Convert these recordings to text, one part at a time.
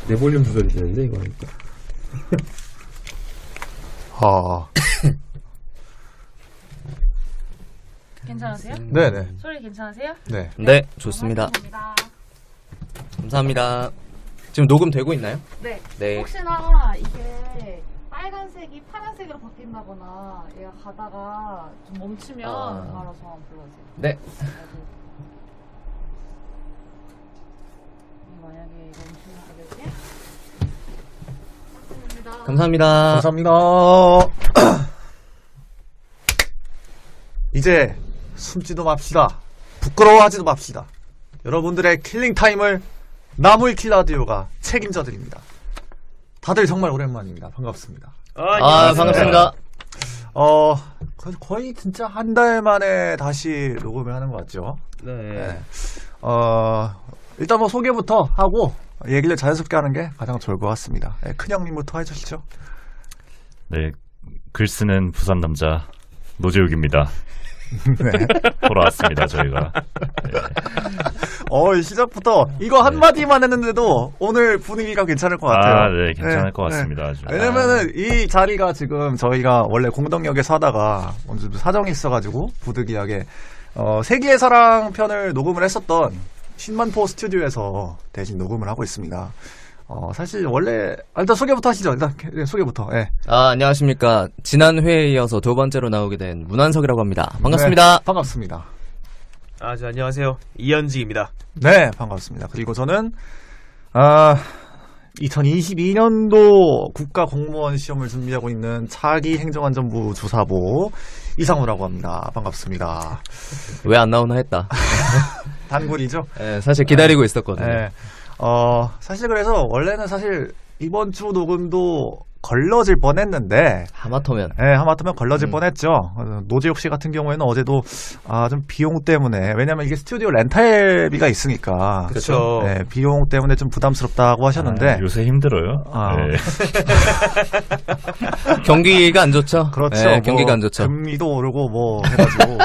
내 볼륨 조절이 되는데 이거 하니까. 괜찮으세요? 네네. 소리 괜찮으세요? 네. 네, 좋습니다. 감사합니다. 지금 녹음되고 있나요? 네. 네. 혹시나 이게 빨간색이 파란색으로 바뀐다거나 얘가 가다가 좀 멈추면 바로 저 한번 불러주세요. 네. 만약에 멈추는 가격에 감사합니다. 감사합니다. 이제 숨지도 맙시다. 부끄러워하지도 맙시다. 여러분들의 킬링타임을 나무위키 라디오가 책임져 드립니다. 다들 정말 오랜만입니다. 반갑습니다. 반갑습니다. 거의 진짜 한 달 만에 다시 녹음을 하는 것 같죠? 네. 일단 뭐 소개부터 하고 얘기를 자연스럽게 하는 게 가장 좋을 것 같습니다. 네, 큰형님부터 해주시죠. 네, 글 쓰는 부산 남자 노재욱입니다. 네. 돌아왔습니다, 저희가. 네. 시작부터 이거 한마디만 했는데도 오늘 분위기가 괜찮을 것 같아요. 네, 괜찮을 것 같습니다. 아주. 왜냐면은 이 자리가 지금 저희가 원래 공덕역에서 하다가 사정이 있어가지고 부득이하게 세기의 사랑 편을 녹음을 했었던 신만포 스튜디오에서 대신 녹음을 하고 있습니다. 사실 원래 일단 소개부터 하시죠. 일단 소개부터. 네. 안녕하십니까. 지난 회에 이어서 두 번째로 나오게 된 문환석이라고 합니다. 반갑습니다. 네, 반갑습니다. 안녕하세요. 이현직입니다. 네, 반갑습니다. 그리고 저는 2022년도 국가공무원 시험을 준비하고 있는 차기 행정안전부 주사보 이상우라고 합니다. 반갑습니다. 왜 안 나오나 했다. 단골이죠? 네, 사실 기다리고 있었거든요. 네. 사실 그래서 원래는 사실 이번 주 녹음도 걸러질 뻔했는데 하마터면 걸러질 뻔했죠. 노재욱 씨 같은 경우에는 어제도 좀 비용 때문에, 왜냐면 이게 스튜디오 렌탈비가 있으니까 그렇죠. 네, 비용 때문에 좀 부담스럽다고 하셨는데 요새 힘들어요. 네. 경기가 안 좋죠. 그렇죠. 네, 경기가 안 좋죠. 금리도 오르고 뭐 해가지고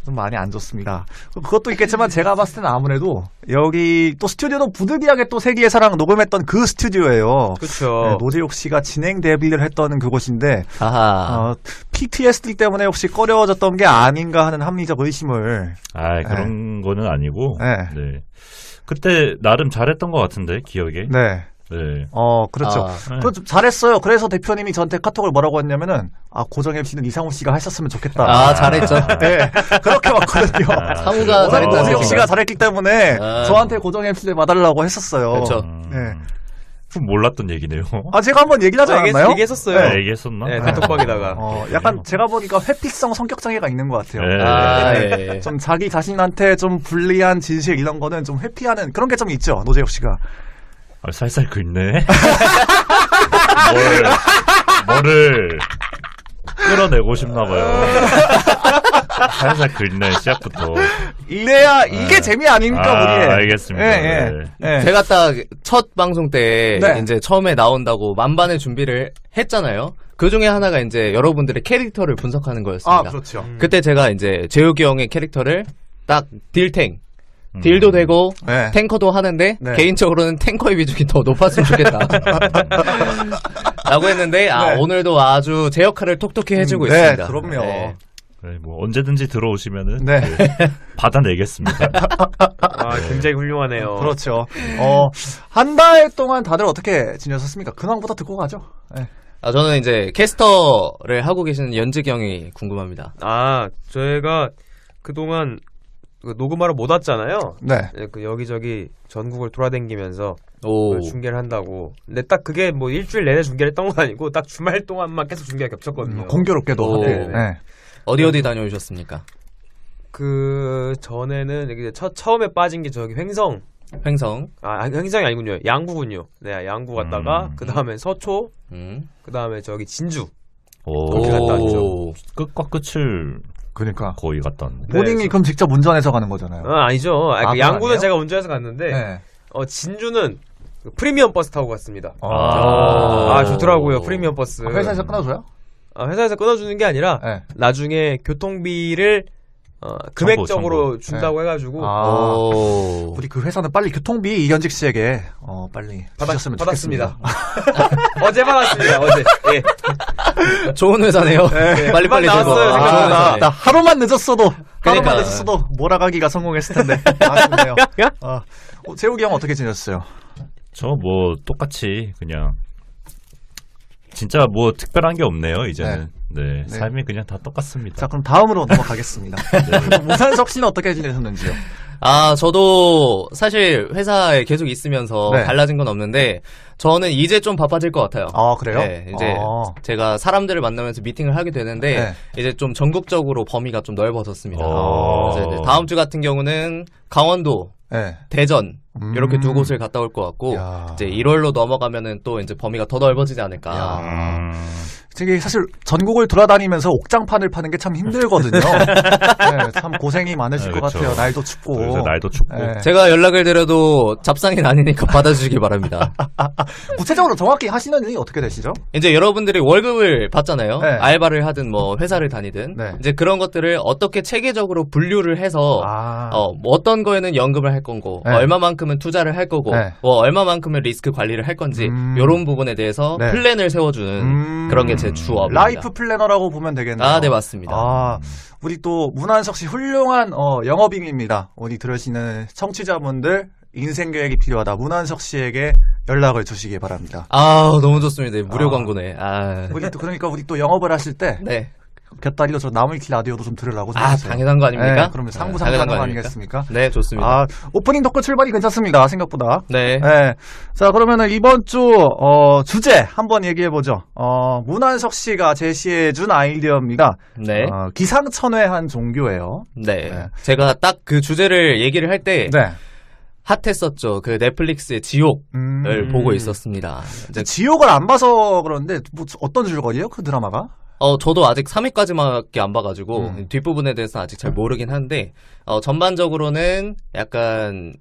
좀 많이 안 좋습니다. 그것도 있겠지만 제가 봤을 때는 아무래도 여기 또 스튜디오도 부득이하게 또 세기의 사랑 녹음했던 그 스튜디오예요. 그렇죠. 네, 노재욱 씨가 진행 데뷔를 했던 그곳인데 PTSD 때문에 혹시 꺼려졌던 게 아닌가 하는 합리적 의심을. 그런 거는 아니고. 네. 네. 그때 나름 잘했던 것 같은데, 기억에. 네. 네. 그렇죠. 네. 그거 좀 잘했어요. 그래서 대표님이 저한테 카톡을 뭐라고 했냐면은, 고정 MC는 이상우 씨가 했었으면 좋겠다. 잘했죠. 네. 그렇게 왔거든요. 상우가 잘했다. 노재욱 씨가 잘했기 때문에 저한테 고정 MC를 봐달라고 했었어요. 그렇죠. 네. 좀 몰랐던 얘기네요. 제가 한번 얘기를 하지 않았나요? 얘기했었어요. 네, 얘기했었나? 네, 단톡방에다가. 약간 제가 보니까 회피성 성격 장애가 있는 것 같아요. 예. 좀 자기 자신한테 좀 불리한 진실 이런 거는 좀 회피하는 그런 게 좀 있죠, 노재욱 씨가. 살살 긁네. 뭐를 끌어내고 싶나봐요. 살살 긁네, 시작부터. 이래야 이게 재미 아닙니까, 우리? 알겠습니다. 네. 제가 딱 첫 방송 때 네. 이제 처음에 나온다고 만반의 준비를 했잖아요. 그 중에 하나가 이제 여러분들의 캐릭터를 분석하는 거였습니다. 그렇죠. 그때 제가 이제 재욱이 형의 캐릭터를 딱 딜도 되고 네. 탱커도 하는데 네. 개인적으로는 탱커의 비중이 더 높았으면 좋겠다 라고 했는데 네. 오늘도 아주 제 역할을 톡톡히 해주고 네, 있습니다. 그럼요. 네. 네, 뭐 언제든지 들어오시면은 네. 받아내겠습니다. 굉장히 훌륭하네요. 그렇죠. 한 달 동안 다들 어떻게 지내셨습니까? 근황부터 듣고 가죠. 네. 저는 이제 캐스터를 하고 계시는 연직이 형이 궁금합니다. 저희가 그동안 녹음하러 못 왔잖아요. 네. 여기저기 전국을 돌아다니면서 오. 중계를 한다고. 근데 딱 그게 뭐 일주일 내내 중계를 했던 건 아니고 딱 주말 동안만 계속 중계가 겹쳤거든요. 공교롭게도. 오. 네. 어디 다녀오셨습니까? 그 전에는 이제 처음에 빠진 게 저기 횡성. 횡성이 아니군요. 양구군요. 네, 양구 갔다가 그 다음에 서초. 그 다음에 저기 진주. 그렇게 갔다 왔죠. 끝과 끝을 그러니까 거의 갔다 왔네. 본인이 그럼 직접 운전해서 가는 거잖아요. 아니죠. 그건 양구는 아니에요? 제가 운전해서 갔는데 네. 진주는 프리미엄 버스 타고 갔습니다. 좋더라고요. 프리미엄 버스. 회사에서 끊어줘요? 회사에서 끊어주는 게 아니라 네. 나중에 교통비를 금액적으로 준다고 해가지고 오. 우리 그 회사는 빨리 교통비 이현직 씨에게 빨리 주셨으면 받았습니다. 좋겠습니다. 어제 받았습니다. 어제. 예. 좋은 회사네요. 빨리빨리 나왔어요, 제거. 생각보다. 나 하루만 늦었어도 그러니까. 하루만 늦었어도 몰아가기가 성공했을 텐데 아쉽네요. 재욱이 형 어떻게 지냈어요? 저 뭐 똑같이 그냥 진짜 뭐 특별한 게 없네요. 이제는 네, 삶이 그냥 다 똑같습니다. 자 그럼 다음으로 넘어가겠습니다. 모산석 씨는 어떻게 지내셨는지요? 저도 사실 회사에 계속 있으면서 네. 달라진 건 없는데 저는 이제 좀 바빠질 것 같아요. 그래요? 네, 이제 제가 사람들을 만나면서 미팅을 하게 되는데 이제 좀 전국적으로 범위가 좀 넓어졌습니다. 그래서 이제 다음 주 같은 경우는 강원도, 대전 이렇게 두 곳을 갔다 올 것 같고 이제 1월로 넘어가면은 또 이제 범위가 더 넓어지지 않을까. 되게 사실 전국을 돌아다니면서 옥장판을 파는 게 참 힘들거든요. 참 고생이 많으실 것 그렇죠. 같아요. 날도 춥고. 그래서 날도 춥고. 제가 연락을 드려도 잡상인 아니니까 받아주시기 바랍니다. 구체적으로 정확히 하시는 일이 어떻게 되시죠? 이제 여러분들이 월급을 받잖아요. 네. 알바를 하든 뭐 회사를 다니든 이제 그런 것들을 어떻게 체계적으로 분류를 해서 뭐 어떤 거에는 연금을 할 거고 얼마만큼은 투자를 할 거고 뭐 얼마만큼은 리스크 관리를 할 건지 이런 부분에 대해서 플랜을 세워주는 그런 게 제 주업입니다. 라이프 플래너라고 보면 되겠네요. 네, 맞습니다. 우리 또 문한석 씨 훌륭한 영업인입니다. 우리 들으시는 청취자분들 인생 계획이 필요하다. 문한석 씨에게 연락을 주시기 바랍니다. 너무 좋습니다. 무료 광고네. 우리 또 영업을 하실 때 곁다리로 저 나물길 라디오도 좀 들으려고 생각하세요. 당연한 거 아닙니까? 그러면 상부상조하는 거 아니겠습니까? 네, 좋습니다. 오프닝 토크 출발이 괜찮습니다. 생각보다. 네. 자, 그러면은 이번 주 주제 한번 얘기해 보죠. 문한석 씨가 제시해 준 아이디어입니다. 네. 기상천외한 종교예요. 네. 제가 딱 그 주제를 얘기를 할 때 핫했었죠. 그 넷플릭스의 지옥을 보고 있었습니다. 지옥을 안 봐서 그런데 뭐 어떤 줄거리예요? 그 드라마가? 저도 아직 3회까지밖에 안 봐가지고 뒷부분에 대해서 아직 잘 모르긴 한데 전반적으로는 약간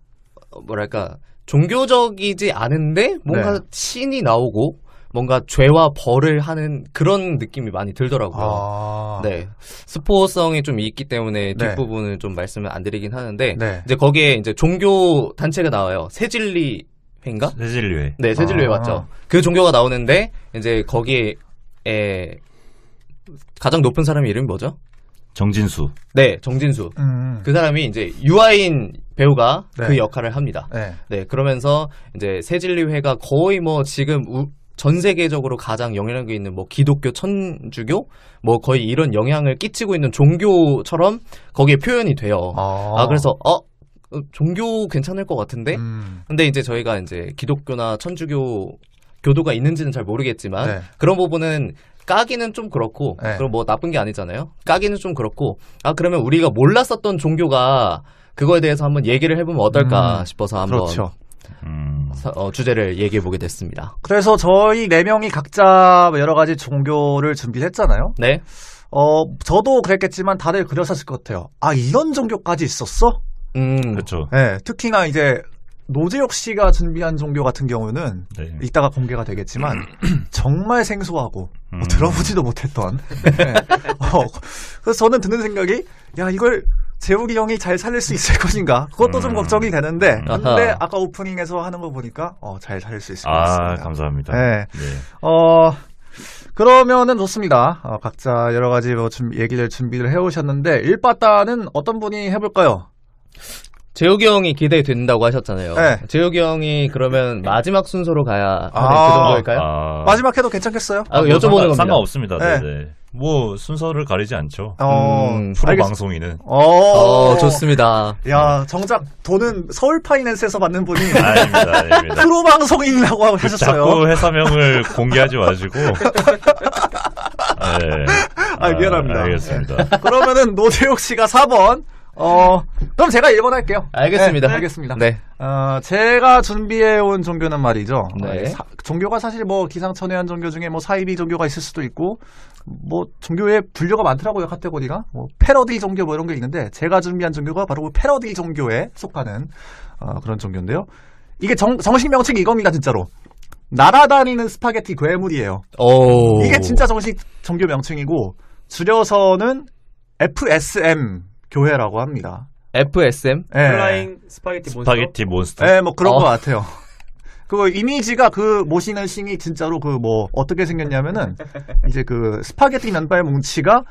뭐랄까 종교적이지 않은데 뭔가 신이 나오고 뭔가 죄와 벌을 하는 그런 느낌이 많이 들더라고요. 네. 스포성이 좀 있기 때문에 뒷부분을 좀 말씀을 안 드리긴 하는데 이제 거기에 이제 종교 단체가 나와요. 새진리회인가? 새진리회. 네, 새진리회 맞죠. 그 종교가 나오는데 이제 거기에 가장 높은 사람의 이름이 뭐죠? 정진수. 네, 정진수. 그 사람이 이제 유아인 배우가 그 역할을 합니다. 네, 그러면서 이제 새진리회가 거의 뭐 지금 전 세계적으로 가장 영향력이 있는 뭐 기독교, 천주교 뭐 거의 이런 영향을 끼치고 있는 종교처럼 거기에 표현이 돼요. 그래서 종교 괜찮을 것 같은데? 근데 이제 저희가 이제 기독교나 천주교 교도가 있는지는 잘 모르겠지만 그런 부분은 까기는 좀 그렇고 그럼 뭐 나쁜 게 아니잖아요. 까기는 좀 그렇고 그러면 우리가 몰랐었던 종교가 그거에 대해서 한번 얘기를 해보면 어떨까 싶어서 한번 주제를 얘기해보게 됐습니다. 그래서 저희 4명이 각자 여러 가지 종교를 준비를 했잖아요. 네. 저도 그랬겠지만 다들 그러셨을 것 같아요. 이런 종교까지 있었어? 그렇죠. 네, 특히나 이제 노재욱 씨가 준비한 종교 같은 경우는 이따가 공개가 되겠지만 정말 생소하고 들어보지도 못했던 그래서 저는 드는 생각이 이걸 재욱이 형이 잘 살릴 수 있을 것인가 그것도 좀 걱정이 되는데 근데 아까 오프닝에서 하는 거 보니까 잘 살릴 수 있을 것 같습니다. 감사합니다. 그러면은 좋습니다. 각자 여러 가지 얘기를 준비를 해오셨는데 일바따는 어떤 분이 해볼까요? 재욱이 형이 기대된다고 하셨잖아요. 재욱이 형이 그러면 마지막 순서로 가야 하는 그 정도일까요? 마지막 해도 괜찮겠어요? 여쭤보는 겁니다. 상관없습니다. 네네. 뭐 순서를 가리지 않죠. 프로 방송인은. 좋습니다. 야, 정작 돈은 서울 파이낸스에서 받는 분이 아닙니다. 프로 방송인이라고 하셨어요. 자꾸 회사명을 공개하지 마시고. 미안합니다. 알겠습니다. 그러면은 노재욱 씨가 4번. 그럼 제가 1번 할게요. 알겠습니다. 알겠습니다. 네. 제가 준비해온 종교는 말이죠. 네. 종교가 사실 뭐 기상천외한 종교 중에 뭐 사이비 종교가 있을 수도 있고, 뭐 종교의 분류가 많더라고요, 카테고리가. 뭐 패러디 종교 뭐 이런 게 있는데, 제가 준비한 종교가 바로 패러디 종교에 속하는, 그런 종교인데요. 이게 정식 명칭이 이겁니다, 진짜로. 날아다니는 스파게티 괴물이에요. 이게 진짜 정식 종교 명칭이고, 줄여서는 FSM. 교회라고 합니다. FSM? 네. 플라잉 스파게티 몬스터? 네, 뭐 그런 것 같아요. 그 이미지가 그 모시는 신이 진짜로 그 뭐 어떻게 생겼냐면은 이제 그 스파게티 면발 뭉치가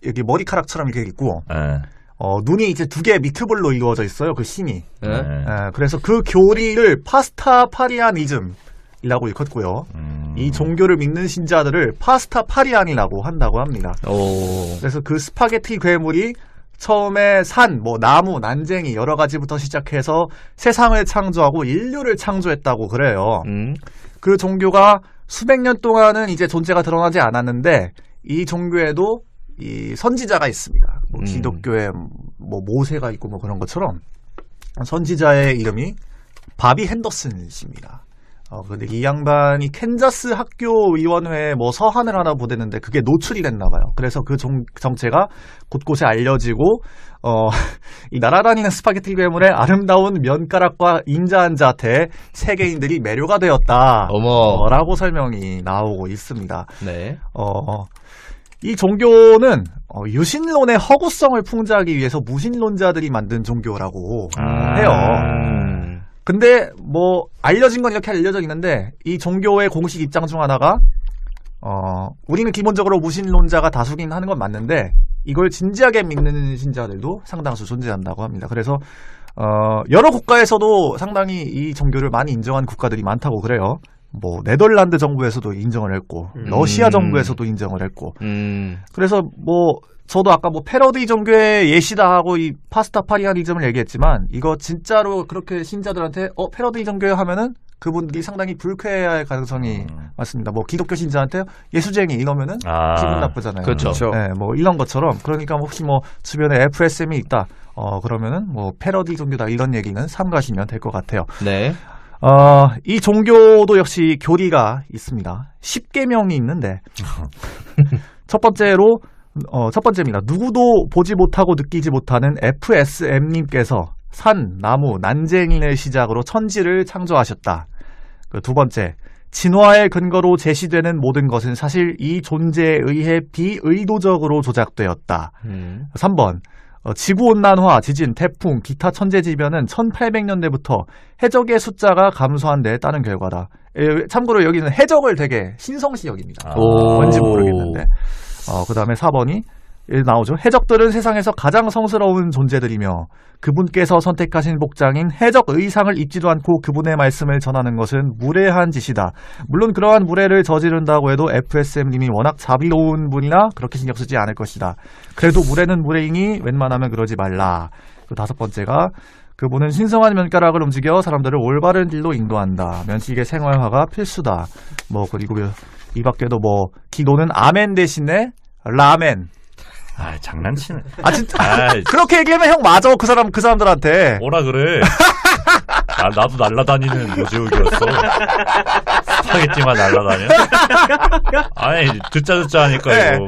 여기 머리카락처럼 이렇게 있고 눈이 이제 두 개의 미트볼로 이루어져 있어요. 그 신이. 그래서 그 교리를 파스타파리아니즘이라고 일컫고요. 이 종교를 믿는 신자들을 파스타파리안이라고 한다고 합니다. 그래서 그 스파게티 괴물이 처음에 산, 뭐 나무, 난쟁이 여러 가지부터 시작해서 세상을 창조하고 인류를 창조했다고 그래요. 그 종교가 수백 년 동안은 이제 존재가 드러나지 않았는데 이 종교에도 이 선지자가 있습니다. 뭐 기독교에 뭐 모세가 있고 뭐 그런 것처럼 선지자의 이름이 바비 핸더슨 씨입니다. 근데 이 양반이 캔자스 학교위원회에 뭐 서한을 하나 보냈는데 그게 노출이 됐나 봐요. 그래서 그 정체가 곳곳에 알려지고, 이 날아다니는 스파게티 괴물의 아름다운 면가락과 인자한 자태에 세계인들이 매료가 되었다. 라고 설명이 나오고 있습니다. 네. 이 종교는 유신론의 허구성을 풍자하기 위해서 무신론자들이 만든 종교라고 해요. 근데 뭐 알려진 건 이렇게 알려져 있는데 이 종교의 공식 입장 중 하나가 우리는 기본적으로 무신론자가 다수긴 하는 건 맞는데 이걸 진지하게 믿는 신자들도 상당수 존재한다고 합니다. 그래서 여러 국가에서도 상당히 이 종교를 많이 인정한 국가들이 많다고 그래요. 뭐 네덜란드 정부에서도 인정을 했고 러시아 정부에서도 인정을 했고 그래서 뭐 저도 아까 뭐 패러디 종교의 예시다 하고 이 파스타파리아니즘을 얘기했지만 이거 진짜로 그렇게 신자들한테 패러디 종교 하면은 그분들이 상당히 불쾌할 가능성이 많습니다. 뭐 기독교 신자한테 예수쟁이 이러면은 기분 나쁘잖아요. 그렇죠. 네, 뭐 이런 것처럼 그러니까 혹시 뭐 주변에 FSM이 있다 그러면은 뭐 패러디 종교다 이런 얘기는 삼가시면 될 것 같아요. 네. 이 종교도 역시 교리가 있습니다. 10계명이 있는데 첫 번째입니다. 누구도 보지 못하고 느끼지 못하는 FSM님께서 산, 나무, 난쟁이를 시작으로 천지를 창조하셨다. 두 번째, 진화의 근거로 제시되는 모든 것은 사실 이 존재에 의해 비의도적으로 조작되었다. 3번, 지구온난화, 지진, 태풍, 기타 천재지변은 1800년대부터 해적의 숫자가 감소한 데에 따른 결과다. 참고로 여기는 해적을 되게 신성시 여깁니다. 뭔지 모르겠는데. 그 다음에 4번이 나오죠. 해적들은 세상에서 가장 성스러운 존재들이며 그분께서 선택하신 복장인 해적 의상을 입지도 않고 그분의 말씀을 전하는 것은 무례한 짓이다. 물론 그러한 무례를 저지른다고 해도 FSM님이 워낙 자비로운 분이라 그렇게 신경 쓰지 않을 것이다. 그래도 무례는 무례이니 웬만하면 그러지 말라. 그 5번째가 그분은 신성한 면가락을 움직여 사람들을 올바른 길로 인도한다. 면식의 생활화가 필수다. 뭐 그리고 이 밖에도 뭐 기도는 아멘 대신에 라멘. 장난치네. 진짜. 그렇게 얘기하면 형 맞아. 그 사람들한테. 뭐라 그래. 나도 날라다니는 노재욱이었어. 스파게티만 날라다녀? 아니, 듣자 하니까 이거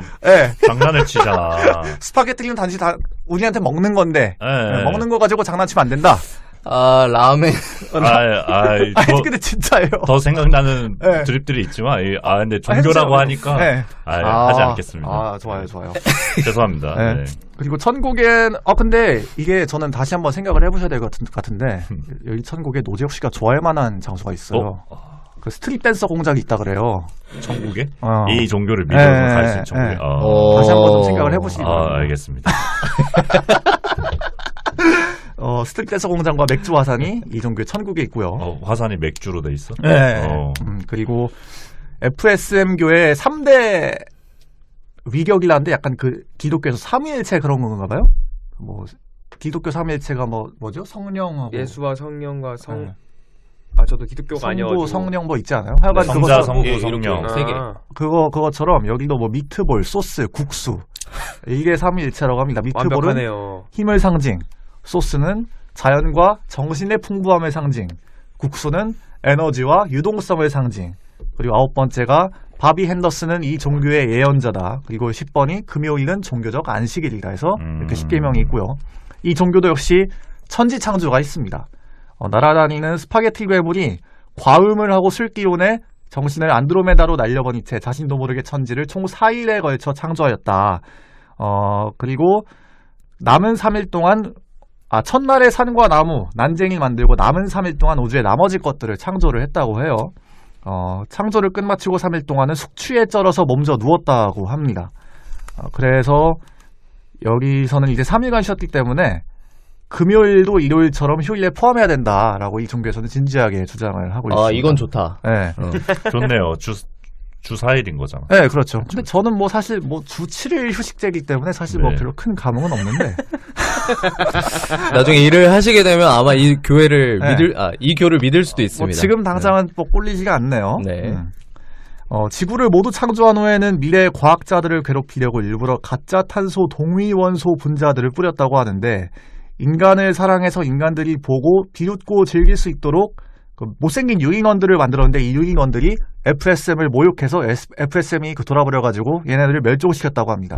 장난을 치잖아. 스파게티는 단지 우리한테 먹는 건데 먹는 거 가지고 장난치면 안 된다. 라멘. 근데 진짜예요. 더 생각나는 드립들이 있지만, 근데 종교라고 하니까, 하지 않겠습니다. 좋아요. 죄송합니다. 네. 그리고 천국엔, 근데 이게 저는 다시 한번 생각을 해보셔야 될 것 같은데, 여기 천국에 노재욱 씨가 좋아할 만한 장소가 있어요. 그 스트릿 댄서 공장이 있다 그래요. 천국에? 이 종교를 믿어서 갈 수 있는 천국에. 다시 한번 좀 생각을 해보시기 바랍니다. 알겠습니다. 스트릿 댄서 공장과 맥주 화산이 이 종교의 천국에 있고요. 화산이 맥주로 돼 있어? 네. 그리고 FSM교의 3대 위격이라는데 약간 그 기독교에서 삼위일체 그런 건가 봐요? 뭐 기독교 삼위일체가 뭐죠? 성령하고 예수와 성령과 저도 기독교가 아니어가지고 성령 뭐 있지 않아요? 하여간 성자, 성부, 성령 3개. 그것처럼 여기도 뭐 미트볼, 소스, 국수 이게 삼위일체라고 합니다. 미트볼은 완벽하네요. 힘을 상징, 소스는 자연과 정신의 풍부함을 상징, 국수는 에너지와 유동성을 상징, 그리고 9번째가 바비 핸더슨은 이 종교의 예언자다. 그리고 10번이 금요일은 종교적 안식일이라 해서 이렇게 10계명이 있고요. 이 종교도 역시 천지창조가 있습니다. 날아다니는 스파게티 괴물이 과음을 하고 술기운에 정신을 안드로메다로 날려버린 채 자신도 모르게 천지를 총 4일에 걸쳐 창조하였다. 그리고 남은 3일 동안 첫날에 산과 나무, 난쟁이 만들고 남은 3일 동안 우주의 나머지 것들을 창조를 했다고 해요. 창조를 끝마치고 3일 동안은 숙취에 쩔어서 몸져 누웠다고 합니다. 그래서 여기서는 이제 3일간 쉬었기 때문에 금요일도 일요일처럼 휴일에 포함해야 된다라고 이 종교에서는 진지하게 주장을 하고 있습니다. 이건 좋다. 네. 좋네요. 주 4일인 거잖아. 네, 그렇죠. 근데 저는 뭐 사실 주 7일 휴식제이기 때문에 사실 뭐 별로 큰 감흥은 없는데. 나중에 일을 하시게 되면 아마 이 교회를 이 교를 믿을 수도 있습니다. 지금 당장은 뭐 꼴리지가 않네요. 네. 지구를 모두 창조한 후에는 미래의 과학자들을 괴롭히려고 일부러 가짜 탄소 동위원소 분자들을 뿌렸다고 하는데 인간을 사랑해서 인간들이 보고 비웃고 즐길 수 있도록 못생긴 유인원들을 만들었는데 이 유인원들이 FSM을 모욕해서 FSM이 돌아버려가지고 얘네들을 멸종시켰다고 합니다.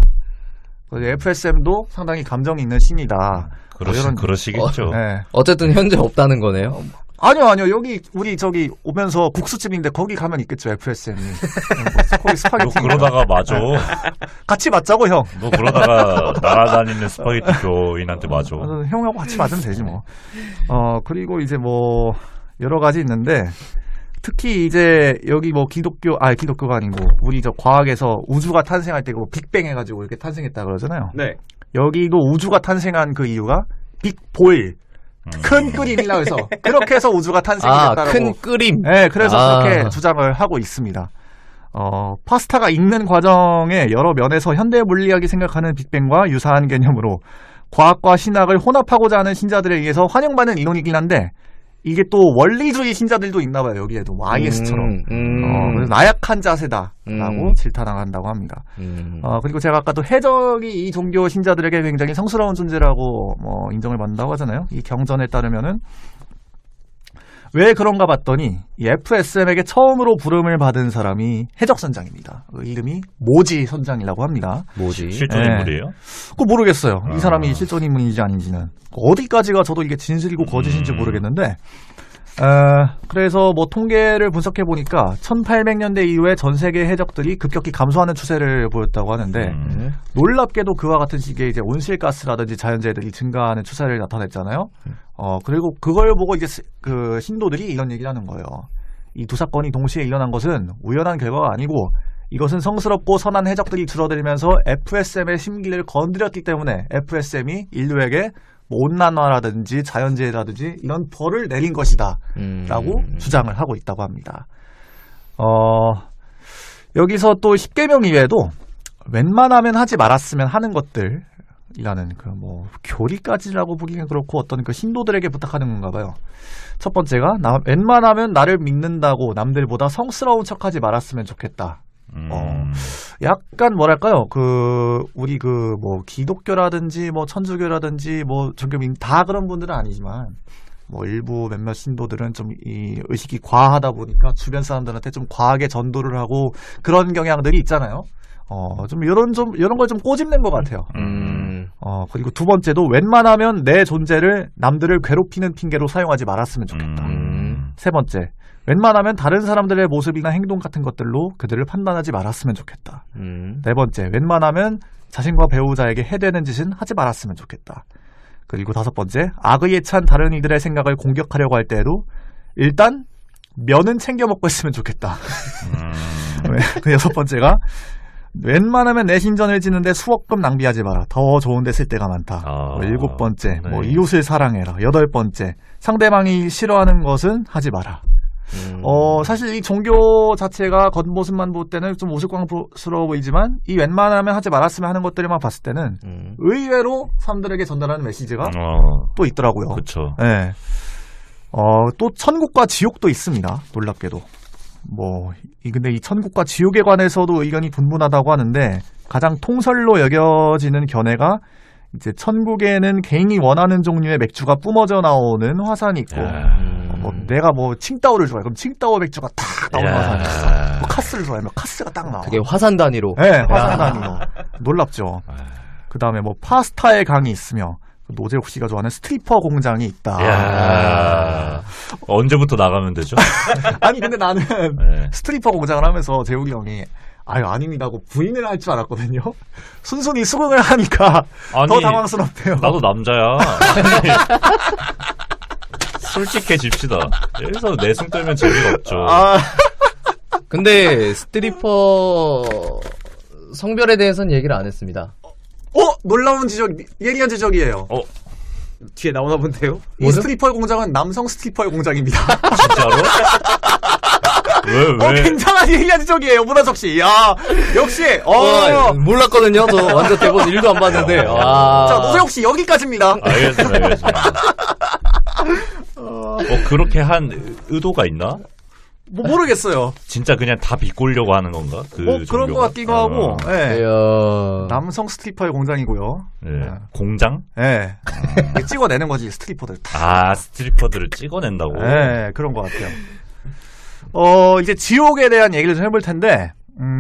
FSM도 상당히 감정이 있는 신이다. 그러시겠죠. 네. 어쨌든 현재 없다는 거네요. 아니요. 여기 우리 저기 오면서 국수집인데 거기 가면 있겠죠, FSM이. 거기 스파게티. 너 그러다가 맞아. 같이 맞자고, 형. 너 그러다가 날아다니는 스파게티 교인한테 맞아. 형하고 같이 맞으면 되지 뭐. 그리고 이제 뭐 여러 가지 있는데 특히 이제 여기 뭐 기독교가 아니고 우리 저 과학에서 우주가 탄생할 때 빅뱅 해가지고 이렇게 탄생했다 그러잖아요. 네. 여기도 우주가 탄생한 그 이유가 빅보일. 큰 끓임이라고 해서 그렇게 해서 우주가 탄생했다라고. 큰 끓임. 네, 그래서 그렇게 주장을 하고 있습니다. 파스타가 익는 과정에 여러 면에서 현대 물리학이 생각하는 빅뱅과 유사한 개념으로 과학과 신학을 혼합하고자 하는 신자들에 의해서 환영받는 이론이긴 한데 이게 또 원리주의 신자들도 있나 봐요. 여기에도 IS처럼 그래서 나약한 자세다라고 질타당한다고 합니다. 그리고 제가 아까 또 해적이 이 종교 신자들에게 굉장히 성스러운 존재라고 인정을 받는다고 하잖아요. 이 경전에 따르면은 왜 그런가 봤더니 이 FSM에게 처음으로 부름을 받은 사람이 해적 선장입니다. 그 이름이 모지 선장이라고 합니다. 모지 실존 인물이에요? 그거 모르겠어요. 이 사람이 실존 인물인지 아닌지는 어디까지가 저도 이게 진실이고 거짓인지 모르겠는데 그래서 뭐 통계를 분석해 보니까 1800년대 이후에 전 세계 해적들이 급격히 감소하는 추세를 보였다고 하는데 놀랍게도 그와 같은 시기에 이제 온실가스라든지 자연재해들이 증가하는 추세를 나타냈잖아요. 그리고 그걸 보고 이제 그 신도들이 이런 얘기를 하는 거예요. 이 두 사건이 동시에 일어난 것은 우연한 결과가 아니고 이것은 성스럽고 선한 해적들이 줄어들면서 FSM의 심기를 건드렸기 때문에 FSM이 인류에게 뭐 온난화라든지 자연재해라든지 이런 벌을 내린 것이다 라고 주장을 하고 있다고 합니다. 여기서 또 10계명 이외에도 웬만하면 하지 말았으면 하는 것들이라는 그 뭐 교리까지라고 보기는 그렇고 어떤 그 신도들에게 부탁하는 건가 봐요. 첫 번째가 웬만하면 나를 믿는다고 남들보다 성스러운 척하지 말았으면 좋겠다. 약간 뭐랄까요, 우리 뭐 기독교라든지 뭐 천주교라든지 뭐 종교민 다 그런 분들은 아니지만 뭐 일부 몇몇 신도들은 좀 이 의식이 과하다 보니까 주변 사람들한테 좀 과하게 전도를 하고 그런 경향들이 있잖아요. 이런 걸 좀 꼬집는 것 같아요. 그리고 두 번째도 웬만하면 내 존재를 남들을 괴롭히는 핑계로 사용하지 말았으면 좋겠다. 세 번째, 웬만하면 다른 사람들의 모습이나 행동 같은 것들로 그들을 판단하지 말았으면 좋겠다. 네 번째, 웬만하면 자신과 배우자에게 해되는 짓은 하지 말았으면 좋겠다. 그리고 다섯 번째, 악의에 찬 다른 이들의 생각을 공격하려고 할 때에도 일단 면은 챙겨 먹고 있으면 좋겠다. 그 여섯 번째가 웬만하면 내 신전을 짓는데 수억금 낭비하지 마라. 더 좋은 데 쓸 때가 많다. 일곱 번째, 네. 뭐 이웃을 사랑해라. 여덟 번째, 상대방이 싫어하는 것은 하지 마라. 사실 이 종교 자체가 겉모습만 볼 때는 좀 우스꽝스러워 보이지만 이 웬만하면 하지 말았으면 하는 것들만 봤을 때는 의외로 사람들에게 전달하는 메시지가 또 있더라고요. 그렇죠. 네. 또 천국과 지옥도 있습니다. 놀랍게도. 근데 이 천국과 지옥에 관해서도 의견이 분분하다고 하는데 가장 통설로 여겨지는 견해가 이제 천국에는 개인이 원하는 종류의 맥주가 뿜어져 나오는 화산이 있고 내가 뭐 칭따오를 좋아해. 그럼 칭따오 맥주가 딱 나오는 화산이 있어. 뭐 카스를 좋아하면 카스가 딱 나와. 그게 화산 단위로. 네, 화산 단위로. 놀랍죠. 그 다음에 뭐 파스타의 강이 있으며 노재욱 씨가 좋아하는 스트리퍼 공장이 있다. 언제부터 나가면 되죠? 아니 근데 나는 스트리퍼 공장을 하면서 재욱이 형이 아닙니다고 부인을 할 줄 알았거든요. 순순히 수긍을 하니까 더 당황스럽대요. 나도 남자야. 솔직해집시다. 여기서 내숭 떨면 재미가 없죠. 근데 스트리퍼 성별에 대해서는 얘기를 안 했습니다. 놀라운 지적, 예리한 지적이에요. 뒤에 나오나 본데요? 이 스트리퍼의 공장은 남성 스트리퍼의 공장입니다. 진짜로? 왜? 굉장한 예리한 지적이에요, 문화석 씨. 야, 역시, 몰랐거든요. 저 완전 대본 1도 안 봤는데. 자, 노세혁 씨, 여기까지입니다. 알겠습니다. 그렇게 한 의도가 있나? 모르겠어요. 진짜 그냥 다 비꼬려고 하는 건가? 그런 것 같기도 하고, 네. 남성 스트리퍼의 공장이고요. 네. 공장? 네. 찍어내는 거지, 스트리퍼들. 스트리퍼들을 찍어낸다고? 네, 그런 것 같아요. 이제 지옥에 대한 얘기를 좀 해볼 텐데,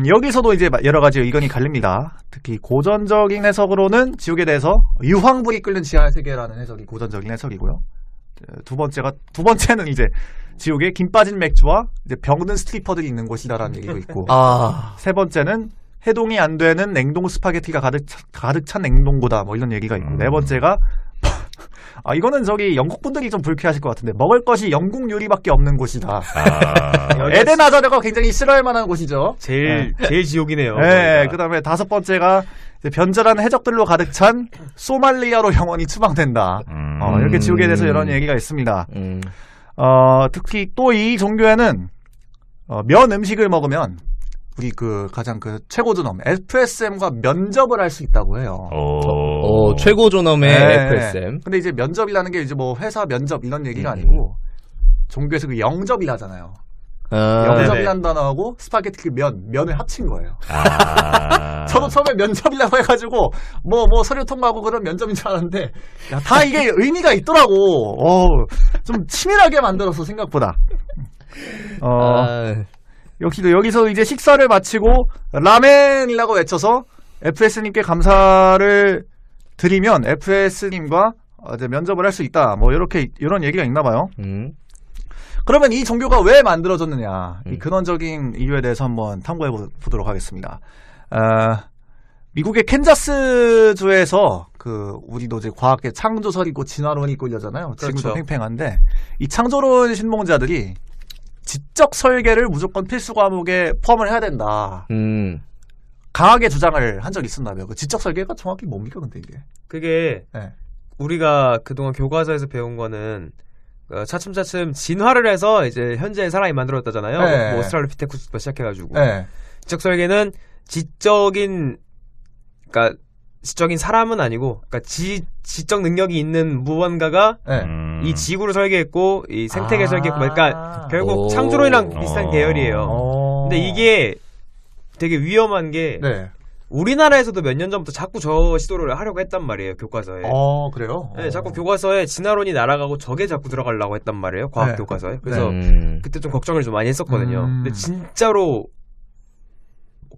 여기서도 이제 여러 가지 의견이 갈립니다. 특히 고전적인 해석으로는 지옥에 대해서 유황불이 끓는 지하 세계라는 해석이 고전적인 해석이고요. 두 번째는 이제 지옥에 김 빠진 맥주와 이제 병든 스트리퍼들이 있는 곳이다라는 얘기도 있고, 세 번째는 해동이 안 되는 냉동 스파게티가 가득 찬 냉동고다, 뭐 이런 얘기가 있고, 네 번째가 이거는 영국 분들이 좀 불쾌하실 것 같은데, 먹을 것이 영국 요리밖에 없는 곳이다. 에덴 아자르가 굉장히 싫어할 만한 곳이죠. 제일 지옥이네요. 네, 그 다음에 다섯 번째가 변절한 해적들로 가득 찬 소말리아로 영원히 추방된다. 이렇게 지옥에 대해서 이런 얘기가 있습니다. 특히 또 이 종교에는 면 음식을 먹으면 우리 가장 최고 존엄 FSM과 면접을 할 수 있다고 해요. 최고 존엄의 FSM. 근데 이제 면접이라는 게 이제 뭐 회사 면접 이런 얘기가 아니고 종교에서 영접이라잖아요. 영접이라는 단어하고 스파게티 면을 합친 거예요. 저도 처음에 면접이라고 해가지고 뭐 서류 통과하고 그런 면접인 줄 알았는데, 다 이게 의미가 있더라고. 좀 치밀하게 만들어서 생각보다. 여기서 이제 식사를 마치고 라멘이라고 외쳐서 FS님께 감사를 드리면 FS님과 이제 면접을 할 수 있다. 뭐 이런 얘기가 있나 봐요. 그러면 이 종교가 왜 만들어졌느냐, 이 근원적인 이유에 대해서 한번 탐구해 보도록 하겠습니다. 미국의 캔자스주에서 우리도 이제 과학계 창조설 있고 진화론이 있고 이러잖아요. 지금도 그렇죠. 팽팽한데, 이 창조론 신봉자들이 지적 설계를 무조건 필수 과목에 포함을 해야 된다. 강하게 주장을 한 적이 있었나봐요. 지적 설계가 정확히 뭡니까, 근데 이게? 그게 우리가 그동안 교과서에서 배운 거는 차츰차츰 진화를 해서 이제 현재 사람이 만들어졌다잖아요. 네. 뭐 오스트랄로피테쿠스부터 시작해가지고. 네. 지적 설계는 지적인 사람은 아니고, 지적 능력이 있는 무언가가 이 지구를 설계했고, 이 생태계를 설계했고, 그러니까 결국 창조론이랑 비슷한 계열이에요. 근데 이게 되게 위험한 게, 우리나라에서도 몇 년 전부터 자꾸 저 시도를 하려고 했단 말이에요, 교과서에. 그래요? 네, 자꾸 교과서에 진화론이 날아가고 저게 자꾸 들어가려고 했단 말이에요, 과학 교과서에. 그래서 그때 좀 걱정을 좀 많이 했었거든요. 근데 진짜로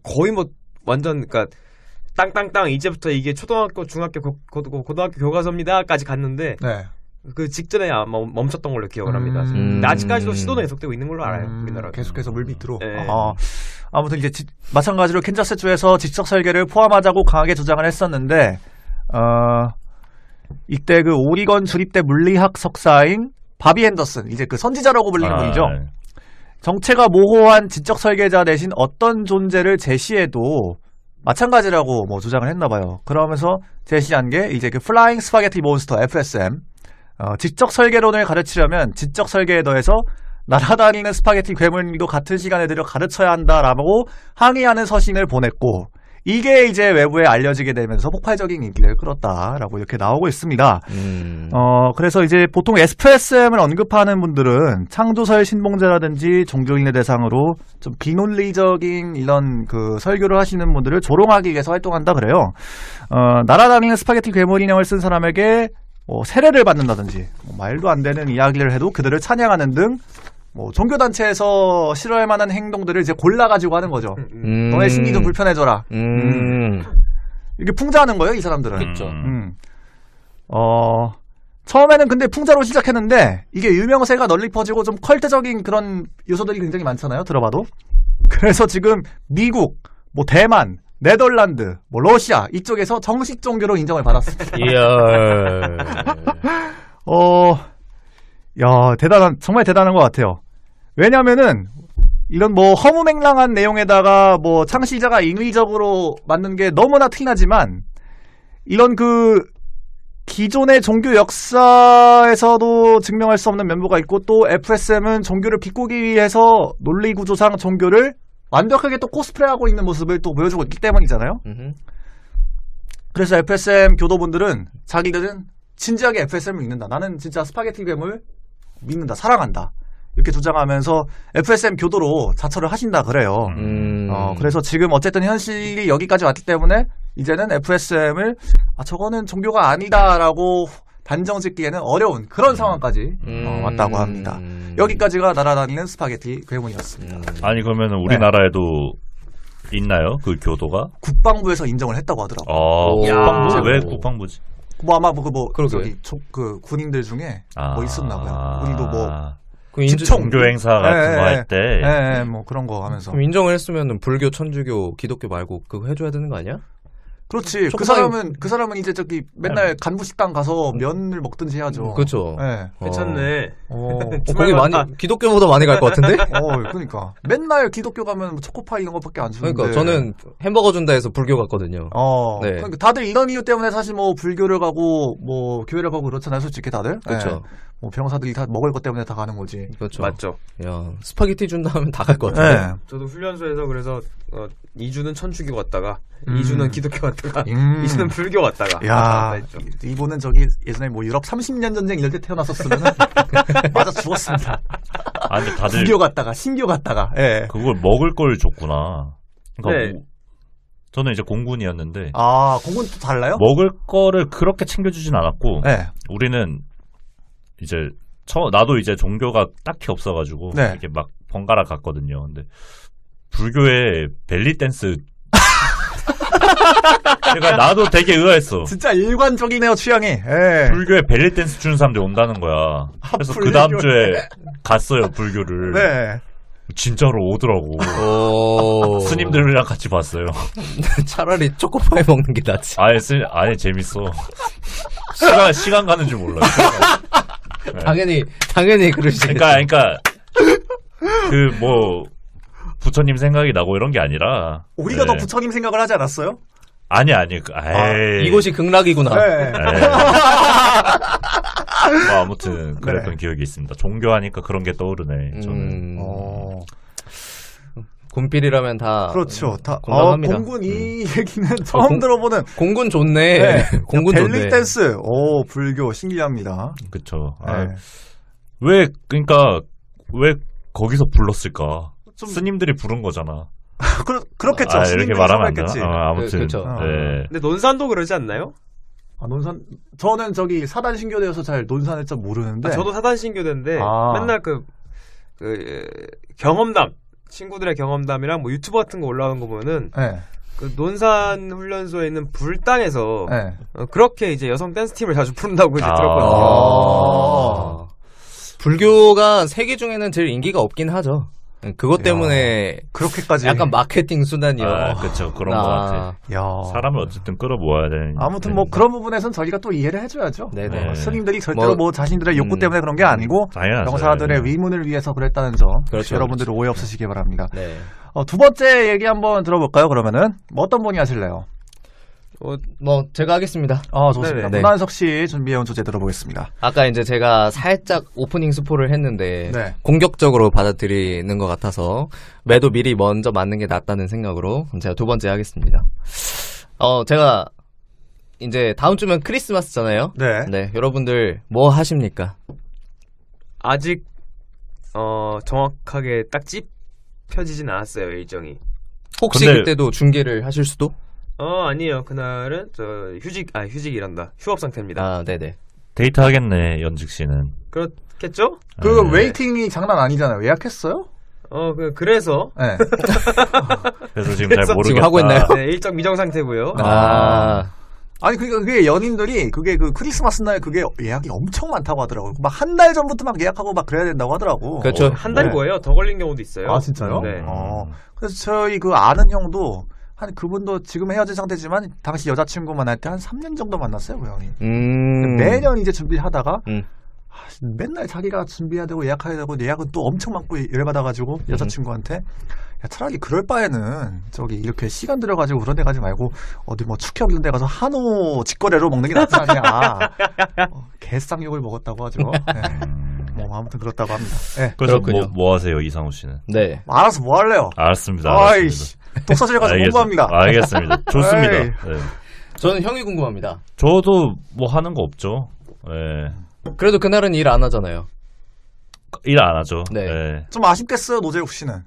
거의 완전 땅땅땅 이제부터 이게 초등학교, 중학교, 고등학교 교과서입니다까지 갔는데 그 직전에 아마 멈췄던 걸로 기억을 합니다. 근데 아직까지도 시도는 계속되고 있는 걸로 알아요, 우리나라. 계속해서 물밑으로. 네. 아무튼 이제 마찬가지로 캔자스주에서 지적 설계를 포함하자고 강하게 주장을 했었는데, 이때 오리건 주립대 물리학 석사인 바비 핸더슨, 이제 선지자라고 불리는 분이죠. 정체가 모호한 지적 설계자 대신 어떤 존재를 제시해도 마찬가지라고 주장을 했나봐요. 그러면서 제시한 게 이제 플라잉 스파게티 몬스터 FSM. 지적 설계론을 가르치려면 지적 설계에 더해서 날아다니는 스파게티 괴물도 같은 시간에 들여 가르쳐야 한다라고 항의하는 서신을 보냈고, 이게 이제 외부에 알려지게 되면서 폭발적인 인기를 끌었다라고 이렇게 나오고 있습니다. 그래서 이제 보통 FSM을 언급하는 분들은 창조설 신봉자라든지 종교인의 대상으로 좀 비논리적인 이런 설교를 하시는 분들을 조롱하기 위해서 활동한다 그래요. 날아다니는 스파게티 괴물 인형을 쓴 사람에게 세례를 받는다든지 말도 안 되는 이야기를 해도 그들을 찬양하는 등 종교단체에서 싫어할 만한 행동들을 이제 골라가지고 하는 거죠. 너의 심리 좀 불편해져라. 이렇게 풍자하는 거예요, 이 사람들은. 그렇죠. 처음에는 근데 풍자로 시작했는데, 이게 유명세가 널리 퍼지고 좀 컬트적인 그런 요소들이 굉장히 많잖아요, 들어봐도. 그래서 지금 미국, 뭐 대만, 네덜란드, 뭐 러시아 이쪽에서 정식 종교로 인정을 받았습니다. 이야. 야, 정말 대단한 것 같아요. 왜냐면은, 이런 뭐 허무맹랑한 내용에다가 뭐 창시자가 인위적으로 만든 게 너무나 티나지만, 이런 그, 기존의 종교 역사에서도 증명할 수 없는 면모가 있고, 또 FSM은 종교를 비꼬기 위해서 논리구조상 종교를 완벽하게 또 코스프레하고 있는 모습을 또 보여주고 있기 때문이잖아요. 그래서 FSM 교도분들은 자기들은 진지하게 FSM을 믿는다. 나는 진짜 스파게티 괴물 믿는다. 사랑한다. 이렇게 주장하면서 FSM 교도로 자처를 하신다 그래요. 그래서 지금 어쨌든 현실이 여기까지 왔기 때문에 이제는 FSM을 저거는 종교가 아니다라고 단정짓기에는 어려운 그런 상황까지 왔다고 합니다. 여기까지가 날아다니는 스파게티 괴물이었습니다. 아니 그러면 우리나라에도 있나요? 그 교도가? 국방부에서 인정을 했다고 하더라고요. 국방부? 왜 국방부지? 뭐 아마 저기 그 군인들 중에 뭐 있었나 봐요. 우리도 뭐 그 종교 행사 같은 거 할 때 뭐 그런 거 하면서 그럼 인정을 했으면 불교, 천주교, 기독교 말고 그거 해줘야 되는 거 아니야? 그렇지. 그 사람은 이제 저기 맨날 간부 식당 가서 면을 먹든지 해야죠. 그렇죠. 네. 괜찮네. 거기 많이 기독교보다 많이 갈 것 같은데? 그러니까 맨날 기독교 가면 뭐 초코파이 이런 것밖에 안 주는데. 그러니까 저는 햄버거 준다 해서 불교 갔거든요. 네. 그러니까 다들 이런 이유 때문에 사실 뭐 불교를 가고 뭐 교회를 가고 그렇잖아요, 솔직히 다들. 그렇죠. 네. 뭐 병사들이 다 먹을 것 때문에 다 가는 거지. 그렇죠. 맞죠. 야, 스파게티 준다 하면 다 갈 것 같은데. 네. 저도 훈련소에서 그래서 2주는 천주교 갔다가 2주는 기독교 갔다가 2주는 불교 갔다가 야, 이분은 저기 예전에 뭐 유럽 30년 전쟁 이럴 때 태어났었으면 맞아 죽었습니다. 아니 다들 불교 갔다가 신교 갔다가. 예. 그걸 먹을 걸 줬구나. 그러니까 네. 저는 이제 공군이었는데 공군 또 달라요? 먹을 거를 그렇게 챙겨주진 않았고 네. 우리는 이제 나도 이제 종교가 딱히 없어가지고 네. 이렇게 막 번갈아 갔거든요. 근데 불교에 벨리 댄스 그러니까 나도 되게 의아했어. 진짜 일관적이네요 취향이. 예. 불교에 벨리 댄스 추는 사람들이 온다는 거야. 그래서 그 다음 주에 갔어요 불교를. 네. 진짜로 오더라고. 스님들이랑 같이 봤어요. 차라리 초코파이 먹는 게 낫지. 아니 재밌어. 시간 가는 줄 몰라요. 네. 당연히 그러시겠죠. 그러니까 그 뭐 부처님 생각이 나고 이런 게 아니라 우리가 더 부처님 생각을 하지 않았어요? 아니 이곳이 극락이구나. 네. 뭐 아무튼 그랬던 기억이 있습니다. 종교하니까 그런 게 떠오르네. 저는. 군필이라면 다 그렇죠. 다 공감합니다. 공군 이 얘기는 처음 들어보는. 공군 좋네. 네. 공군 좋네. 벨리 댄스. 불교 신기합니다. 그렇죠. 네. 그러니까 왜 거기서 불렀을까? 스님들이 부른 거잖아. 그렇겠죠. 이렇게 말하면 안 되나? 아무튼. 그렇죠. 네. 근데 논산도 그러지 않나요? 논산 저는 저기 사단 신교대여서 잘 논산을 좀 모르는데. 저도 사단 신교대인데 맨날 그 경험담 친구들의 경험담이랑 뭐 유튜브 같은 거 올라오는 거 보면은 그 논산 훈련소에 있는 불당에서 그렇게 이제 여성 댄스 팀을 자주 부른다고 이제 들었거든요. 불교가 세계 중에는 제일 인기가 없긴 하죠. 그것 때문에 그렇게까지 약간 마케팅 수단이요. 그렇죠. 그런 거 같아. 사람을 어쨌든 끌어모아야 되는. 아무튼 뭐 그런 부분에서는 저희가 또 이해를 해줘야죠. 네네. 스님들이 절대로 뭐 자신들의 욕구 때문에 그런 게 아니고 당연하죠. 병사들의 위문을 위해서 그랬다는 점. 그렇죠, 여러분들 오해 없으시기 바랍니다. 네. 두 번째 얘기 한번 들어볼까요? 그러면은 뭐 어떤 분이 하실래요? 뭐 제가 하겠습니다. 좋습니다. 문한석 씨 준비해온 주제 들어보겠습니다. 아까 이제 제가 살짝 오프닝 스포를 했는데 공격적으로 받아들이는 것 같아서 매도 미리 먼저 맞는 게 낫다는 생각으로 제가 두 번째 하겠습니다. 제가 이제 다음 주면 크리스마스잖아요. 네. 여러분들 뭐 하십니까? 아직 정확하게 딱 찝혀지진 않았어요 일정이. 혹시 그때도 중계를 하실 수도? 아니에요. 그날은 휴직이란다. 휴업 상태입니다. 네네. 데이트 하겠네, 연직 씨는. 그렇겠죠? 웨이팅이 장난 아니잖아요. 예약했어요? 그래서. 네. 그래서 지금 잘 모르겠다. 지금 하고 있나요? 네, 일정 미정 상태고요. 아니, 그게 연인들이, 그 크리스마스 날 그게 예약이 엄청 많다고 하더라고요. 막 한 달 전부터 막 예약하고 막 그래야 된다고 하더라고. 그렇죠. 한 달이 뭐예요? 더 걸린 경우도 있어요. 진짜요? 네. 그래서 저희 아는 형도 한 그분도 지금 헤어진 상태지만 당시 여자친구 만날 때 한 3년 정도 만났어요, 그 형이. 매년 이제 준비하다가 맨날 자기가 준비해야 되고 예약해야 되고 예약은 또 엄청 많고 열받아가지고 여자친구한테 야, 차라리 그럴 바에는 저기 이렇게 시간 들여가지고 그런 데 가지 말고 어디 뭐 축협 이런 데 가서 한우 직거래로 먹는 게 낫지 않냐. 개쌍욕을 먹었다고 하죠. 네. 뭐 아무튼 그렇다고 합니다. 네. 그래서 뭐 하세요, 이상우 씨는? 네. 알아서 뭐 할래요? 알았습니다. 아이씨. 독서실 가서 공부합니다. 알겠습니다. 좋습니다. 네. 저는 형이 궁금합니다. 저도 뭐 하는 거 없죠. 네. 그래도 그날은 일 안 하잖아요. 일 안 하죠. 네. 네. 좀 아쉽겠어요, 노재욱 씨는.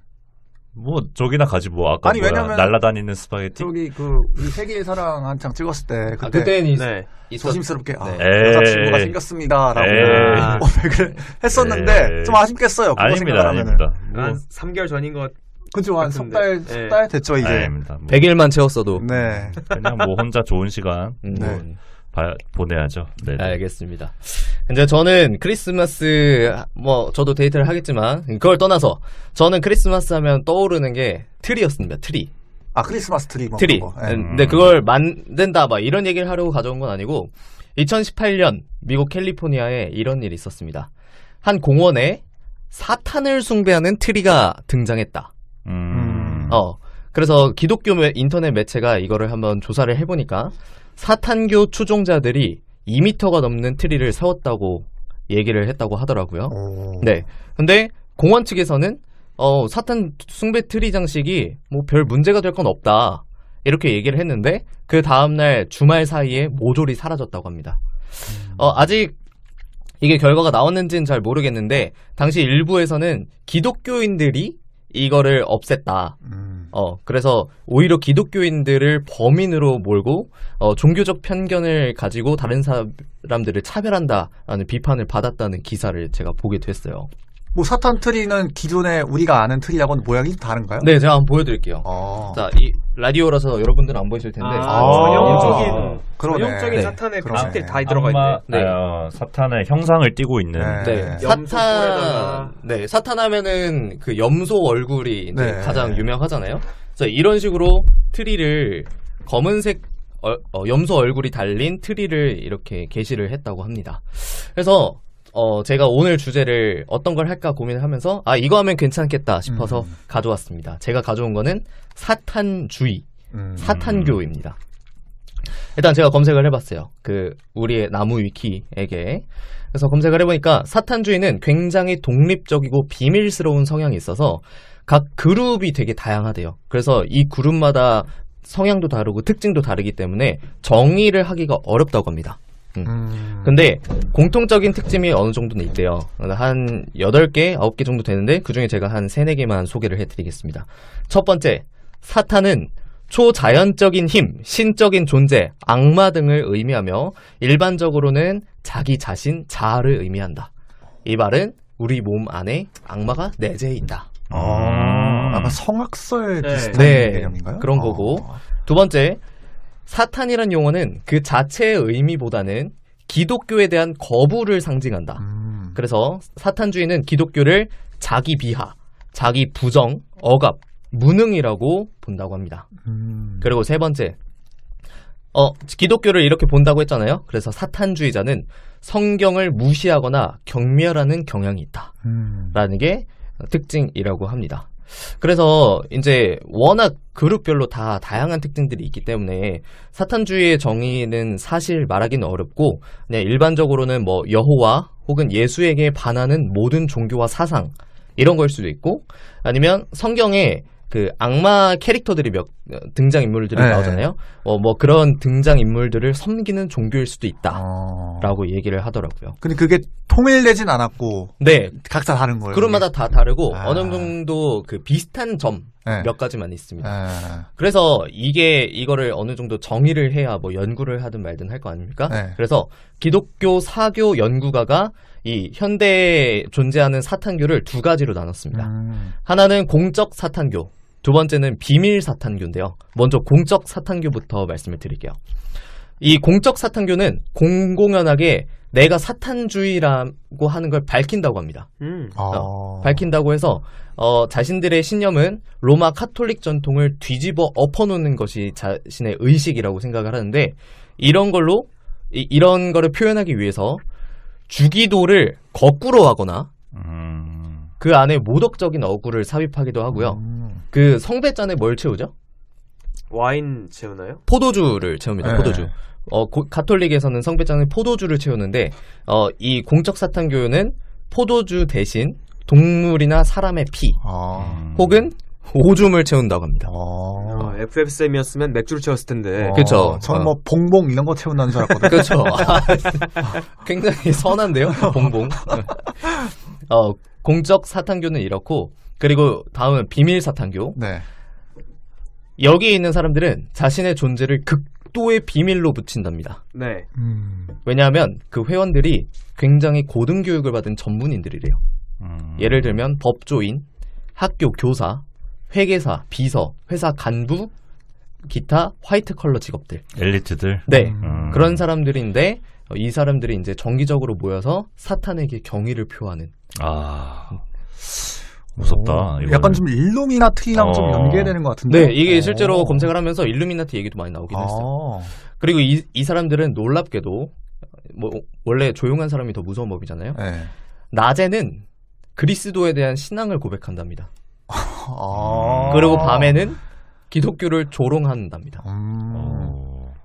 뭐 저기나 가지 뭐 아까 아니, 왜냐면 날라다니는 스파게티. 저기 우리 세계의 사랑 한창 찍었을 때 그때는 조심스럽게 네. 여자친구가 생겼습니다라고 왜 그래 했었는데 좀 아쉽겠어요. 아닙니다. 한 3개월 전인 것. 그죠, 한 석 달 됐죠 이제. 아닙니다. 100일만 채웠어도. 네. 그냥 뭐 혼자 좋은 시간 보내야죠. 네. 알겠습니다. 이제 저는 크리스마스 저도 데이트를 하겠지만 그걸 떠나서 저는 크리스마스 하면 떠오르는 게 트리였습니다. 트리. 아, 크리스마스 트리. 트리. 근데 그걸 만든다 이런 얘기를 하려고 가져온 건 아니고 2018년 미국 캘리포니아에 이런 일이 있었습니다. 한 공원에 사탄을 숭배하는 트리가 등장했다. 그래서 기독교 인터넷 매체가 이거를 한번 조사를 해보니까 사탄교 추종자들이 2m가 넘는 트리를 세웠다고 얘기를 했다고 하더라고요. 네. 근데 공원 측에서는 사탄 숭배 트리 장식이 뭐 별 문제가 될 건 없다. 이렇게 얘기를 했는데 그 다음날 주말 사이에 모조리 사라졌다고 합니다. 아직 이게 결과가 나왔는지는 잘 모르겠는데 당시 일부에서는 기독교인들이 이거를 없앴다. 그래서 오히려 기독교인들을 범인으로 몰고 종교적 편견을 가지고 다른 사람들을 차별한다라는 비판을 받았다는 기사를 제가 보게 됐어요. 뭐 사탄 트리는 기존에 우리가 아는 트리하고는 모양이 다른가요? 네, 제가 한번 보여드릴게요. 자, 이 라디오라서 여러분들은 안 보이실 텐데 전형적인 네. 사탄의 장식들이 다 들어가 있네. 네. 사탄의 형상을 띠고 있는. 네. 사탄 하면은 그 염소 얼굴이 이제 가장 유명하잖아요. 그래서 이런 식으로 트리를 검은색 염소 얼굴이 달린 트리를 이렇게 게시를 했다고 합니다. 그래서 제가 오늘 주제를 어떤 걸 할까 고민을 하면서 이거 하면 괜찮겠다 싶어서 가져왔습니다. 제가 가져온 거는 사탄주의, 사탄교입니다. 일단 제가 검색을 해봤어요. 우리의 나무 위키에게. 그래서 검색을 해보니까 사탄주의는 굉장히 독립적이고 비밀스러운 성향이 있어서 각 그룹이 되게 다양하대요. 그래서 이 그룹마다 성향도 다르고 특징도 다르기 때문에 정의를 하기가 어렵다고 합니다. 근데 공통적인 특징이 어느 정도는 있대요. 한 8개, 9개 정도 되는데 그중에 제가 한 3, 4개만 소개를 해드리겠습니다. 첫 번째, 사탄은 초자연적인 힘, 신적인 존재, 악마 등을 의미하며 일반적으로는 자기 자신, 자아를 의미한다. 이 말은 우리 몸 안에 악마가 내재해 있다. 아마 성악설 비슷한 개념인가요? 그런 거고. 두 번째, 사탄이란 용어는 그 자체의 의미보다는 기독교에 대한 거부를 상징한다. 그래서 사탄주의는 기독교를 자기 비하, 자기 부정, 억압, 무능이라고 본다고 합니다. 그리고 세 번째, 기독교를 이렇게 본다고 했잖아요. 그래서 사탄주의자는 성경을 무시하거나 경멸하는 경향이 있다. 라는 게 특징이라고 합니다. 그래서 이제 워낙 그룹별로 다 다양한 특징들이 있기 때문에 사탄주의의 정의는 사실 말하기는 어렵고 그냥 일반적으로는 뭐 여호와 혹은 예수에게 반하는 모든 종교와 사상 이런 걸 수도 있고 아니면 성경에 그 악마 캐릭터들이 등장인물들이 나오잖아요. 뭐 그런 등장인물들을 섬기는 종교일 수도 있다라고 얘기를 하더라고요. 근데 그게 통일되진 않았고 네, 각자 다른 거예요. 그룹마다 다 다르고 어느 정도 그 비슷한 점 몇 가지만 있습니다. 그래서 이거를 어느 정도 정의를 해야 뭐 연구를 하든 말든 할 거 아닙니까? 그래서 기독교 사교 연구가가 이 현대에 존재하는 사탄교를 두 가지로 나눴습니다. 하나는 공적 사탄교, 두 번째는 비밀 사탄교인데요. 먼저 공적 사탄교부터 말씀을 드릴게요. 이 공적 사탄교는 공공연하게 내가 사탄주의라고 하는 걸 밝힌다고 합니다. 밝힌다고 해서 자신들의 신념은 로마 카톨릭 전통을 뒤집어 엎어놓는 것이 자신의 의식이라고 생각을 하는데 이런 걸로 이런 거를 표현하기 위해서 주기도를 거꾸로 하거나 그 안에 모독적인 어구를 삽입하기도 하고요. 그 성배잔에 뭘 채우죠? 와인 채우나요? 포도주를 채웁니다. 네. 포도주. 가톨릭에서는 성배잔에 포도주를 채우는데 이 공적 사탄교는 포도주 대신 동물이나 사람의 피 혹은 오줌을 채운다고 합니다. FF쌤이었으면 맥주를 채웠을 텐데. 그렇죠. 저는 뭐 봉봉 이런 거 채운다는 줄 알았거든요. 그렇죠. 굉장히 선한데요, 봉봉. 공적 사탄교는 이렇고 그리고 다음은 비밀 사탄교. 네. 여기에 있는 사람들은 자신의 존재를 극도의 비밀로 붙인답니다. 네. 왜냐하면 그 회원들이 굉장히 고등 교육을 받은 전문인들이래요. 예를 들면 법조인, 학교 교사, 회계사, 비서, 회사 간부, 기타 화이트 컬러 직업들. 엘리트들. 네. 그런 사람들인데 이 사람들이 이제 정기적으로 모여서 사탄에게 경의를 표하는. 무섭다. 약간 좀 일루미나티랑 좀 연계되는 것 같은데. 네, 이게 실제로 검색을 하면서 일루미나티 얘기도 많이 나오긴 했어요. 그리고 이 사람들은 놀랍게도 뭐 원래 조용한 사람이 더 무서운 법이잖아요. 네. 낮에는 그리스도에 대한 신앙을 고백한답니다. 그리고 밤에는 기독교를 조롱한답니다.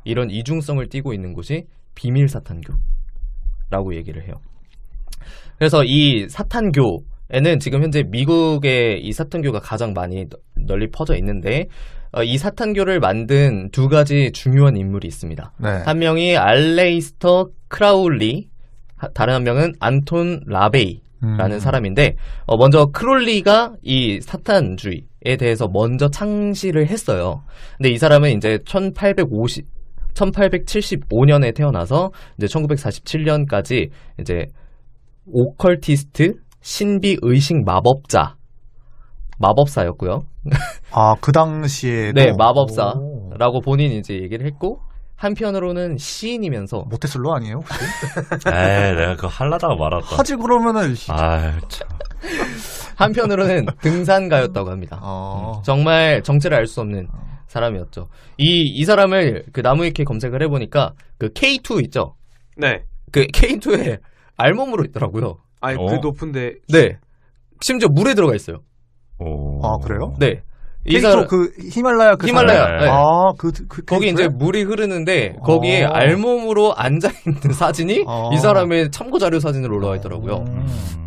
이런 이중성을 띠고 있는 곳이 비밀 사탄교라고 얘기를 해요. 그래서 이 사탄교에는 지금 현재 미국의 이 사탄교가 가장 많이 널리 퍼져 있는데 이 사탄교를 만든 두 가지 중요한 인물이 있습니다. 네. 한 명이 알레이스터 크라울리, 다른 한 명은 안톤 라베이라는 사람인데 먼저 크롤리가 이 사탄주의에 대해서 먼저 창시를 했어요. 근데 이 사람은 이제 1875년에 태어나서 이제 1947년까지 이제 오컬티스트, 신비 의식 마법사였고요. 그 당시에 네, 마법사라고 본인이 이제 얘기를 했고 한편으로는 시인이면서 모태솔로 아니에요 혹시? 내가 그거 할라다가 말았다. 하지 그러면은. 참. 한편으로는 등산가였다고 합니다. 정말 정체를 알 수 없는 사람이었죠. 이 사람을 그 나무위키에 검색을 해보니까 그 K2 있죠? 네. 그 K2에 알몸으로 있더라고요. 그 높은데. 네. 심지어 물에 들어가 있어요. 그래요? 네. K2 그 히말라야 히말라야. 네. 거기 K2에? 이제 물이 흐르는데 거기에 알몸으로 앉아 있는 사진이 이 사람의 참고 자료 사진으로 올라와 있더라고요.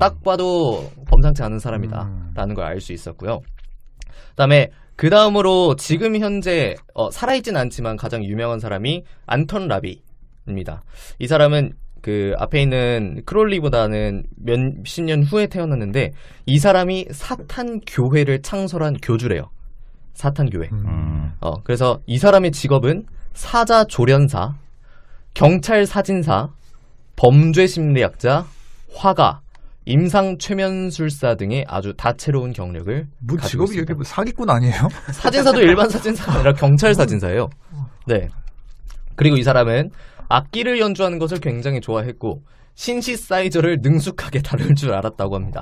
딱 봐도 범상치 않은 사람이다라는 걸 알 수 있었고요. 그다음에 그 다음으로 지금 현재 살아있진 않지만 가장 유명한 사람이 안톤 라비입니다. 이 사람은 그 앞에 있는 크롤리보다는 몇십 년 후에 태어났는데 이 사람이 사탄 교회를 창설한 교주래요. 사탄 교회. 그래서 이 사람의 직업은 사자 조련사, 경찰 사진사, 범죄 심리학자, 화가, 임상 최면술사 등의 아주 다채로운 경력을 가지고 직업이 있습니다. 여기 뭐 사기꾼 아니에요? 사진사도 일반 사진사가 아니라 경찰 사진사예요. 네. 그리고 이 사람은 악기를 연주하는 것을 굉장히 좋아했고 신시사이저를 능숙하게 다룰 줄 알았다고 합니다.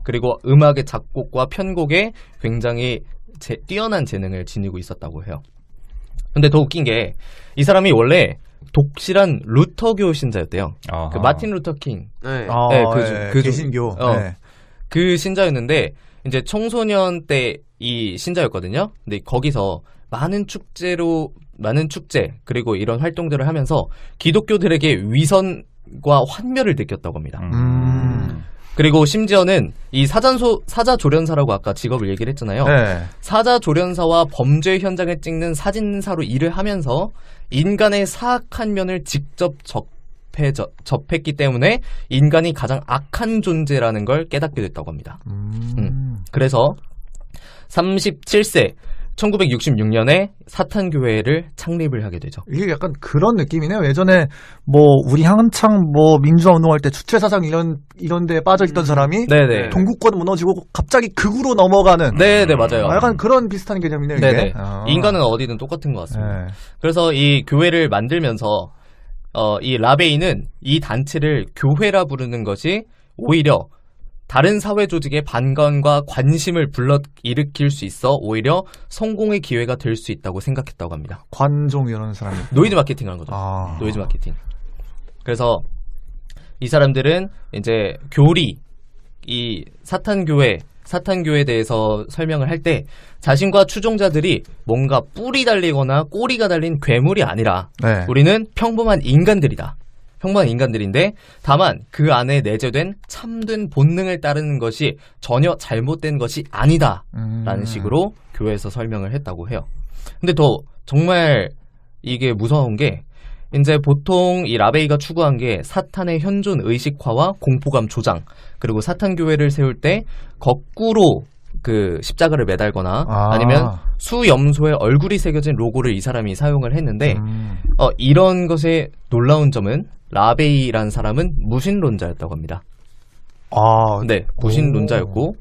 그리고 음악의 작곡과 편곡에 굉장히 뛰어난 재능을 지니고 있었다고 해요. 근데 더 웃긴 게 이 사람이 원래 독실한 루터교 신자였대요. 그 마틴 루터 킹. 네. 그 개신교. 네. 그 신자였는데 이제 청소년 때 이 신자였거든요. 근데 거기서 많은 축제 그리고 이런 활동들을 하면서 기독교들에게 위선과 환멸을 느꼈다고 합니다. 그리고 심지어는 이 사자조련사라고 아까 직업을 얘기를 했잖아요. 네. 사자조련사와 범죄 현장을 찍는 사진사로 일을 하면서 인간의 사악한 면을 직접 접했기 때문에 인간이 가장 악한 존재라는 걸 깨닫게 됐다고 합니다. 그래서 37세 1966년에 사탄교회를 창립을 하게 되죠. 이게 약간 그런 느낌이네요. 예전에 뭐 우리 한창 뭐 민주화 운동할 때 주체사상 이런 데에 빠져있던 사람이 네네. 동구권 무너지고 갑자기 극으로 넘어가는. 네네, 맞아요. 약간 그런 비슷한 개념이네요. 이게. 네네. 인간은 어디든 똑같은 것 같습니다. 네. 그래서 이 교회를 만들면서 이 라베이는 이 단체를 교회라 부르는 것이 오히려 다른 사회 조직의 반감과 관심을 불러일으킬 수 있어 오히려 성공의 기회가 될 수 있다고 생각했다고 합니다. 관종 이런 사람이. 노이즈 마케팅 한 거죠. 노이즈 마케팅. 그래서 이 사람들은 이제 교리, 이 사탄교회에 대해서 설명을 할 때 자신과 추종자들이 뭔가 뿔이 달리거나 꼬리가 달린 괴물이 아니라 네. 우리는 평범한 인간들이다. 평범한 인간들인데 다만 그 안에 내재된 참된 본능을 따르는 것이 전혀 잘못된 것이 아니다 라는 식으로 교회에서 설명을 했다고 해요. 근데 더 정말 이게 무서운 게 이제 보통 이 라베이가 추구한 게 사탄의 현존 의식화와 공포감 조장, 그리고 사탄 교회를 세울 때 거꾸로 그 십자가를 매달거나 아니면 수염소에 얼굴이 새겨진 로고를 이 사람이 사용을 했는데 이런 것의 놀라운 점은 라베이라는 사람은 무신론자였다고 합니다. 네, 무신론자였고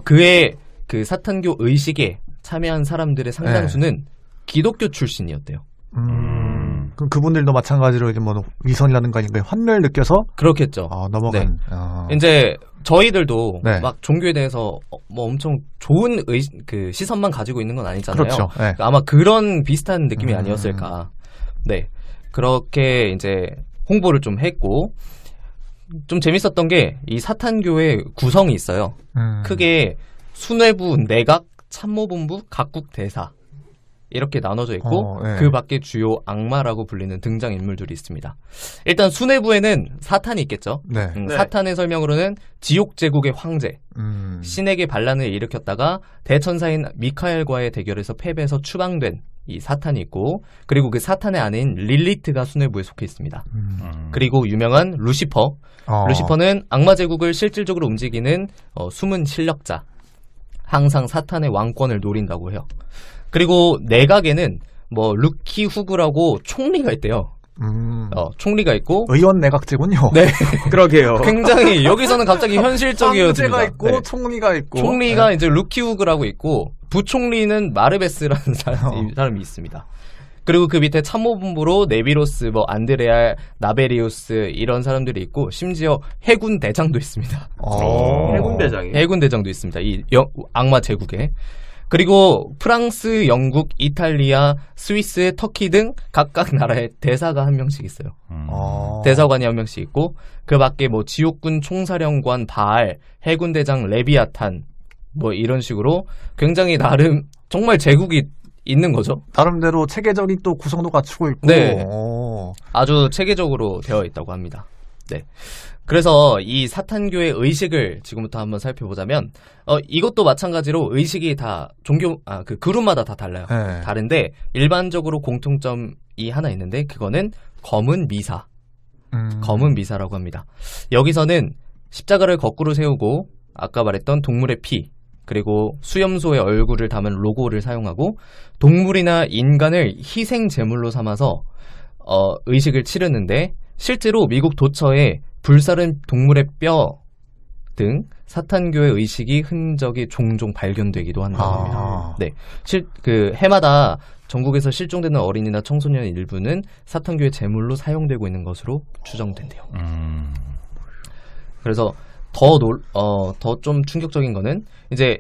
그의 그 사탄교 의식에 참여한 사람들의 상당수는 기독교 출신이었대요. 그럼 그분들도 마찬가지로 이제 뭐 위선이라든가 이런 환멸 느껴서 그렇겠죠. 넘어간. 네. 이제 저희들도 막 종교에 대해서 뭐 엄청 좋은 그 시선만 가지고 있는 건 아니잖아요. 그렇죠. 네. 아마 그런 비슷한 느낌이 아니었을까. 네, 그렇게 이제 홍보를 좀 했고 좀 재밌었던 게 이 사탄교의 구성이 있어요. 크게 수뇌부, 내각, 참모본부, 각국 대사 이렇게 나눠져 있고 네. 그 밖에 주요 악마라고 불리는 등장인물들이 있습니다. 일단 수뇌부에는 사탄이 있겠죠. 네. 사탄의 설명으로는 지옥제국의 황제, 신에게 반란을 일으켰다가 대천사인 미카엘과의 대결에서 패배해서 추방된 이 사탄이 있고, 그리고 그 사탄의 아내인 릴리트가 수뇌부에 속해 있습니다. 그리고 유명한 루시퍼. 루시퍼는 악마 제국을 실질적으로 움직이는 숨은 실력자. 항상 사탄의 왕권을 노린다고 해요. 그리고 내각에는 뭐 루키 후그라고 총리가 있대요. 총리가 있고 의원 내각제군요. 네, 그러게요. 굉장히 여기서는 갑자기 현실적이어집니다. 황제가 있고 네. 총리가 있고 총리가 이제 루키 후그라고 있고 부총리는 마르베스라는 사람이 있습니다. 그리고 그 밑에 참모본부로 네비로스, 뭐 안드레알, 나베리우스 이런 사람들이 있고 심지어 해군 대장도 있습니다. 해군 대장이. 해군 대장도 있습니다. 이 악마 제국에. 그리고 프랑스, 영국, 이탈리아, 스위스, 터키 등 각각 나라의 대사가 한 명씩 있어요. 대사관이 한 명씩 있고 그 밖에 뭐 지옥군 총사령관 바알, 해군 대장 레비아탄 뭐 이런 식으로 굉장히 나름 정말 제국이 있는 거죠. 나름대로 체계적인 또 구성도 갖추고 있고. 네. 아주 체계적으로 되어 있다고 합니다. 네. 그래서 이 사탄교의 의식을 지금부터 한번 살펴보자면 이것도 마찬가지로 의식이 다 그 그룹마다 다 달라요. 네. 다른데 일반적으로 공통점이 하나 있는데 그거는 검은 미사. 검은 미사라고 합니다. 여기서는 십자가를 거꾸로 세우고 아까 말했던 동물의 피 그리고 수염소의 얼굴을 담은 로고를 사용하고 동물이나 인간을 희생 제물로 삼아서 의식을 치르는데 실제로 미국 도처에 불사른 동물의 뼈 등 사탄교의 의식이 흔적이 종종 발견되기도 한다고 합니다. 네, 그 해마다 전국에서 실종되는 어린이나 청소년 일부는 사탄교의 제물로 사용되고 있는 것으로 추정된대요. 그래서 더 좀 충격적인 거는 이제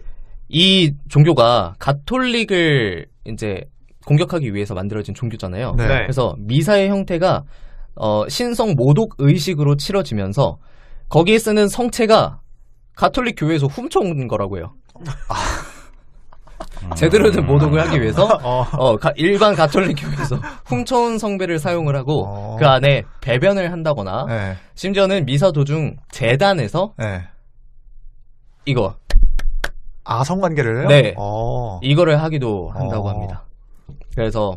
이 종교가 가톨릭을 이제 공격하기 위해서 만들어진 종교잖아요. 네. 그래서 미사의 형태가 신성 모독 의식으로 치러지면서 거기에 쓰는 성체가 가톨릭 교회에서 훔쳐온 거라고 해요. 제대로 된 모독을 하기 위해서 일반 가톨릭 교회에서 훔쳐온 성배를 사용을 하고 그 안에 배변을 한다거나 네. 심지어는 미사 도중 재단에서 네. 이거 성관계를 네 이거를 하기도 한다고 합니다. 그래서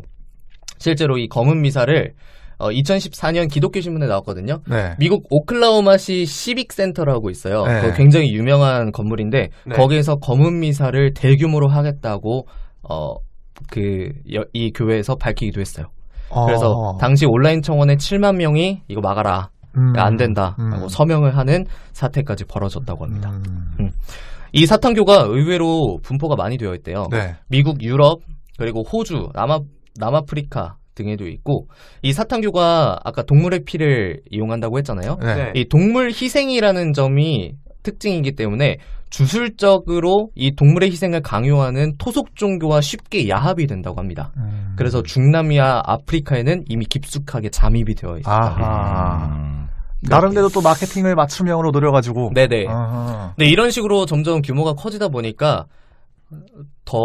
실제로 이 검은 미사를 2014년 기독교 신문에 나왔거든요. 네. 미국 오클라호마시 시빅 센터라고 있어요. 네. 굉장히 유명한 건물인데 거기에서 검은 미사를 대규모로 하겠다고 이 교회에서 밝히기도 했어요. 그래서 당시 온라인 청원에 7만 명이 이거 막아라. 안 된다. 라고 서명을 하는 사태까지 벌어졌다고 합니다. 이 사탄교가 의외로 분포가 많이 되어 있대요. 네. 미국, 유럽, 그리고 호주, 남아프리카 등에도 있고, 이 사탄교가 아까 동물의 피를 이용한다고 했잖아요. 네. 이 동물 희생이라는 점이 특징이기 때문에 주술적으로 이 동물의 희생을 강요하는 토속 종교와 쉽게 야합이 된다고 합니다. 그래서 중남미와 아프리카에는 이미 깊숙하게 잠입이 되어 있어요. 아하. 나름대로 또 마케팅을 맞춤형으로 노려가지고. 네네. 아하. 네, 이런 식으로 점점 규모가 커지다 보니까 더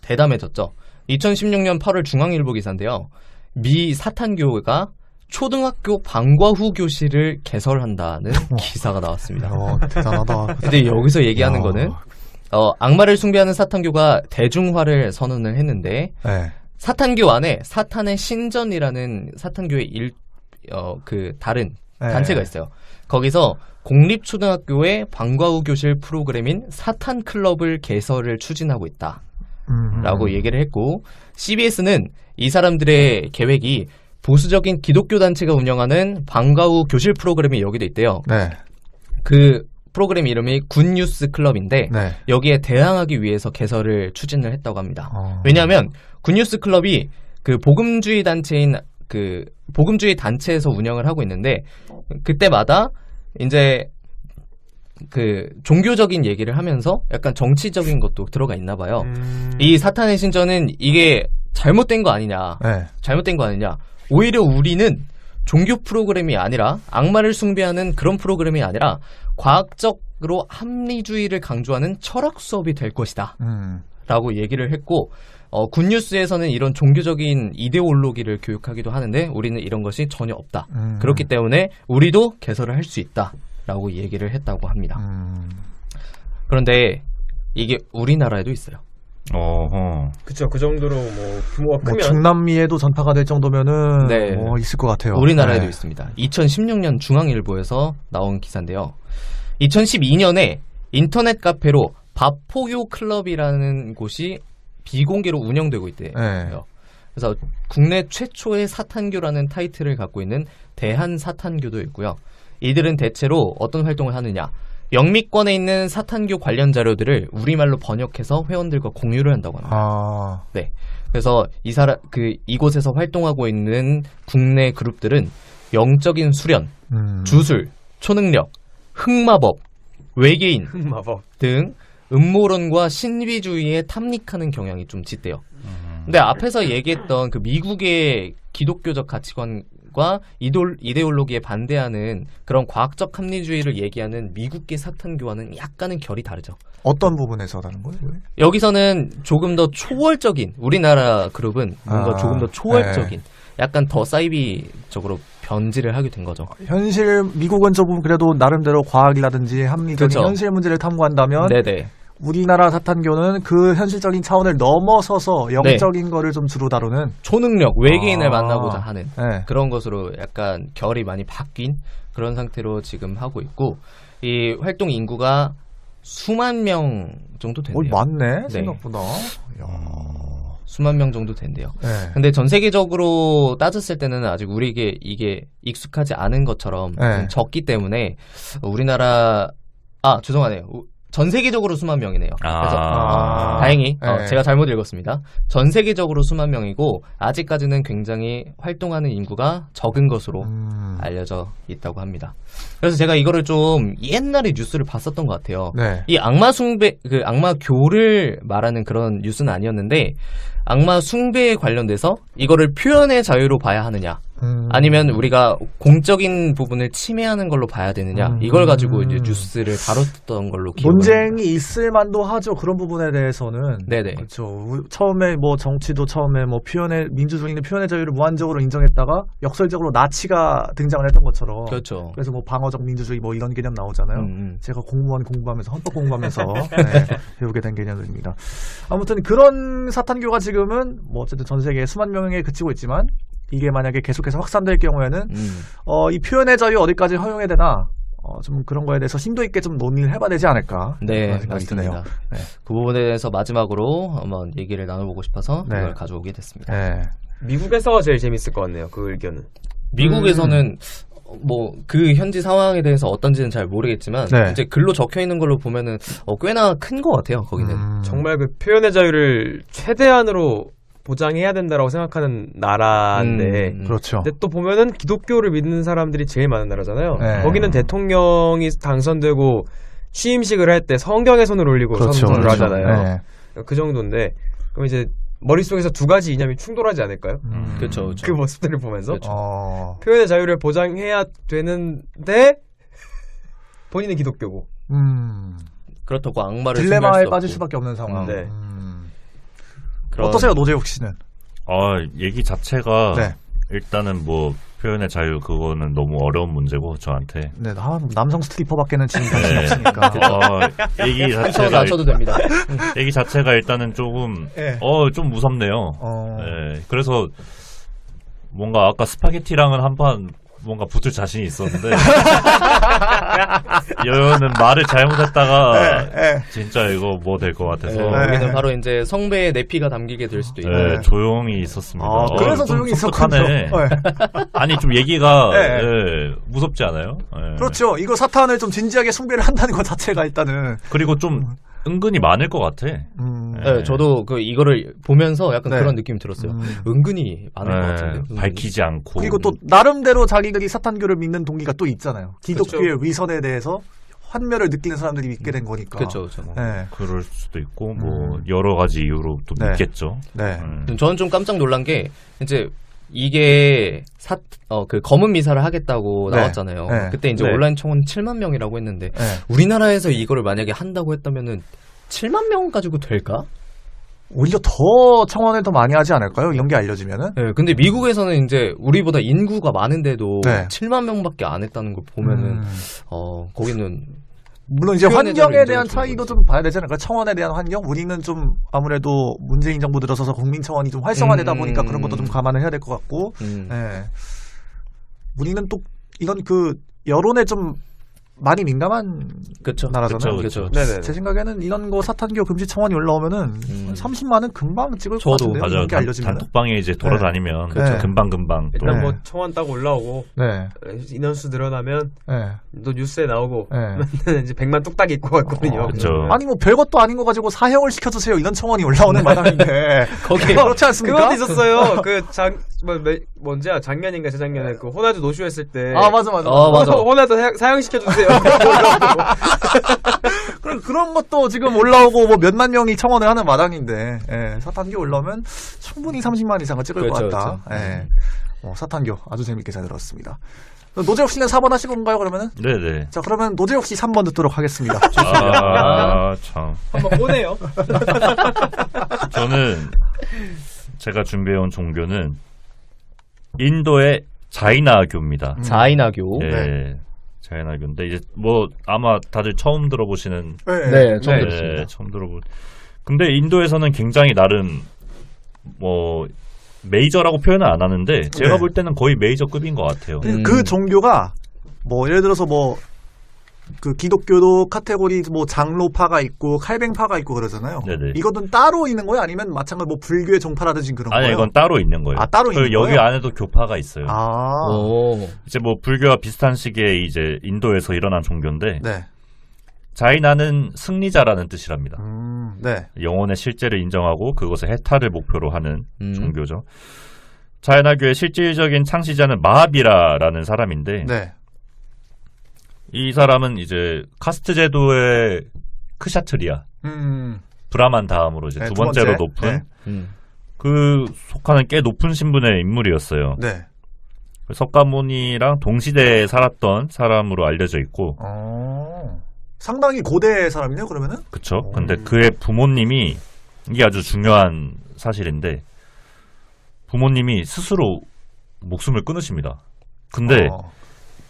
대담해졌죠. 2016년 8월 중앙일보 기사인데요. 미 사탄교가 초등학교 방과 후 교실을 개설한다는 기사가 나왔습니다. 대단하다. 근데 여기서 얘기하는 거는 악마를 숭배하는 사탄교가 대중화를 선언을 했는데 네. 사탄교 안에 사탄의 신전이라는 사탄교의 다른 단체가 있어요. 거기서 공립초등학교의 방과 후 교실 프로그램인 사탄 클럽을 개설을 추진하고 있다라고 얘기를 했고, CBS는 이 사람들의 계획이 보수적인 기독교 단체가 운영하는 방과 후 교실 프로그램이 여기도 있대요. 네. 그 프로그램 이름이 굿뉴스 클럽인데 네. 여기에 대항하기 위해서 개설을 추진을 했다고 합니다. 왜냐하면 굿뉴스 클럽이 그 복음주의 단체인 그 복음주의 단체에서 운영을 하고 있는데, 그때마다 이제 그 종교적인 얘기를 하면서 약간 정치적인 것도 들어가 있나 봐요. 이 사탄의 신전은 이게 잘못된 거 아니냐. 네. 잘못된 거 아니냐. 오히려 우리는 종교 프로그램이 아니라 악마를 숭배하는 그런 프로그램이 아니라 과학적으로 합리주의를 강조하는 철학 수업이 될 것이다. 라고 얘기를 했고, 굿뉴스에서는 이런 종교적인 이데올로기를 교육하기도 하는데 우리는 이런 것이 전혀 없다. 그렇기 때문에 우리도 개설을 할 수 있다. 라고 얘기를 했다고 합니다. 그런데 이게 우리나라에도 있어요. 그쵸. 그 정도로 뭐 규모가 크면 중남미에도 전파가 될 정도면은 네. 있을 것 같아요. 우리나라에도 네. 있습니다. 2016년 중앙일보에서 나온 기사인데요. 2012년에 인터넷 카페로 밥포교 클럽이라는 곳이 비공개로 운영되고 있대요. 네. 그래서 국내 최초의 사탄교라는 타이틀을 갖고 있는 대한사탄교도 있고요. 이들은 대체로 어떤 활동을 하느냐, 영미권에 있는 사탄교 관련 자료들을 우리말로 번역해서 회원들과 공유를 한다고 합니다. 네. 그래서 이곳에서 활동하고 있는 국내 그룹들은 영적인 수련, 주술, 초능력, 흑마법, 외계인 등 음모론과 신비주의에 탐닉하는 경향이 좀 짙대요. 근데 앞에서 얘기했던 그 미국의 기독교적 가치관과 이데올로기에 반대하는 그런 과학적 합리주의를 얘기하는 미국계 사탄교와는 약간은 결이 다르죠. 어떤 부분에서 다른 거예요? 여기서는 조금 더 초월적인, 우리나라 그룹은 뭔가 조금 더 초월적인, 약간 더 사이비적으로 변질을 하게 된 거죠. 미국은 조금 그래도 나름대로 과학이라든지 합리적인 그렇죠. 현실 문제를 탐구한다면, 네네. 우리나라 사탄교는 그 현실적인 차원을 넘어서서 영적인 거를 좀 주로 다루는 초능력, 외계인을 만나고자 하는 네. 그런 것으로 약간 결이 많이 바뀐 그런 상태로 지금 하고 있고, 이 활동 인구가 수만 명 정도 된대요. 많네, 네. 생각보다. 수만 명 정도 된대요. 네. 근데 전 세계적으로 따졌을 때는 아직 우리에게 이게 익숙하지 않은 것처럼 좀 적기 때문에 죄송하네요. 전 세계적으로 수만 명이네요. 그래서 다행히 제가 잘못 읽었습니다. 전 세계적으로 수만 명이고 아직까지는 굉장히 활동하는 인구가 적은 것으로 알려져 있다고 합니다. 그래서 제가 이거를 좀 옛날에 뉴스를 봤었던 것 같아요. 네. 이 악마 숭배, 악마 교를 말하는 그런 뉴스는 아니었는데, 악마 숭배에 관련돼서 이거를 표현의 자유로 봐야 하느냐, 아니면 우리가 공적인 부분을 침해하는 걸로 봐야 되느냐, 이걸 가지고 이제 뉴스를 다뤘던 걸로 기억합니다. 논쟁이 있을 만도 하죠. 그런 부분에 대해서는. 네네. 그렇죠. 처음에 뭐 정치도 처음에 뭐 민주주의는 표현의 자유를 무한적으로 인정했다가 역설적으로 나치가 등장을 했던 것처럼. 그렇죠. 그래서 뭐 방어적 민주주의 뭐 이런 개념 나오잖아요. 제가 헌법 공부하면서 배우게 된 개념들입니다. 아무튼 그런 사탄교가 지금은 뭐 어쨌든 전 세계 수만 명에 그치고 있지만, 이게 만약에 계속해서 확산될 경우에는 이 표현의 자유 어디까지 허용해야 되나, 좀 그런 거에 대해서 심도 있게 좀 논의를 해봐야 되지 않을까. 네, 생각이 드네요. 네. 그 부분에 대해서 마지막으로 한번 얘기를 나눠보고 싶어서 네. 이걸 가져오게 됐습니다. 네. 미국에서가 제일 재밌을 것 같네요. 그 의견은. 미국에서는 뭐 그 현지 상황에 대해서 어떤지는 잘 모르겠지만 네. 이제 글로 적혀 있는 걸로 보면은 꽤나 큰 것 같아요. 거기는. 정말 그 표현의 자유를 최대한으로 보장해야 된다라고 생각하는 나라인데 그렇죠. 근데 또 보면은 기독교를 믿는 사람들이 제일 많은 나라잖아요. 네. 거기는 대통령이 당선되고 취임식을 할 때 성경에 손을 올리고 그렇죠. 선언을 그렇죠. 하잖아요. 네. 그 정도인데 그럼 이제 머릿속에서 두 가지 이념이 충돌하지 않을까요? 그렇죠. 그 모습들을 보면서 그렇죠. 표현의 자유를 보장해야 되는데 본인은 기독교고 그렇다고 악마를 딜레마에 수 빠질 없고. 수밖에 없는 상황. 네. 어떠세요, 노재욱 씨는? 얘기 자체가 네. 일단은 뭐 표현의 자유 그거는 너무 어려운 문제고 저한테. 네, 남성 스트리퍼밖에는 지금 관심이 없으니까. 얘기 한참 자체가 낮춰도 됩니다. 얘기 자체가 일단은 조금 네. 좀 무섭네요. 네, 그래서 뭔가 아까 스파게티랑은 한판 뭔가 붙을 자신이 있었는데 여는 말을 잘못했다가 진짜 이거 뭐 될 것 같아서 여기는 바로 이제 성배의 내피가 담기게 될 수도 있고 조용히 있었습니다. 그래서 좀 조용히 섬뜩하네. 있었군요. 아니 좀 얘기가 무섭지 않아요? 그렇죠. 이거 사탄을 좀 진지하게 숭배를 한다는 것 자체가 일단은 그리고 좀 은근히 많을 것 같아. 네, 저도 이거를 보면서 약간 네. 그런 느낌이 들었어요. 은근히 많을 것 같은데. 은근히. 밝히지 않고. 그리고 또 나름대로 자기들이 사탄교를 믿는 동기가 또 있잖아요. 기독교의 위선에 대해서 환멸을 느끼는 사람들이 믿게 된 거니까. 그렇죠. 네. 그럴 수도 있고 뭐 여러 가지 이유로 또 네. 믿겠죠. 네. 저는 좀 깜짝 놀란 게 이제 이게 그 검은 미사를 하겠다고 네. 나왔잖아요. 네. 그때 이제 네. 온라인 청원 7만 명이라고 했는데 네. 우리나라에서 이거를 만약에 한다고 했다면은 7만 명 가지고 될까? 오히려 더 청원을 더 많이 하지 않을까요? 이런 게 알려지면은? 네, 근데 미국에서는 이제 우리보다 인구가 많은데도 네. 7만 명밖에 안 했다는 걸 보면은 거기는 물론 이제 표현의 환경에 자유를 대한 인정해주는 차이도 거지. 좀 봐야 되지 않을까? 청원에 대한 환경? 우리는 좀 아무래도 문재인 정부 들어서서 국민 청원이 좀 활성화되다 보니까 그런 것도 좀 감안을 해야 될 것 같고, 네. 우리는 또 이런 그 여론에 좀 많이 민감한 그쵸. 나라잖아요. 그쵸. 네네. 제 생각에는 이런 거 사탄교 금지 청원이 올라오면은 30만은 금방 찍을 것 저도 같은데요. 맞아요. 이렇게 알려지면. 단톡방에 이제 돌아다니면 그쵸. 금방 또 일단 네. 뭐 청원 딱 올라오고 네. 인원수 늘어나면 네. 또 뉴스에 나오고 네. 이제 100만 뚝딱 입고 갔거든요. 그쵸. 아니 뭐 별것도 아닌 거 가지고 사형을 시켜주세요 이런 청원이 올라오는 마당인데 거기 그렇지 않습니까? 그것도 있었어요. 뭔지야 작년인가 재작년에 그 호날두 노쇼 했을 때 아 맞아. 맞아. 호날두 사형시켜주세요. 그런 것도 지금 올라오고 뭐 몇만 명이 청원을 하는 마당인데 사탄교 올라오면 충분히 30만 이상을 찍을 그렇죠, 것 같다. 사탄교 아주 재밌게 잘 들었습니다. 노재욱 씨는 4번 하실 건가요 그러면은? 네네. 자 그러면 노재욱 씨 3번 듣도록 하겠습니다. 참. 한번 보내요. 저는 제가 준비해온 종교는 인도의 자이나교입니다. 자이나교. 예. 자이나교인데 이제 뭐 아마 다들 처음 들어보시는 네, 처음 들었습니다. 처음 들어보. 근데 인도에서는 굉장히 나름 뭐 메이저라고 표현은 안 하는데 제가 볼 때는 거의 메이저급인 것 같아요. 그 종교가 뭐 예를 들어서 뭐 그 기독교도 카테고리 뭐 장로파가 있고 칼뱅파가 있고 그러잖아요. 네네. 이것은 따로 있는 거예요? 아니면 마찬가지 뭐 불교의 종파라든지 그런 거예요? 아니 이건 따로 있는 거예요. 아, 따로 있는 여기 거예요? 안에도 교파가 있어요. 오. 이제 뭐 불교와 비슷한 시기에 이제 인도에서 일어난 종교인데 네. 자이나는 승리자라는 뜻이랍니다. 네. 영혼의 실제를 인정하고 그것의 해탈을 목표로 하는 종교죠. 자이나교의 실질적인 창시자는 마하비라라는 사람인데 네. 이 사람은 이제 카스트 제도의 크샤트리아 브라만 다음으로 이제 네, 두 두 번째로 번째. 높은 네. 그 속하는 꽤 높은 신분의 인물이었어요. 네. 석가모니랑 동시대에 살았던 사람으로 알려져 있고 상당히 고대 사람이네요, 그러면은? 그쵸. 근데 그의 부모님이 이게 아주 중요한 사실인데 부모님이 스스로 목숨을 끊으십니다. 근데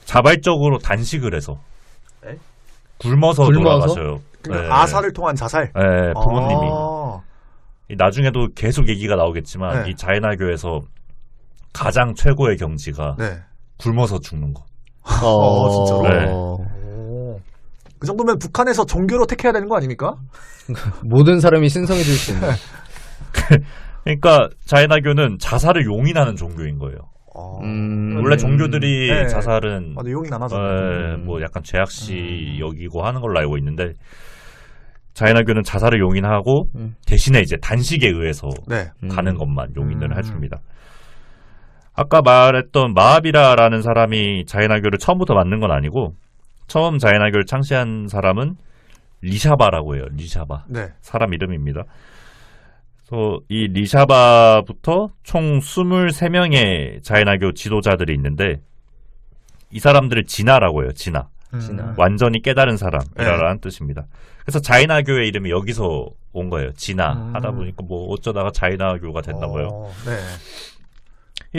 자발적으로 단식을 해서 굶어서 돌아가셔요. 그러니까 아사를 통한 자살? 네, 부모님이. 나중에도 계속 얘기가 나오겠지만 네. 이 자이나교에서 가장 최고의 경지가 네. 굶어서 죽는 거. 진짜로? 네. 정도면 북한에서 종교로 택해야 되는 거 아닙니까? 모든 사람이 신성해질 수 있는. 그러니까 자이나교는 자살을 용인하는 종교인 거예요. 원래 종교들이 네. 자살은 용인 안 하죠. 뭐 약간 죄악시 여기고 하는 걸로 알고 있는데 자이나교는 자살을 용인하고 대신에 이제 단식에 의해서 네. 가는 것만 용인을 해줍니다. 아까 말했던 마하비라라는 사람이 자이나교를 처음부터 만든 건 아니고 처음 자이나교를 창시한 사람은 리샤바라고 해요. 리샤바. 네. 사람 이름입니다. 그래서 이 리샤바부터 총 23명의 자이나교 지도자들이 있는데 이 사람들을 진화라고 해요. 진화. 완전히 깨달은 사람이라는 뜻입니다. 그래서 자이나교의 이름이 여기서 온 거예요. 진화 하다 보니까 뭐 어쩌다가 자이나교가 됐나 봐요. 네.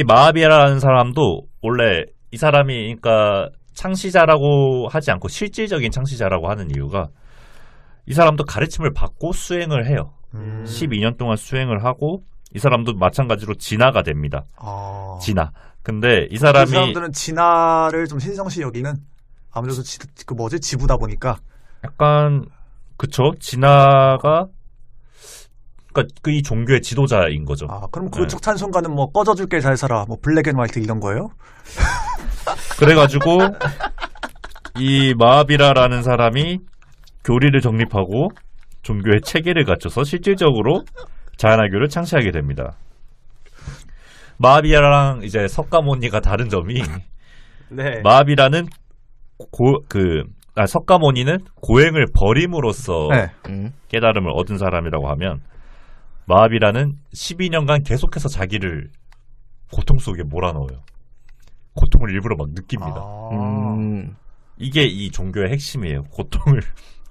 이 마하비라라는 사람도 원래 이 사람이 그러니까 창시자라고 하지 않고 실질적인 창시자라고 하는 이유가 이 사람도 가르침을 받고 수행을 해요. 12년 동안 수행을 하고 이 사람도 마찬가지로 진화가 됩니다. 진화. 근데 이 사람이 그 사람들은 진화를 좀 신성시 여기는 아무래도 지부다 보니까 약간 그쵸. 진화가 그러니까 이 종교의 지도자인 거죠. 그럼 그쪽 찬송가는 뭐 꺼져줄게 잘 살아, 뭐 블랙 앤 화이트 이런 거예요? 그래가지고 이 마하비라라는 사람이 교리를 정립하고 종교의 체계를 갖춰서 실질적으로 자이나교를 창시하게 됩니다. 마하비라랑 이제 석가모니가 다른 점이 네. 마하비라는 석가모니는 고행을 버림으로써 깨달음을 얻은 사람이라고 하면 마하비라는 12년간 계속해서 자기를 고통 속에 몰아넣어요. 고통을 일부러 막 느낍니다. 이게 이 종교의 핵심이에요. 고통을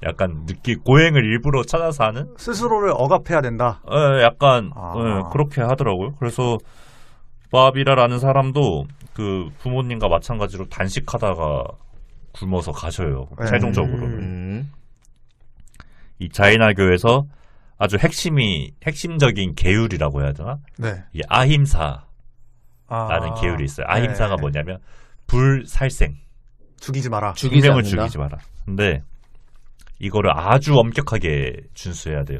약간 고행을 일부러 찾아서 하는? 스스로를 억압해야 된다? 약간 그렇게 하더라고요. 그래서 마하비라라는 사람도 그 부모님과 마찬가지로 단식하다가 굶어서 가셔요. 최종적으로는. 이 자이나교에서 아주 핵심적인 계율이라고 해야 되나? 네. 이 아힘사라는 계율이 있어요. 아힘사가 뭐냐면 불살생. 죽이지 마라. 생명을 죽이지 마라. 근데 이거를 아주 엄격하게 준수해야 돼요.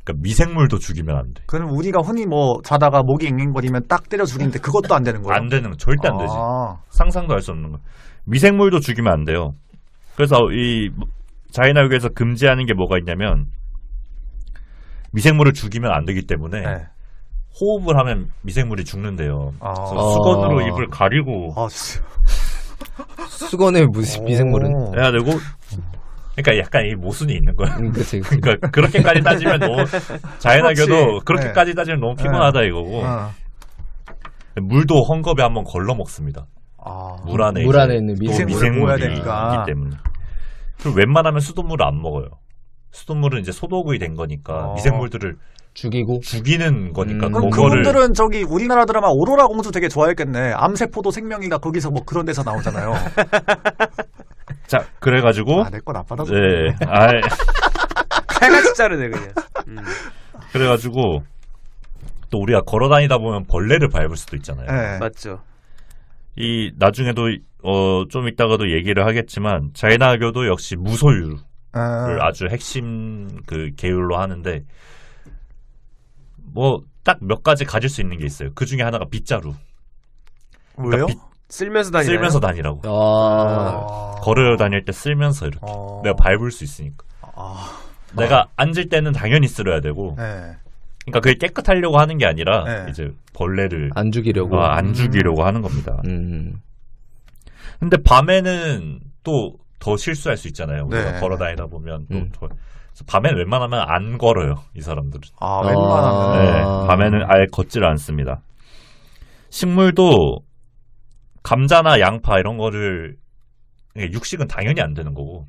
그러니까 미생물도 죽이면 안 돼. 그럼 우리가 흔히 뭐 자다가 목이 앵앵거리면 딱 때려 죽이는데 그것도 안 되는 거예요? 안 되는 거 절대 안 되지. 상상도 할 수 없는 거. 미생물도 죽이면 안 돼요. 그래서 이 자이나교에서 금지하는 게 뭐가 있냐면 미생물을 죽이면 안 되기 때문에 호흡을 하면 미생물이 죽는데요. 그래서 수건으로 입을 가리고 수건에 미생물은 해야 되고. 그러니까 약간 이 모순이 있는 거야. 그치. 그러니까 그렇게까지 따지면 너무 자이나교도 그렇게까지 따지면 너무 피곤하다 이거고. 물도 헝겊에 한번 걸러 먹습니다. 물 안에 있는 미생물이 있기 때문에. 그리고 웬만하면 수돗물을 안 먹어요. 수돗물은 이제 소독이 된 거니까 미생물들을 죽이는 거니까. 그럼 그분들은 저기 우리나라 드라마 오로라 공주 되게 좋아했겠네. 암세포도 생명이다. 거기서 뭐 그런 데서 나오잖아요. 자, 그래가지고 내 건 안 받아줘. 네, 칼같이 자르네 그냥. 그래가지고 또 우리가 걸어다니다 보면 벌레를 밟을 수도 있잖아요. 네. 맞죠. 이 나중에도 좀 이따가도 얘기를 하겠지만 자이나교도 역시 무소유를 아주 핵심 그 계율로 하는데 뭐 딱 몇 가지 가질 수 있는 게 있어요. 그 중에 하나가 빗자루. 왜요? 그러니까 쓸면서 다니나요? 쓸면서 다니라고. 걸어 다닐 때 쓸면서 이렇게 내가 밟을 수 있으니까. 내가 앉을 때는 당연히 쓸어야 되고. 그러니까 그게 깨끗하려고 하는 게 아니라 이제 벌레를 안 죽이려고 하는 겁니다. 근데 밤에는 또 더 실수할 수 있잖아요. 우리가 걸어 다니다 보면 또 밤에는 웬만하면 안 걸어요. 이 사람들은. 웬만하면. 네, 밤에는 아예 걷지를 않습니다. 식물도 감자나 양파 이런 거를 육식은 당연히 안 되는 거고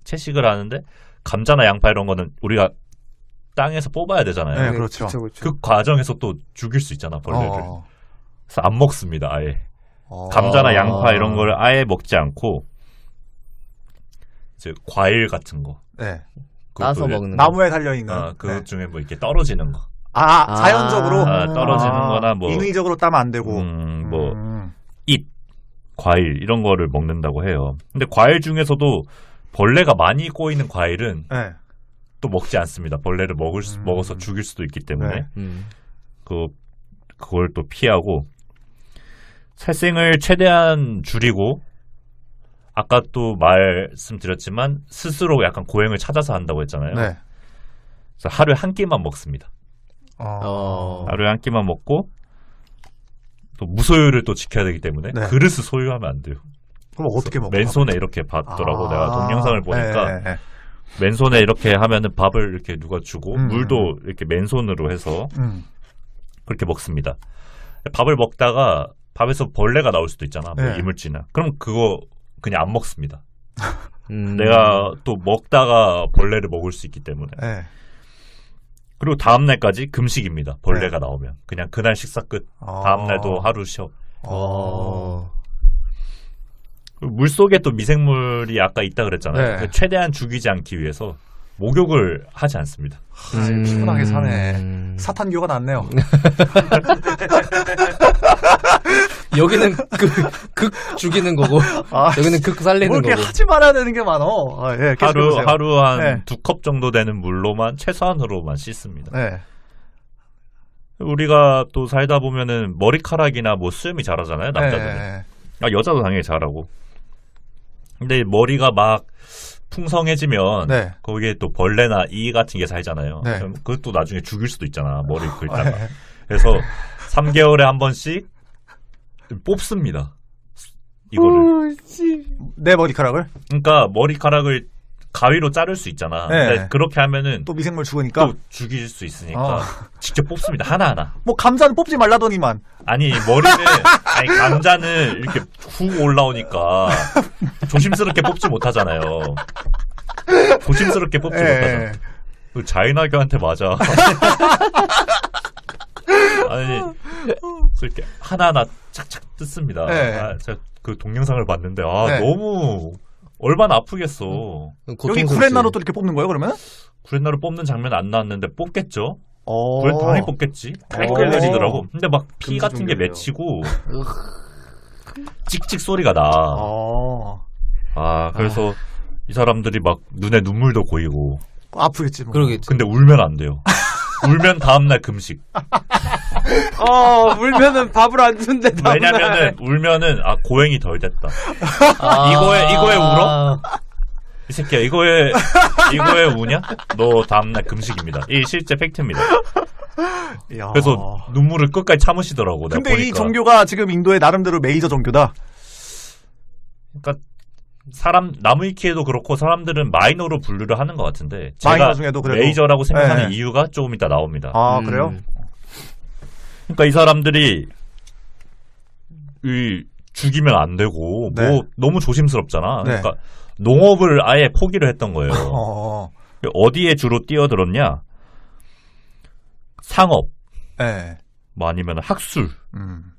채식을 하는데 감자나 양파 이런 거는 우리가 땅에서 뽑아야 되잖아요. 네, 그렇죠. 그 과정에서 또 죽일 수 있잖아, 벌레를. 그래서 안 먹습니다, 아예. 감자나 양파 이런 걸 아예 먹지 않고 이제 과일 같은 거. 따서 먹는 나무에 달려있는. 그 중에 뭐 이렇게 떨어지는 거. 자연적으로 떨어지는 거나 뭐 인위적으로 따면 안 되고 뭐 잎, 과일 이런 거를 먹는다고 해요. 근데 과일 중에서도 벌레가 많이 꼬이는 과일은 네. 또 먹지 않습니다. 벌레를 먹어서 죽일 수도 있기 때문에 그걸 또 피하고 살생을 최대한 줄이고 아까 또 말씀드렸지만 스스로 약간 고행을 찾아서 한다고 했잖아요. 네. 그래서 하루에 한 끼만 먹습니다. 하루에 한 끼만 먹고 또 무소유를 또 지켜야 되기 때문에 네. 그릇을 소유하면 안 돼요. 그럼 어떻게 먹어요? 맨손에 이렇게 받더라고. 내가 동영상을 보니까 네. 맨손에 이렇게 하면은 밥을 이렇게 누가 주고 물도 이렇게 맨손으로 해서 그렇게 먹습니다. 밥을 먹다가 밥에서 벌레가 나올 수도 있잖아. 뭐 네. 이물질이나. 그럼 그거 그냥 안 먹습니다. 내가 또 먹다가 벌레를 먹을 수 있기 때문에. 네. 그리고 다음날까지 금식입니다. 벌레가 나오면. 그냥 그날 식사 끝. 다음날도 하루 쉬어. 물속에 또 미생물이 아까 있다 그랬잖아요. 네. 최대한 죽이지 않기 위해서 목욕을 하지 않습니다. 피곤하게 사네. 사탄교가 낫네요. 여기는 극 죽이는 거고 여기는 극 살리는 뭐 거고. 이렇게 하지 말아야 되는 게 많어. 예, 하루 한 네. 2컵 정도 되는 물로만 최소한으로만 씻습니다. 네. 우리가 또 살다 보면은 머리카락이나 뭐 수염이 자라잖아요, 남자들은. 네. 아, 여자도 당연히 자라고. 근데 머리가 막 풍성해지면 네. 거기에 또 벌레나 이 같은 게 살잖아요. 네. 그럼 그것도 나중에 죽일 수도 있잖아, 머리 긁다가. 그래서 3개월에 한 번씩 뽑습니다. 이거를. 내 머리카락을? 그러니까 머리카락을 가위로 자를 수 있잖아. 네. 근데 그렇게 하면은 또 미생물 죽으니까? 또 죽일 수 있으니까 직접 뽑습니다. 하나하나. 뭐 감자는 뽑지 말라더니만. 아니 감자는 이렇게 훅 올라오니까 조심스럽게 뽑지 못하잖아요. 조심스럽게 뽑지 못하잖아. 그 자이나교한테 맞아. 아니 이렇게 하나하나 착착 뜯습니다. 네. 제가 그 동영상을 봤는데 네. 너무 얼마나 아프겠어. 여기 구렛나루 또 이렇게 뽑는 거예요, 그러면? 구렛나루 뽑는 장면 안 나왔는데 뽑겠죠. 왜 당연히 뽑겠지. 깔깔 내리더라고. 근데 막 피 같은 게 종교예요. 맺히고 찍찍 소리가 나. 그래서 이 사람들이 막 눈에 눈물도 고이고. 아프겠지. 뭐. 그러겠지. 근데 울면 안 돼요. 울면 다음날 금식. 울면은 밥을 안 준대. 왜냐면은 울면은 고행이 덜 됐다. 이거에 울어? 이 새끼야 이거에 우냐? 너 다음날 금식입니다. 이 실제 팩트입니다. 이야. 그래서 눈물을 끝까지 참으시더라고. 내가 근데 보니까. 이 종교가 지금 인도의 나름대로 메이저 종교다. 그러니까 나무위키에도 그렇고 사람들은 마이너로 분류를 하는 것 같은데 마이너 제가 중에도 그래도 메이저라고 생각하는 네. 이유가 조금 이따 나옵니다. 그래요? 그러니까 이 사람들이 죽이면 안 되고 네. 뭐 너무 조심스럽잖아. 네. 그러니까 농업을 아예 포기를 했던 거예요. 어디에 주로 뛰어들었냐? 상업, 네. 뭐 아니면 학술,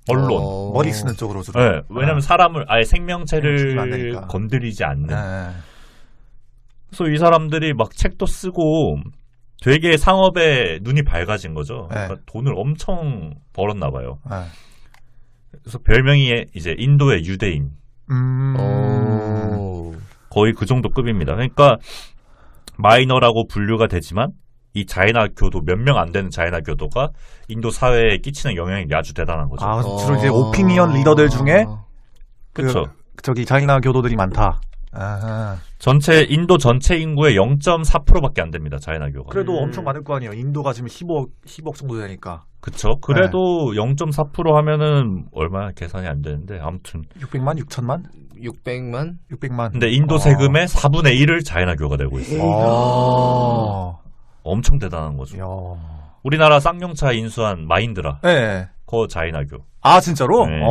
언론. 머리 쓰는 쪽으로 주로. 네, 왜냐면 사람을 아예 죽이면 안 생명체를 되니까. 건드리지 않는. 네. 그래서 이 사람들이 막 책도 쓰고 되게 상업에 눈이 밝아진 거죠. 네. 그러니까 돈을 엄청 벌었나 봐요. 네. 그래서 별명이 이제 인도의 유대인. 거의 그 정도 급입니다. 그러니까 마이너라고 분류가 되지만 이 자이나교도 몇 명 안 되는 자이나교도가 인도 사회에 끼치는 영향이 아주 대단한 거죠. 주로 이제 오피니언 리더들 중에 그렇죠. 저기 자이나 교도들이 많다. 인도 전체 인구의 0.4%밖에 안 됩니다. 자이나교가. 그래도 엄청 많을 거 아니에요. 인도가 지금 10억 정도 되니까. 그렇죠. 그래도 0.4% 하면은 얼마나 계산이 안 되는데 아무튼 600만, 6천만, 600만. 근데 인도 세금의 4분의 1을 자이나교가 내고 있어요. 엄청 대단한 거죠. 우리나라 쌍용차 인수한 마힌드라. 네. 그거 자이나교. 진짜로? 네.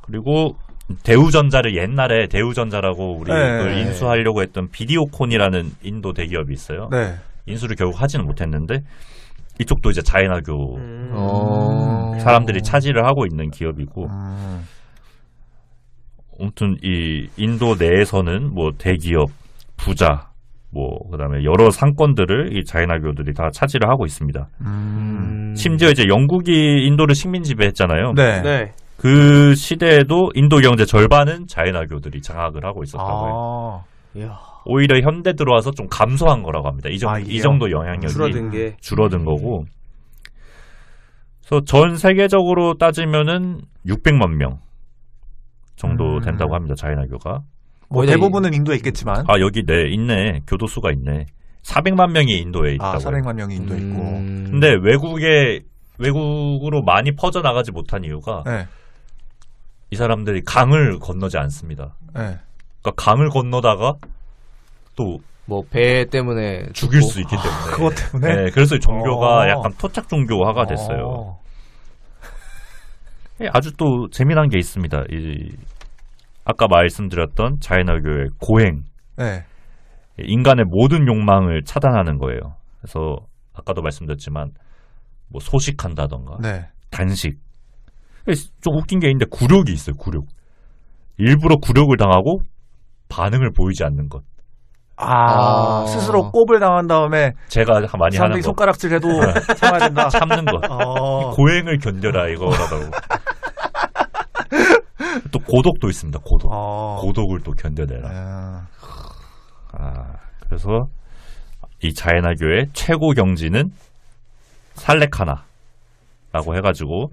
그리고 대우전자를 옛날에 대우전자라고 우리 그걸 인수하려고 했던 비디오콘이라는 인도 대기업이 있어요. 네. 인수를 결국 하지는 못했는데 이쪽도 이제 자이나교 사람들이 차지를 하고 있는 기업이고 아무튼 이 인도 내에서는 뭐 대기업, 부자 뭐 그다음에 여러 상권들을 이 자이나교들이 다 차지를 하고 있습니다. 심지어 이제 영국이 인도를 식민 지배했잖아요. 네. 그 시대에도 인도 경제 절반은 자이나교들이 장악을 하고 있었다고 해요. 오히려 현대 들어와서 좀 감소한 거라고 합니다. 이 정도 영향력이 줄어든 거고. 그래서 전 세계적으로 따지면은 600만 명 정도 된다고 합니다. 자이나교가. 뭐 대부분은 인도에 있겠지만. 여기 있네. 교도소가 있네. 400만 명이 인도에 있다고. 400만 명이 인도에 있고. 근데 외국으로 많이 퍼져 나가지 못한 이유가 이 사람들이 강을 건너지 않습니다. 그러니까 강을 건너다가 또 뭐 배 때문에 죽일 수 있기 때문에. 그것 때문에. 네, 그래서 종교가 약간 토착 종교화가 됐어요. 아주 또 재미난 게 있습니다. 아까 말씀드렸던 자이나교의 고행. 인간의 모든 욕망을 차단하는 거예요. 그래서 아까도 말씀드렸지만 뭐 소식한다던가 단식. 좀 웃긴 게 있는데 굴욕이 있어요. 굴욕. 일부러 굴욕을 당하고 반응을 보이지 않는 것. 스스로 꼽을 당한 다음에 제가 많이 하는 거. 손가락질해도 참아야 된다. 참는 것. 고행을 견뎌라 이거라고. 또 고독도 있습니다. 고독. 고독을 또 견뎌내라. 그래서 이 자이나교의 최고 경지는 살레카나라고 해가지고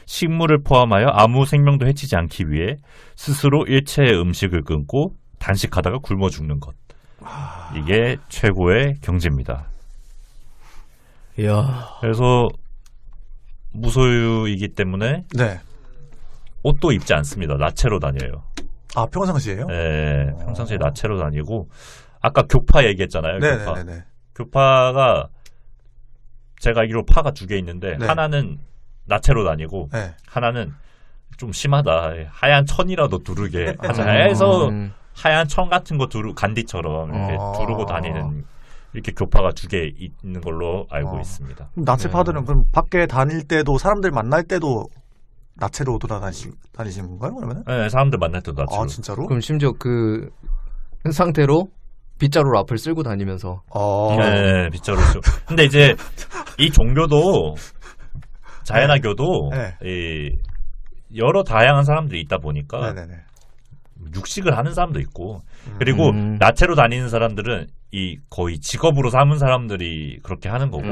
식물을 포함하여 아무 생명도 해치지 않기 위해 스스로 일체의 음식을 끊고 단식하다가 굶어 죽는 것. 이게 최고의 경지입니다. 그래서 무소유이기 때문에 옷도 입지 않습니다. 나체로 다녀요. 평상시에요? 네, 평상시에 나체로 다니고 아까 교파 얘기했잖아요. 교파가 제가 알기로 파가 2개 있는데 하나는 나체로 다니고 하나는 좀 심하다. 하얀 천이라도 두르게 하자 해서 하얀 천 같은 거 간디처럼 이렇게 두르고 다니는 이렇게 교파가 2개 있는 걸로 알고 있습니다. 나체파들은 그럼 밖에 다닐 때도 사람들 만날 때도 나체로 돌아다니시는 건가요? 그러면? 네, 사람들 만날 때도 나체로. 진짜로? 그럼 심지어 그 상태로 빗자루로 앞을 쓸고 다니면서. 네, 빗자루. 근데 이제 이 종교도 자이나교도 여러 다양한 사람들이 있다 보니까 육식을 하는 사람도 있고 그리고 나체로 다니는 사람들은 거의 직업으로 삼은 사람들이 그렇게 하는 거고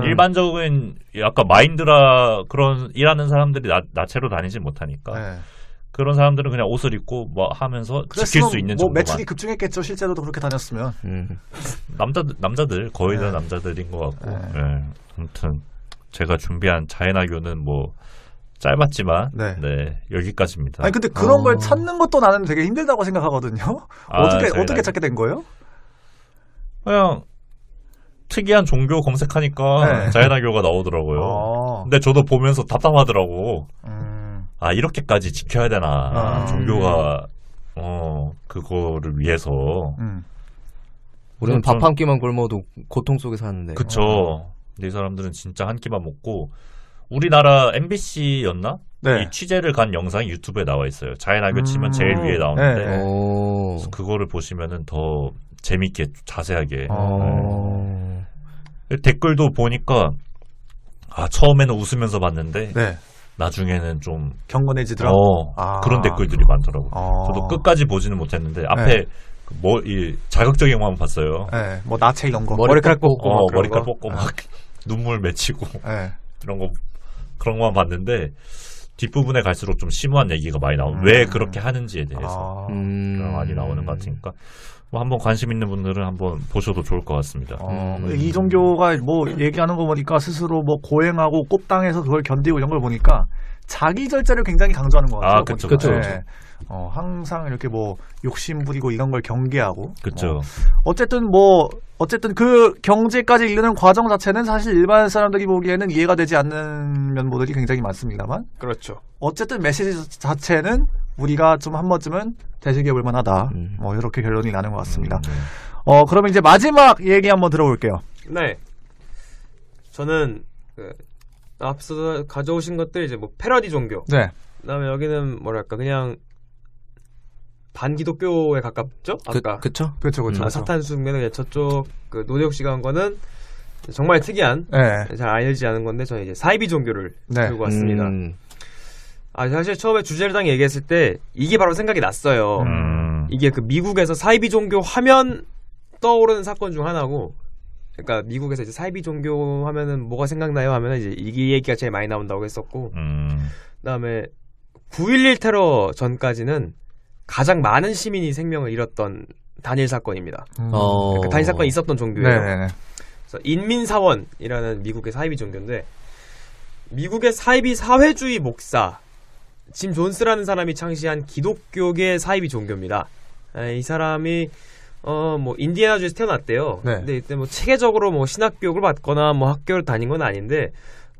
일반적인 약간 마인드라 그런 일하는 사람들이 나체로 다니지 못하니까 그런 사람들은 그냥 옷을 입고 뭐 하면서 지킬 수 있는 정도만. 매출이 급증했겠죠. 실제로도 그렇게 다녔으면. 남자들 거의 다 남자들인 것 같고. 아무튼 제가 준비한 자이나교는 뭐 짧았지만 여기까지입니다. 아니 근데 그런 걸 찾는 것도 나는 되게 힘들다고 생각하거든요. 어떻게 찾게 된 거예요? 그냥 특이한 종교 검색하니까 자이나교가 나오더라고요. 근데 저도 보면서 답답하더라고. 이렇게까지 지켜야 되나. 종교가 그거를 위해서. 우리는 밥 한 끼만 굶어도 고통 속에 사는데. 그쵸. 근데 이 사람들은 진짜 한 끼만 먹고 우리나라 MBC였나? 이 취재를 간 영상이 유튜브에 나와 있어요. 자이나교 치면 제일 위에 나오는데 그래서 그거를 보시면은 더 재밌게 자세하게 댓글도 보니까 처음에는 웃으면서 봤는데 나중에는 좀 경건해지더라고. 그런 댓글들이 많더라고요. 저도 끝까지 보지는 못했는데 앞에 이 자극적인 것만 봤어요. 뭐 나체 이런 거 머리카락 뽑고 머리카락 뽑고 막 눈물 맺히고 그런 것만 봤는데 뒷부분에 갈수록 좀 심오한 얘기가 많이 나오고 왜 그렇게 하는지에 대해서 많이 나오는 것 같으니까 뭐 한번 관심 있는 분들은 한번 보셔도 좋을 것 같습니다. 이 종교가 뭐 얘기하는 거 보니까 스스로 뭐 고행하고 꼽당해서 그걸 견디고 이런 걸 보니까 자기 절제를 굉장히 강조하는 것 같아요. 그렇죠. 항상 이렇게 뭐 욕심 부리고 이런 걸 경계하고. 그렇죠. 어쨌든 그 경제까지 이르는 과정 자체는 사실 일반 사람들이 보기에는 이해가 되지 않는 면모들이 굉장히 많습니다만. 그렇죠. 어쨌든 메시지 자체는 우리가 좀 한 번쯤은 되새겨 볼 만하다. 뭐 이렇게 결론이 나는 것 같습니다. 그러면 이제 마지막 얘기 한번 들어볼게요. 네. 저는 앞서 가져오신 것들 이제 뭐 패러디 종교. 그다음에 여기는 뭐랄까 그냥 반기독교에 가깝죠? 아까. 그쵸. 사탄수명은 저쪽 그 노대욱 씨가 한 거는 정말 특이한 잘 알려지지 않은 건데 저는 이제 사이비 종교를 들고 왔습니다. 사실 처음에 주제를 당 얘기했을 때 이게 바로 생각이 났어요. 이게 그 미국에서 사이비 종교 하면 떠오르는 사건 중 하나고, 그러니까 미국에서 이제 사이비 종교 하면은 뭐가 생각나요? 하면은 이제 이 얘기가 제일 많이 나온다고 했었고, 그다음에 9.11 테러 전까지는 가장 많은 시민이 생명을 잃었던 단일 사건입니다. 그러니까 단일 사건이 있었던 종교예요. 네네네. 그래서 인민사원이라는 미국의 사이비 종교인데, 미국의 사이비 사회주의 목사 짐 존스라는 사람이 창시한 기독교계 사이비 종교입니다. 이 사람이 뭐 인디애나주에서 태어났대요. 네. 근데 이때 뭐 체계적으로 뭐 신학 교육을 받거나 뭐 학교를 다닌 건 아닌데,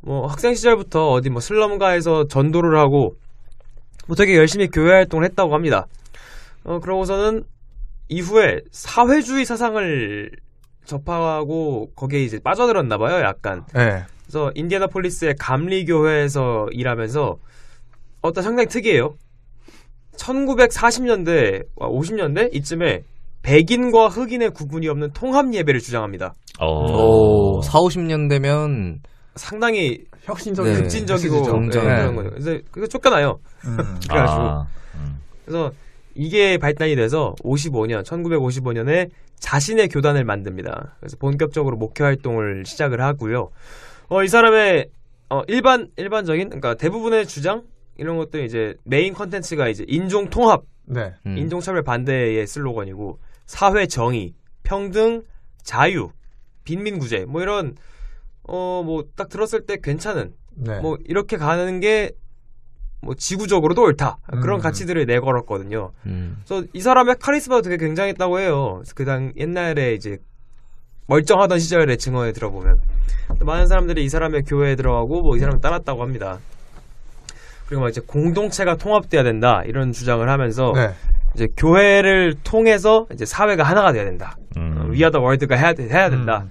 뭐 학생 시절부터 어디 뭐 슬럼가에서 전도를 하고 뭐 되게 열심히 교회 활동을 했다고 합니다. 그러고서는 이후에 사회주의 사상을 접하고 거기에 이제 빠져들었나 봐요, 약간. 네. 그래서 인디애나폴리스의 감리교회에서 일하면서 상당히 특이해요. 1940년대, 50년대 이쯤에 백인과 흑인의 구분이 없는 통합 예배를 주장합니다. 40-50년대면 상당히 혁신적인, 급진적이고 그런 거죠. 그래서 그거 쫓겨나요. 그래가지고 그래서 이게 발단이 돼서 1955년에 자신의 교단을 만듭니다. 그래서 본격적으로 목회 활동을 시작을 하고요. 이 사람의 일반적인, 그러니까 대부분의 주장 이런 것도 이제 메인 컨텐츠가 이제 인종 통합, 네. 인종차별 반대의 슬로건이고, 사회 정의, 평등, 자유, 빈민구제 뭐 이런 뭐 딱 들었을 때 괜찮은, 네. 뭐 이렇게 가는 게 뭐 지구적으로도 옳다, 그런 가치들을 내걸었거든요. 그래서 이 사람의 카리스마도 되게 굉장했다고 해요. 옛날에 이제 멀쩡하던 시절의 증언에 들어보면 많은 사람들이 이 사람의 교회에 들어가고 뭐 이 사람을 따랐다고 합니다. 그리고 막 이제 공동체가 통합돼야 된다 이런 주장을 하면서, 네. 이제 교회를 통해서 이제 사회가 하나가 돼야 된다. We are the world가 해야 된다.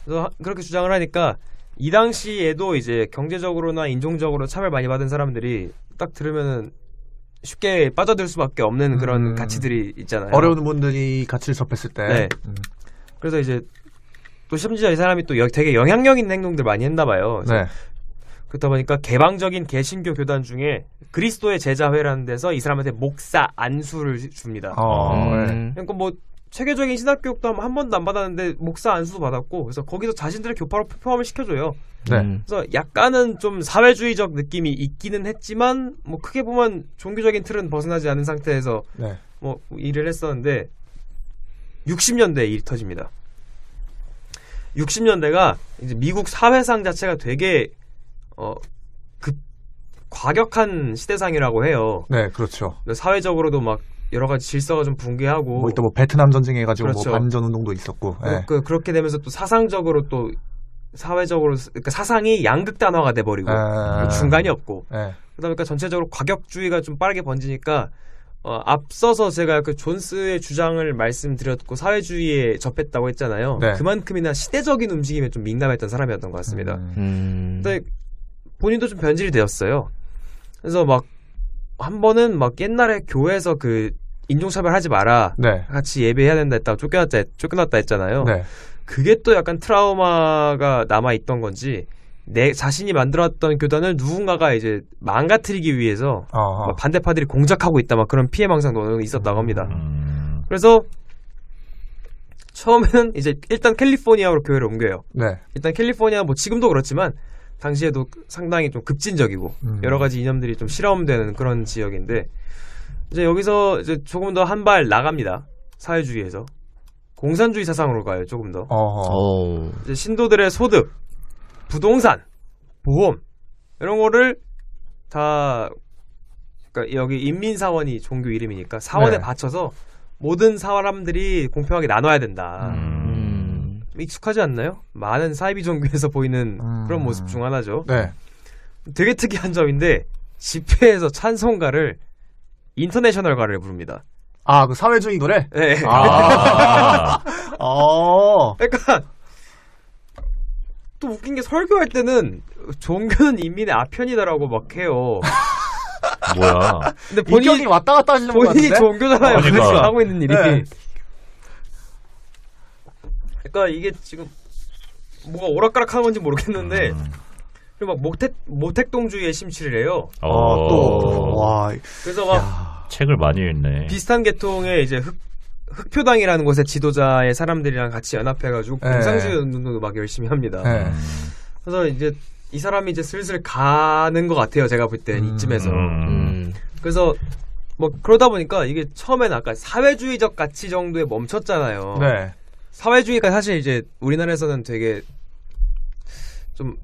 그래서 그렇게 주장을 하니까 이 당시에도 이제 경제적으로나 인종적으로 차별 많이 받은 사람들이 딱 들으면은 쉽게 빠져들 수밖에 없는 그런 가치들이 있잖아요. 어려운 분들이 가치를 접했을 때. 네. 그래서 이제 또 심지어 이 사람이 또 되게 영향력 있는 행동들 많이 했나 봐요. 네. 그렇다 보니까 개방적인 개신교 교단 중에 그리스도의 제자회라는 데서 이 사람한테 목사 안수를 줍니다. 네. 그러니까 뭐 체계적인 신학 교육도 한 번도 안 받았는데 목사 안수도 받았고, 그래서 거기서 자신들의 교파로 포함을 시켜줘요. 네. 그래서 약간은 좀 사회주의적 느낌이 있기는 했지만 뭐 크게 보면 종교적인 틀은 벗어나지 않은 상태에서 네. 뭐 일을 했었는데 60년대에 일이 터집니다. 60년대가 이제 미국 사회상 자체가 되게 과격한 시대상이라고 해요. 네, 그렇죠. 사회적으로도 막 여러 가지 질서가 좀 붕괴하고, 뭐 또 뭐 베트남 전쟁 해가지고 그렇죠. 뭐 반전 운동도 있었고. 네. 그렇게 되면서 또 사상적으로 또 사회적으로, 그러니까 사상이 양극단화가 돼버리고 중간이 없고, 그러다 보니까 전체적으로 과격주의가 좀 빠르게 번지니까 앞서서 제가 그 존스의 주장을 말씀드렸고 사회주의에 접했다고 했잖아요. 네. 그만큼이나 시대적인 움직임에 좀 민감했던 사람이었던 것 같습니다. 근데 본인도 좀 변질이 되었어요. 그래서 막 한 번은 막 옛날에 교회에서 그 인종차별 하지 마라, 네. 같이 예배해야 된다 했다가 쫓겨났다 했잖아요. 네. 그게 또 약간 트라우마가 남아있던 건지 내 자신이 만들었던 교단을 누군가가 이제 망가뜨리기 위해서 막 반대파들이 공작하고 있다, 막 그런 피해망상도 있었다고 합니다. 그래서 처음에는 이제 일단 캘리포니아로 교회를 옮겨요. 네. 일단 캘리포니아 뭐 지금도 그렇지만 당시에도 상당히 좀 급진적이고 여러 가지 이념들이 좀 실험되는 그런 지역인데, 이제 여기서 이제 조금 더 한 발 나갑니다. 사회주의에서 공산주의 사상으로 가요. 조금 더. 이제 신도들의 소득, 부동산, 보험 이런 거를 다, 그러니까 여기 인민사원이 종교 이름이니까 사원에 네. 바쳐서 모든 사람들이 공평하게 나눠야 된다. 익숙하지 않나요? 많은 사이비 종교에서 보이는 그런 모습 중 하나죠. 네. 되게 특이한 점인데 집회에서 찬송가를 인터내셔널가를 부릅니다. 아, 그 사회주의 노래? 네. 그러니까 또 웃긴 게 설교할 때는 종교는 인민의 아편이다라고 막 해요. 뭐야? 근데 본인이 왔다 갔다 하시는 것 본인이 같은데? 종교잖아요. 그러니까. 그래서 하고 있는 일이. 네. 그러니까 이게 지금 뭐가 오락가락하는 건지 모르겠는데, 그리고 막 모택동주의에 심취를 해요. 또, 와. 그래서 막 책을 많이 읽네. 비슷한 계통의 이제 흑표당이라는 곳의 지도자의 사람들이랑 같이 연합해가지고 공산주의 운동도 막 열심히 합니다. 그래서 이제 이 사람이 이제 슬슬 가는 것 같아요. 제가 볼 때 이쯤에서. 그래서 뭐 그러다 보니까 이게 처음에는 아까 사회주의적 가치 정도에 멈췄잖아요. 네. 사회주의가 사실 이제 우리나라에서는 되게 좀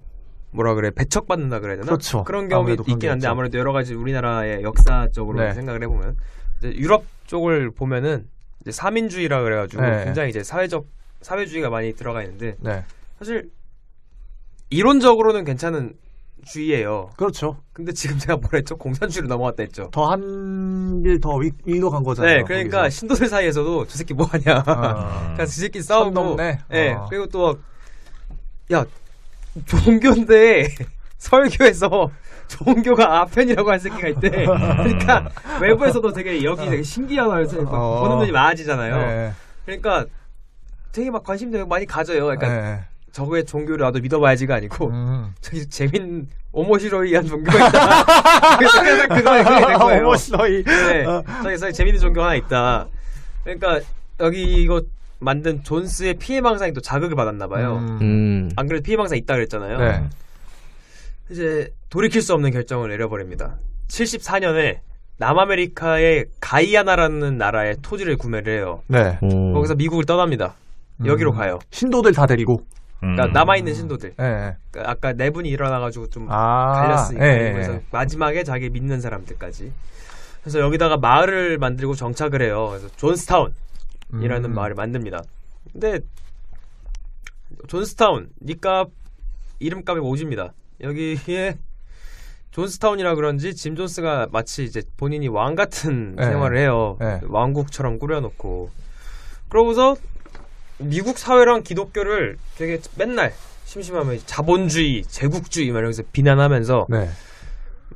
뭐라 그래 배척받는다 그래야 되나? 그렇죠. 그런 경험이 있긴 한데 아무래도 여러 가지 우리나라의 역사적으로 생각을 해보면 이제 유럽 쪽을 보면은 이제 사민주의라 그래가지고 굉장히 이제 사회주의가 많이 들어가 있는데 사실 이론적으로는 괜찮은 주의예요. 그렇죠. 근데 지금 제가 뭐랬죠? 공산주의로 넘어갔다 했죠. 더 한 길 더 위로 간 거잖아요. 네, 그러니까 거기서. 신도들 사이에서도 저 새끼 뭐하냐. 그러니까 저 새끼 싸우고. 네, 그리고 또 야 종교인데 설교에서 종교가 아편이라고 할 새끼가 있대. 그러니까 외부에서도 되게 여기 되게 신기하다 해서 보는 눈이 많아지잖아요. 그러니까 되게 막 관심 되게 많이 가져요. 그러니까 저거의 종교를 나도 믿어봐야지가 아니고 저기 재밌는 오모시로이한 종교가 있다. 그래서 그거에 된 거예요. 오모시로이. 네, 저기 재밌는 종교 하나 있다. 그러니까 여기 이거 만든 존스의 피해망상이 또 자극을 받았나 봐요. 안 그래도 피해망상 있다 그랬잖아요. 네. 이제 돌이킬 수 없는 결정을 내려버립니다. 74년에 남아메리카의 가이아나라는 나라의 토지를 구매를 해요. 네. 거기서 미국을 떠납니다. 여기로 가요. 신도들 다 데리고. 그러니까 남아있는 신도들. 그러니까 아까 네 분이 일어나가지고 좀 갈렸으니까. 그래서 마지막에 자기 믿는 사람들까지. 그래서 여기다가 마을을 만들고 정착을 해요. 그래서 존스타운이라는 마을을 만듭니다. 근데 존스타운 이름값이 오집니다. 여기에 존스타운이라 그런지 짐 존스가 마치 이제 본인이 왕 같은 생활을 해요. 왕국처럼 꾸려놓고. 그러고서 미국 사회랑 기독교를 되게 맨날 심심하면 자본주의, 제국주의 막 이러면서 비난하면서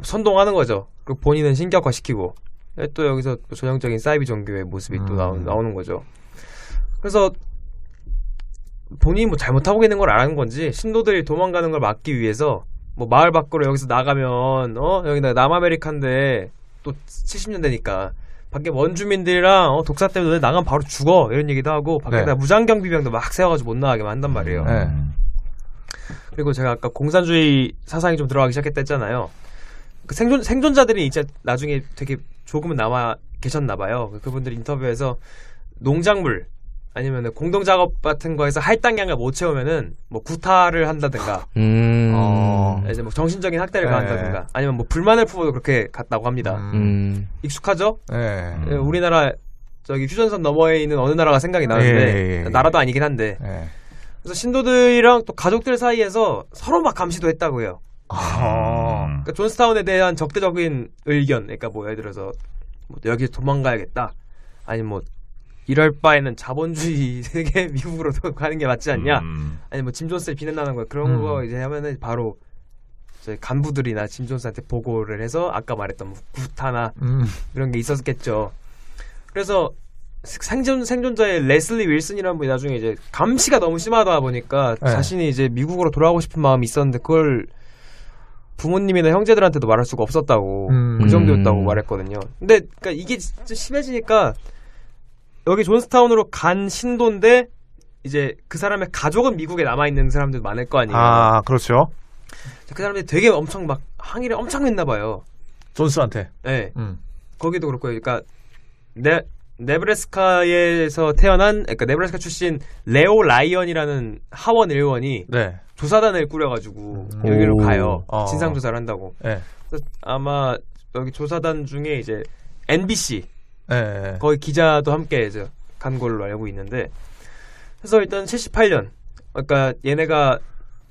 선동하는 거죠. 그리고 본인은 신격화시키고 또 여기서 또 전형적인 사이비 종교의 모습이 또 나오는 거죠. 그래서 본인이 뭐 잘못하고 있는 걸 아는 건지 신도들이 도망가는 걸 막기 위해서 뭐 마을 밖으로 여기서 나가면 여기다 남아메리카인데 또 70년대니까 밖에 원주민들이랑 독사 때문에 나가면 바로 죽어 이런 얘기도 하고 밖에다 무장경비병도 막 세워가지고 못 나가게 한단 말이에요. 그리고 제가 아까 공산주의 사상이 좀 들어가기 시작했다 했잖아요. 그 생존자들이 이제 나중에 되게 조금은 남아 계셨나 봐요. 그분들 인터뷰에서 농작물 아니면 공동작업 같은 거에서 할당량을 못 채우면은 뭐 구타를 한다든가 이제 뭐 정신적인 학대를 가한다든가 아니면 뭐 불만을 품어도 그렇게 갔다고 합니다. 익숙하죠? 우리나라 저기 휴전선 너머에 있는 어느 나라가 생각이 나는데 나라도 아니긴 한데 그래서 신도들이랑 또 가족들 사이에서 서로 막 감시도 했다고 해요. 그러니까 존스타운에 대한 적대적인 의견, 그러니까 뭐 예를 들어서 뭐 여기 도망가야겠다, 아니면 뭐 이럴 바에는 자본주의 세계 미국으로 가는 게 맞지 않냐, 아니면 뭐 짐 존스를 비난하는 거야. 그런 거 이제 하면은 바로 저희 간부들이나 짐 존스한테 보고를 해서 아까 말했던 뭐 구타나 이런 게 있었겠죠. 그래서 생존자의 레슬리 윌슨이라는 분이 나중에 이제 감시가 너무 심하다 보니까 자신이 이제 미국으로 돌아가고 싶은 마음이 있었는데 그걸 부모님이나 형제들한테도 말할 수가 없었다고, 그 정도였다고 말했거든요. 근데 그러니까 이게 진짜 심해지니까 여기 존스타운으로 간 신도인데 이제 그 사람의 가족은 미국에 남아있는 사람들 많을 거 아니에요. 아, 그렇죠. 그 사람들이 되게 엄청 막 항의를 엄청 했나 봐요. 존스한테. 네. 거기도 그렇고요. 그러니까 네브래스카에서 태어난, 그러니까 네브래스카 출신 레오 라이언이라는 하원 의원이 조사단을 꾸려가지고 여기로 가요. 진상조사를 한다고. 그래서 아마 여기 조사단 중에 이제 NBC 거기 기자도 함께 이제 간 걸로 알고 있는데, 그래서 일단 78년, 그러니까 얘네가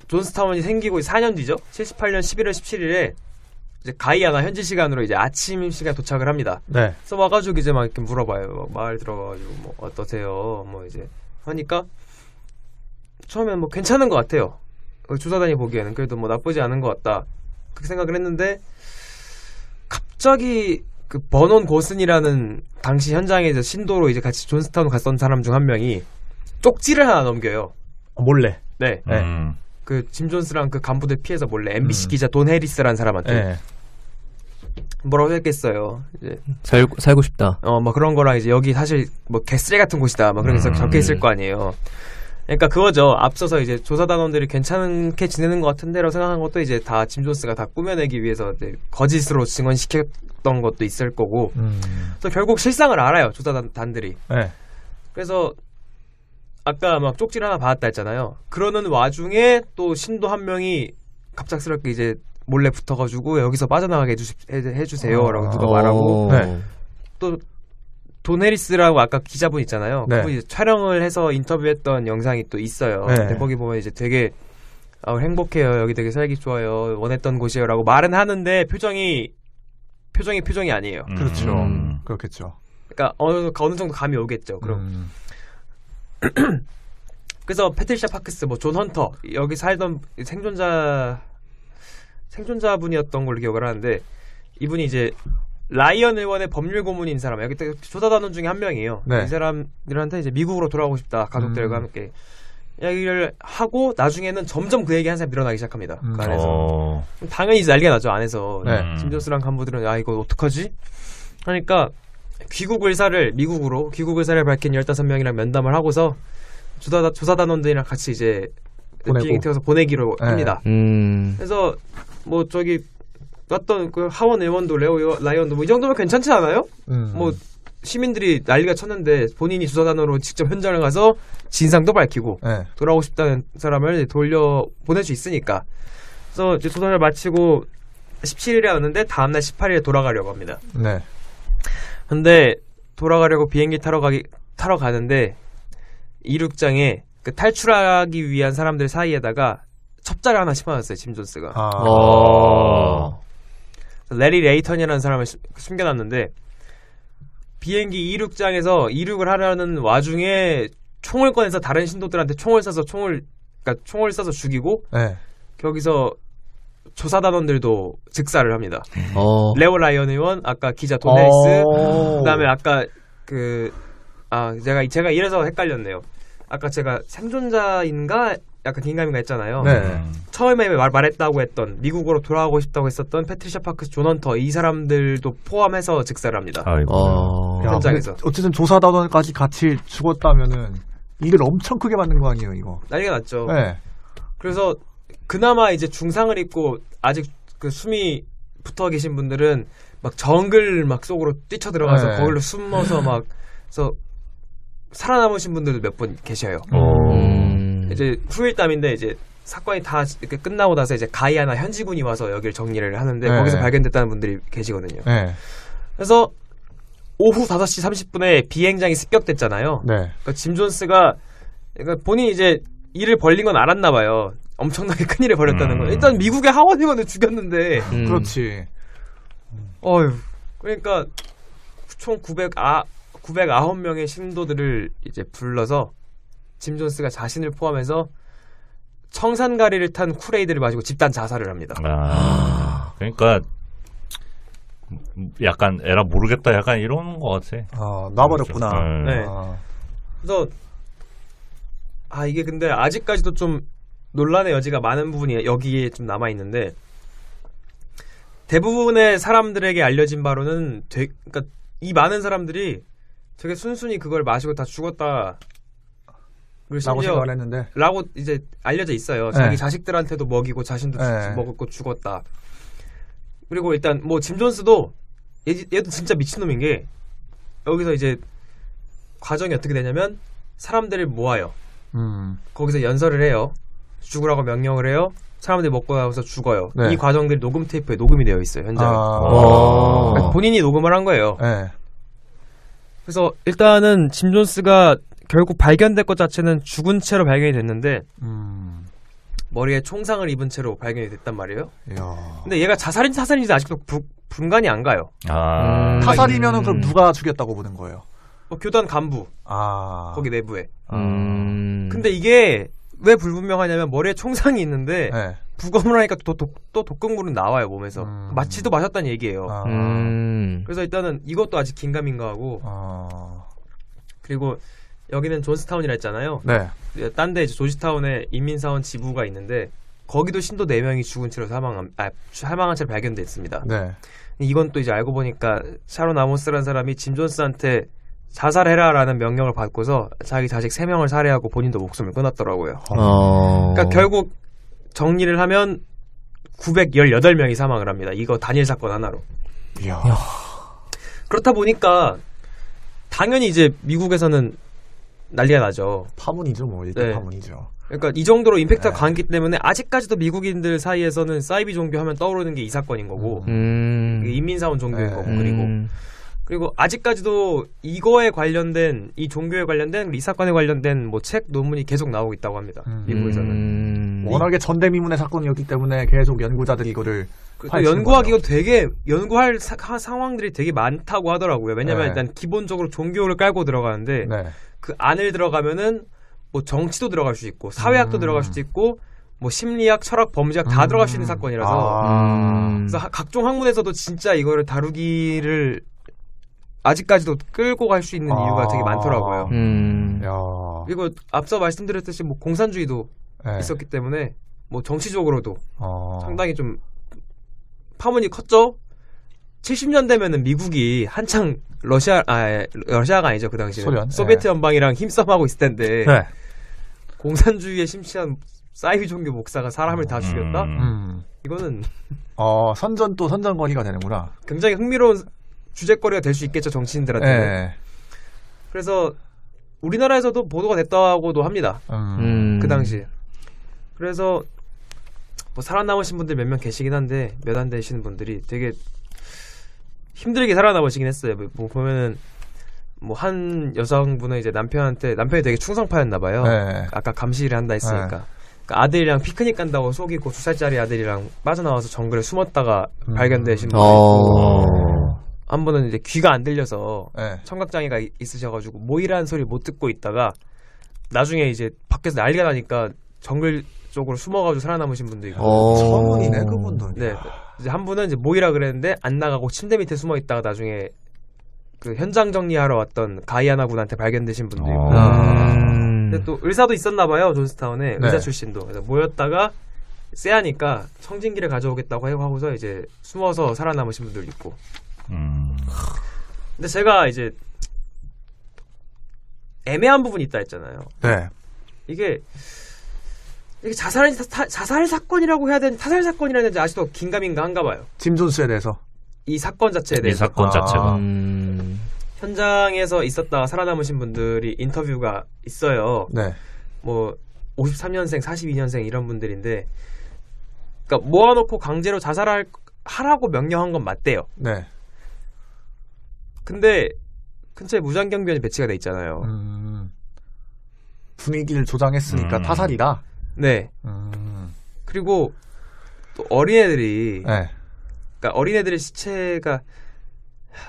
존스타운이 생기고 4년 뒤죠. 78년 11월 17일에 이제 가이아나 현지 시간으로 이제 아침 시간 도착을 합니다. 그래서 와가지고 이제 막 이렇게 물어봐요. 마을 들어가가지고 뭐 어떠세요? 뭐 이제 하니까 처음엔 뭐 괜찮은 것 같아요. 조사단이 보기에는 그래도 뭐 나쁘지 않은 것 같다, 그렇게 생각을 했는데 갑자기 그 버논 고슨이라는 당시 현장에서 신도로 이제 같이 존스타운 갔던 사람 중 한 명이 쪽지를 하나 넘겨요. 몰래. 네. 그 짐 존스랑 그 간부들 피해서 몰래 MBC 기자 돈 해리스라는 사람한테 뭐라고 했겠어요. 이제 살고 싶다. 뭐 그런 거랑 이제 여기 사실 뭐 개쓰레 같은 곳이다. 막 그런 게 적혀 있을 거 아니에요. 그러니까 그거죠. 앞서서 이제 조사단원들이 괜찮게 지내는 것 같은데라고 생각한 것도 이제 다 짐 존스가 다 꾸며내기 위해서 이제 거짓으로 증언시켰던 것도 있을 거고. 그래서 결국 실상을 알아요. 조사단들이. 네. 그래서 아까 막 쪽지를 하나 받았다 했잖아요. 그러는 와중에 또 신도 한 명이 갑작스럽게 이제 몰래 붙어가지고 여기서 빠져나가게 해주세요라고 누가 말하고 네. 또 돈 해리스라고 아까 기자분 있잖아요. 네. 그분이 촬영을 해서 인터뷰했던 영상이 또 있어요. 네. 근데 거기 보면 이제 되게 행복해요. 여기 되게 살기 좋아요. 원했던 곳이에요라고 말은 하는데 표정이 아니에요. 그렇죠. 그렇겠죠. 그러니까 어느 정도 감이 오겠죠. 그럼 그래서 패트리샤 파크스, 뭐 존 헌터 여기 살던 생존자분이었던 걸로 기억을 하는데 이분이 이제 라이언 의원의 법률 고문인 사람, 여기 조사단원 중에 한 명이에요. 네. 이 사람들한테 이제 미국으로 돌아가고 싶다, 가족들과 함께 이야기를 하고 나중에는 점점 그 얘기 한 사람이 늘어나기 시작합니다. 그 안에서 당연히 이제 난리가 나죠. 안에서 짐 존스랑 간부들은 이거 어떡하지? 하니까 귀국 의사를 밝힌 15명이랑 면담을 하고서 조사단원들이랑 같이 이제 비행기 태워서 보내기로 합니다. 그래서 뭐 저기 어떤 그 하원 의원도 라이언도 뭐 이 정도면 괜찮지 않아요? 뭐 시민들이 난리가 쳤는데 본인이 조사단으로 직접 현장을 가서 진상도 밝히고 돌아오고 싶다는 사람을 돌려 보낼 수 있으니까. 그래서 이제 조사를 마치고 17일에 왔는데 다음날 18일에 돌아가려고 합니다. 네. 근데 돌아가려고 비행기 타러 가는데 이륙장에 그 탈출하기 위한 사람들 사이에다가 첩자를 하나 심어놨어요. 짐 존스가. 레리 레이턴이라는 사람을 숨겨놨는데 비행기 이륙장에서 이륙을 하려는 와중에 총을 꺼내서 다른 신도들한테 총을 쏴서 죽이고 거기서 조사단원들도 즉사를 합니다. 레오 라이언 의원, 아까 기자 돈 해리스, 그다음에 아까 제가 이래서 헷갈렸네요. 아까 제가 생존자인가 약간 긴가민가 했잖아요. 처음에 말했다고 했던 미국으로 돌아가고 싶다고 했었던 패트리샤 파크스, 존 헌터 이 사람들도 포함해서 즉사를 합니다. 현장에서. 어쨌든 조사단원까지 같이 죽었다면은 일을 엄청 크게 받는 거 아니에요, 이거? 난리가 났죠. 네. 그래서 그나마 이제 중상을 입고 아직 그 숨이 붙어 계신 분들은 막 정글 막 속으로 뛰쳐들어가서 거기로 숨어서 막 그래서 살아남으신 분들도 몇 분 계셔요. 이제 후일담인데 이제 사건이 다 이렇게 끝나고 나서 이제 가이아나 현지군이 와서 여기를 정리를 하는데 거기서 발견됐다는 분들이 계시거든요. 그래서 오후 5시 30분에 비행장이 습격됐잖아요. 그러니까 짐 존스가 그러니까 본인이 이제 일을 벌린 건 알았나 봐요. 엄청나게 큰일을 벌였다는 거. 일단 미국의 하원 의원을 죽였는데. 그렇지. 그러니까 총 909명의 신도들을 이제 불러서 짐 존스가 자신을 포함해서 청산가리를 탄 쿠레이드를 마시고 집단 자살을 합니다. 그러니까 약간 에라 모르겠다 약간 이런 것 같아. 놔버렸구나. 네. 그래서 이게 근데 아직까지도 좀 논란의 여지가 많은 부분이 여기에 좀 남아 있는데 대부분의 사람들에게 알려진 바로는 그러니까 이 많은 사람들이 되게 순순히 그걸 마시고 다 죽었다. 라고 생각을 했는데 라고 이제 알려져 있어요. 자기 자식들한테도 먹이고 자신도 먹었고 죽었다. 그리고 일단 뭐 짐 존스도 얘도 진짜 미친놈인 게 여기서 이제 과정이 어떻게 되냐면 사람들을 모아요. 거기서 연설을 해요. 죽으라고 명령을 해요. 사람들이 먹고 나서 죽어요. 이 과정들이 녹음 테이프에 녹음이 되어 있어요. 현장에. 그러니까 본인이 녹음을 한 거예요. 그래서 일단은 짐 존스가 결국 발견된 것 자체는 죽은 채로 발견이 됐는데 머리에 총상을 입은 채로 발견이 됐단 말이에요. 근데 얘가 자살인지 사살인지 아직도 분간이 안 가요. 타살이면은 그럼 누가 죽였다고 보는 거예요? 교단 간부. 거기 내부에. 근데 이게 왜 불분명하냐면 머리에 총상이 있는데 부검을 하니까 또 독극물은 나와요, 몸에서. 마취도 마셨다는 얘기예요. 그래서 일단은 이것도 아직 긴가민가하고 그리고 여기는 존스타운이라 했잖아요. 딴 데 이제 조지타운에 인민사원 지부가 있는데 거기도 신도 4명이 죽은 채로 사망한 채로 발견됐습니다. 이건 또 이제 알고 보니까 샤론 아모스라는 사람이 짐 존스한테 자살해라라는 명령을 받고서 자기 자식 3명을 살해하고 본인도 목숨을 끊었더라고요. 그러니까 결국 정리를 하면 918명이 사망을 합니다. 이거 단일 사건 하나로. 이야. 그렇다 보니까 당연히 이제 미국에서는 난리가 나죠. 파문이죠, 뭐 일대 네. 파문이죠. 그러니까 이 정도로 임팩트가 강했기 때문에 아직까지도 미국인들 사이에서는 사이비 종교 하면 떠오르는 게 이 사건인 거고 이게 인민사원 종교인 거고 그리고 아직까지도 이거에 관련된 이 종교에 관련된 이 사건에 관련된 뭐 책 논문이 계속 나오고 있다고 합니다. 미국에서는 워낙에 전대미문의 사건이었기 때문에 계속 연구자들이 이거를 또 연구하기가 되게 연구할 상황들이 되게 많다고 하더라고요. 왜냐면 일단 기본적으로 종교를 깔고 들어가는데 그 안을 들어가면은 뭐 정치도 들어갈 수 있고 사회학도 들어갈 수도 있고 뭐 심리학, 철학, 범죄학 다 들어갈 수 있는 사건이라서 그래서 각종 학문에서도 진짜 이거를 다루기를 아직까지도 끌고 갈 수 있는 이유가 되게 많더라고요. 그리고 앞서 말씀드렸듯이 뭐 공산주의도 있었기 때문에 뭐 정치적으로도 상당히 좀 파문이 컸죠. 70년대면은 미국이 한창 러시아가 아니죠 그 당시에 소비에트 연방이랑 힘싸움하고 있을 텐데 공산주의에 심취한 사이비 종교 목사가 사람을 다 죽였다? 이거는 선전 또 선전거리가 되는구나. 굉장히 흥미로운 주제거리가 될 수 있겠죠 정치인들한테. 그래서 우리나라에서도 보도가 됐다고도 합니다. 그 당시. 그래서 뭐 살아남으신 분들 몇 명 계시긴 한데 몇 안 되시는 분들이 되게 힘들게 살아남으시긴 했어요. 뭐 보면은 뭐 한 여성분은 이제 남편이 되게 충성파였나 봐요. 아까 감시를 한다 했으니까. 그러니까 아들이랑 피크닉 간다고 속이고 2살짜리 아들이랑 빠져나와서 정글에 숨었다가 발견되신 분이 있고 한 분은 이제 귀가 안 들려서 청각장애가 있으셔가지고 모이라는 소리 못 듣고 있다가 나중에 이제 밖에서 난리가 나니까 정글 쪽으로 숨어가지고 살아남으신 분도 있고. 처음이네 그분도. 네, 이제 한 분은 이제 모이라 그랬는데 안 나가고 침대 밑에 숨어 있다가 나중에 그 현장 정리하러 왔던 가이아나 군한테 발견되신 분도 있고. 근데 또 의사도 있었나 봐요 존스타운에 의사 출신도. 그래서 모였다가 쎄하니까 청진기를 가져오겠다고 하고서 이제 숨어서 살아남으신 분들 있고. 근데 제가 이제 애매한 부분이 있다 했잖아요. 이게 자살 사건이라고 해야 되는지 타살 사건이라는 지 아직도 긴가민가 한가 봐요. 짐 존스에 대해서. 이 사건 자체에 대해서. 이 사건 자체가. 현장에서 있었다가 살아남으신 분들이 인터뷰가 있어요. 뭐 53년생, 42년생 이런 분들인데 그러니까 모아놓고 강제로 하라고 명령한 건 맞대요. 근데 근처에 무장경비원이 배치가 돼 있잖아요. 분위기를 조장했으니까 타살이다. 그리고 또 어린애들이 그러니까 어린애들의 시체가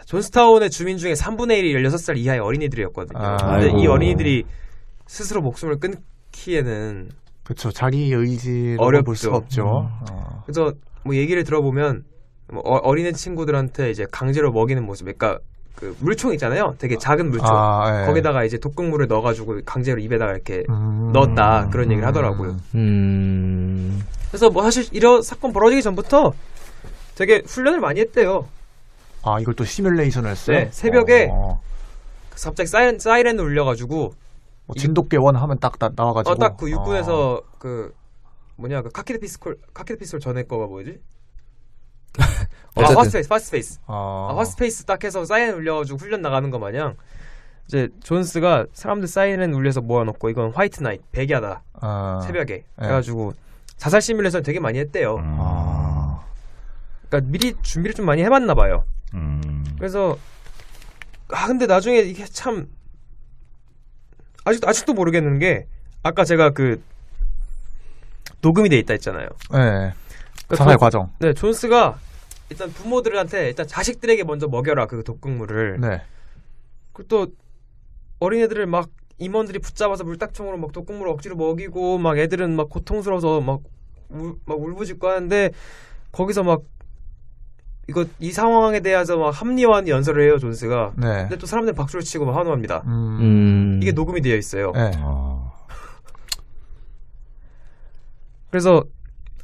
존스타운의 주민 중에 3분의 1이 16살 이하의 어린이들이었거든요. 근데 이 어린이들이 스스로 목숨을 끊기에는 그렇죠. 자기 의지로 볼 수가 없죠. 그래서 뭐 얘기를 들어보면 뭐 어린애 친구들한테 이제 강제로 먹이는 모습, 그러니까 그 물총 있잖아요. 되게 작은 물총. 거기다가 이제 독극물을 넣어가지고 강제로 입에다가 이렇게 넣었다 그런 얘기를 하더라고요. 그래서 뭐 사실 이런 사건 벌어지기 전부터 되게 훈련을 많이 했대요. 이걸 또 시뮬레이션을 했어요? 네, 새벽에 갑자기 사이렌을 울려가지고 뭐 진돗개원 하면 딱 나와가지고 딱 그 육군에서 그 뭐냐 그 카키드 피스톨 전에 거가 뭐지? 화스페이스. 화스페이스 딱 해서 사이렌 울려가지고 훈련 나가는 거 마냥 이제 존스가 사람들 사이렌 울려서 모아놓고 이건 화이트 나이트 백야다 새벽에 그래가지고 자살 시뮬레이션 되게 많이 했대요. 그러니까 미리 준비를 좀 많이 해봤나 봐요. 그래서 근데 나중에 이게 참 아직도 모르겠는 게 아까 제가 그 녹음이 돼 있다 했잖아요. 그러니까 자살 과정. 네, 존스가 일단 부모들한테 일단 자식들에게 먼저 먹여라 그 독극물을. 그리고 또 어린애들을 막 임원들이 붙잡아서 물딱총으로 막 독극물을 억지로 먹이고 막 애들은 막 고통스러워서 막 울부짖고 하는데 거기서 막 이 상황에 대해서 막 합리화한 연설을 해요 존스가. 근데 또 사람들 박수를 치고 막 환호합니다. 이게 녹음이 되어 있어요. 그래서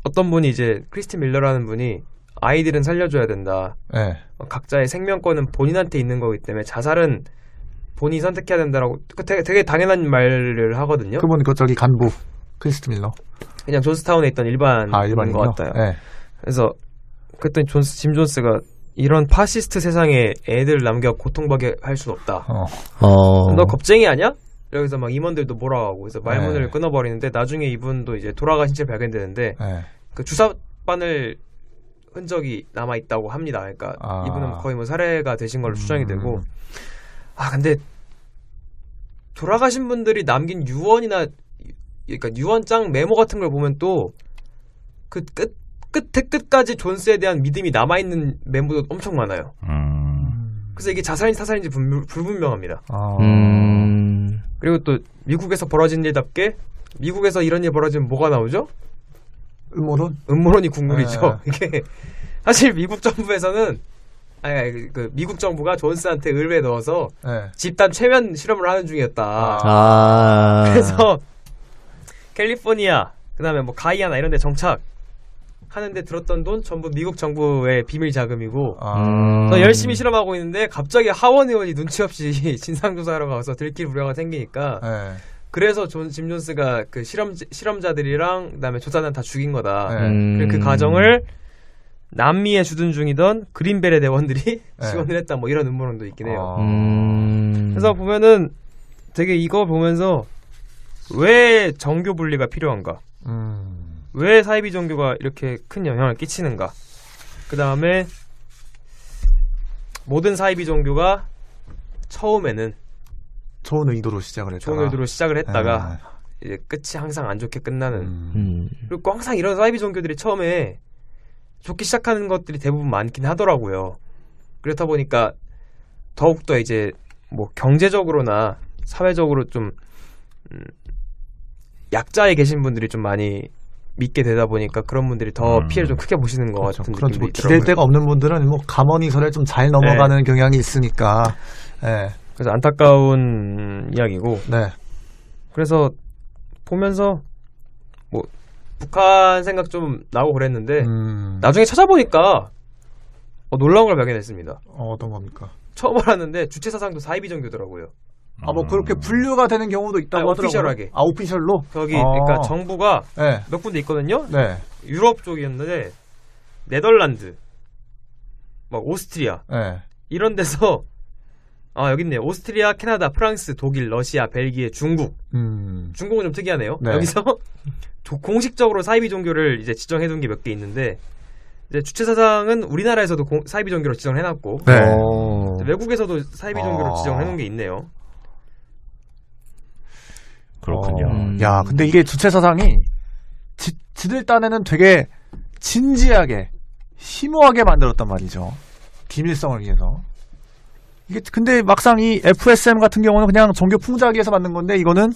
어떤 분이 이제 크리스틴 밀러라는 분이 아이들은 살려줘야 된다. 네. 각자의 생명권은 본인한테 있는 거기 때문에 자살은 본인이 선택해야 된다라고 되게 당연한 말을 하거든요. 그분 저기 간부 크리스트 밀러. 그냥 존스타운에 있던 일반인 것 같아요. 네. 그래서 그랬더니 짐 존스가 이런 파시스트 세상에 애들 남겨 고통받게 할 수는 없다. 너 겁쟁이 아니야? 여기서 막 임원들도 몰아가고 그래서 말문을 끊어버리는데 나중에 이분도 이제 돌아가신 채 발견되는데 그 주사바늘 흔적이 남아 있다고 합니다. 그러니까 이분은 거의 뭐 살해가 되신 걸로 추정이 되고 근데 돌아가신 분들이 남긴 유언이나 그러니까 유언장 메모 같은 걸 보면 또 그 끝에 끝까지 존스에 대한 믿음이 남아있는 메모도 엄청 많아요. 그래서 이게 자살인지 타살인지 불분명합니다. 그리고 또 미국에서 벌어진 일답게 미국에서 이런 일 벌어지면 뭐가 나오죠? 음모론이 국룰이죠. 이게 사실 미국 정부에서는 그 미국 정부가 존스한테 의뢰에 넣어서 집단 최면 실험을 하는 중이었다. 그래서 캘리포니아 그다음에 뭐 가이아나 이런 데 정착하는데 들었던 돈 전부 미국 정부의 비밀 자금이고 열심히 실험하고 있는데 갑자기 하원 의원이 눈치 없이 진상조사하러 가서 들킬 우려가 생기니까 그래서 짐 존스가 그 실험자들이랑 그다음에 조사단 다 죽인 거다. 그 과정을 남미에 주둔 중이던 그린벨의 대원들이 지원을 했다. 뭐 이런 음모론도 있긴 해요. 그래서 보면은 되게 이거 보면서 왜 정교 분리가 필요한가? 왜 사이비 종교가 이렇게 큰 영향을 끼치는가? 그 다음에 모든 사이비 종교가 처음에는 좋은 의도로 시작을 했다가 이제 끝이 항상 안 좋게 끝나는. 그리고 항상 이런 사이비 종교들이 처음에 좋게 시작하는 것들이 대부분 많긴 하더라고요. 그렇다 보니까 더욱더 이제 뭐 경제적으로나 사회적으로 좀 약자에 계신 분들이 좀 많이 믿게 되다 보니까 그런 분들이 더 피해를 좀 크게 보시는 것 같은 느낌이 뭐 들어요. 기댈 데가 없는 분들은 뭐 가머니설에 좀 잘 넘어가는 경향이 있으니까. 그래서 안타까운 이야기고. 그래서 보면서 뭐 북한 생각 좀 나고 그랬는데 나중에 찾아보니까 놀라운 걸 발견했습니다. 어떤 겁니까? 처음 알았는데 주체 사상도 사이비 종교더라고요. 뭐 그렇게 분류가 되는 경우도 있다고 하더라고요. 오피셜하게. 오피셜로? 저기 그러니까 정부가 몇 군데 있거든요. 유럽 쪽이었는데 네덜란드, 막 오스트리아 이런 데서 여기 있네요. 오스트리아, 캐나다, 프랑스, 독일, 러시아, 벨기에, 중국. 중국은 좀 특이하네요. 여기서 공식적으로 사이비 종교를 이제 지정해둔 게 몇 개 있는데 이제 주체 사상은 우리나라에서도 사이비 종교로 지정을 해놨고 외국에서도 사이비 종교로 지정해놓은 게 있네요. 그렇군요. 야, 근데 이게 주체 사상이 지들 딴에는 되게 진지하게 심오하게 만들었단 말이죠. 기밀성을 위해서. 이게 근데 막상 이 FSM 같은 경우는 그냥 종교 풍자하기 위해서 만든 건데 이거는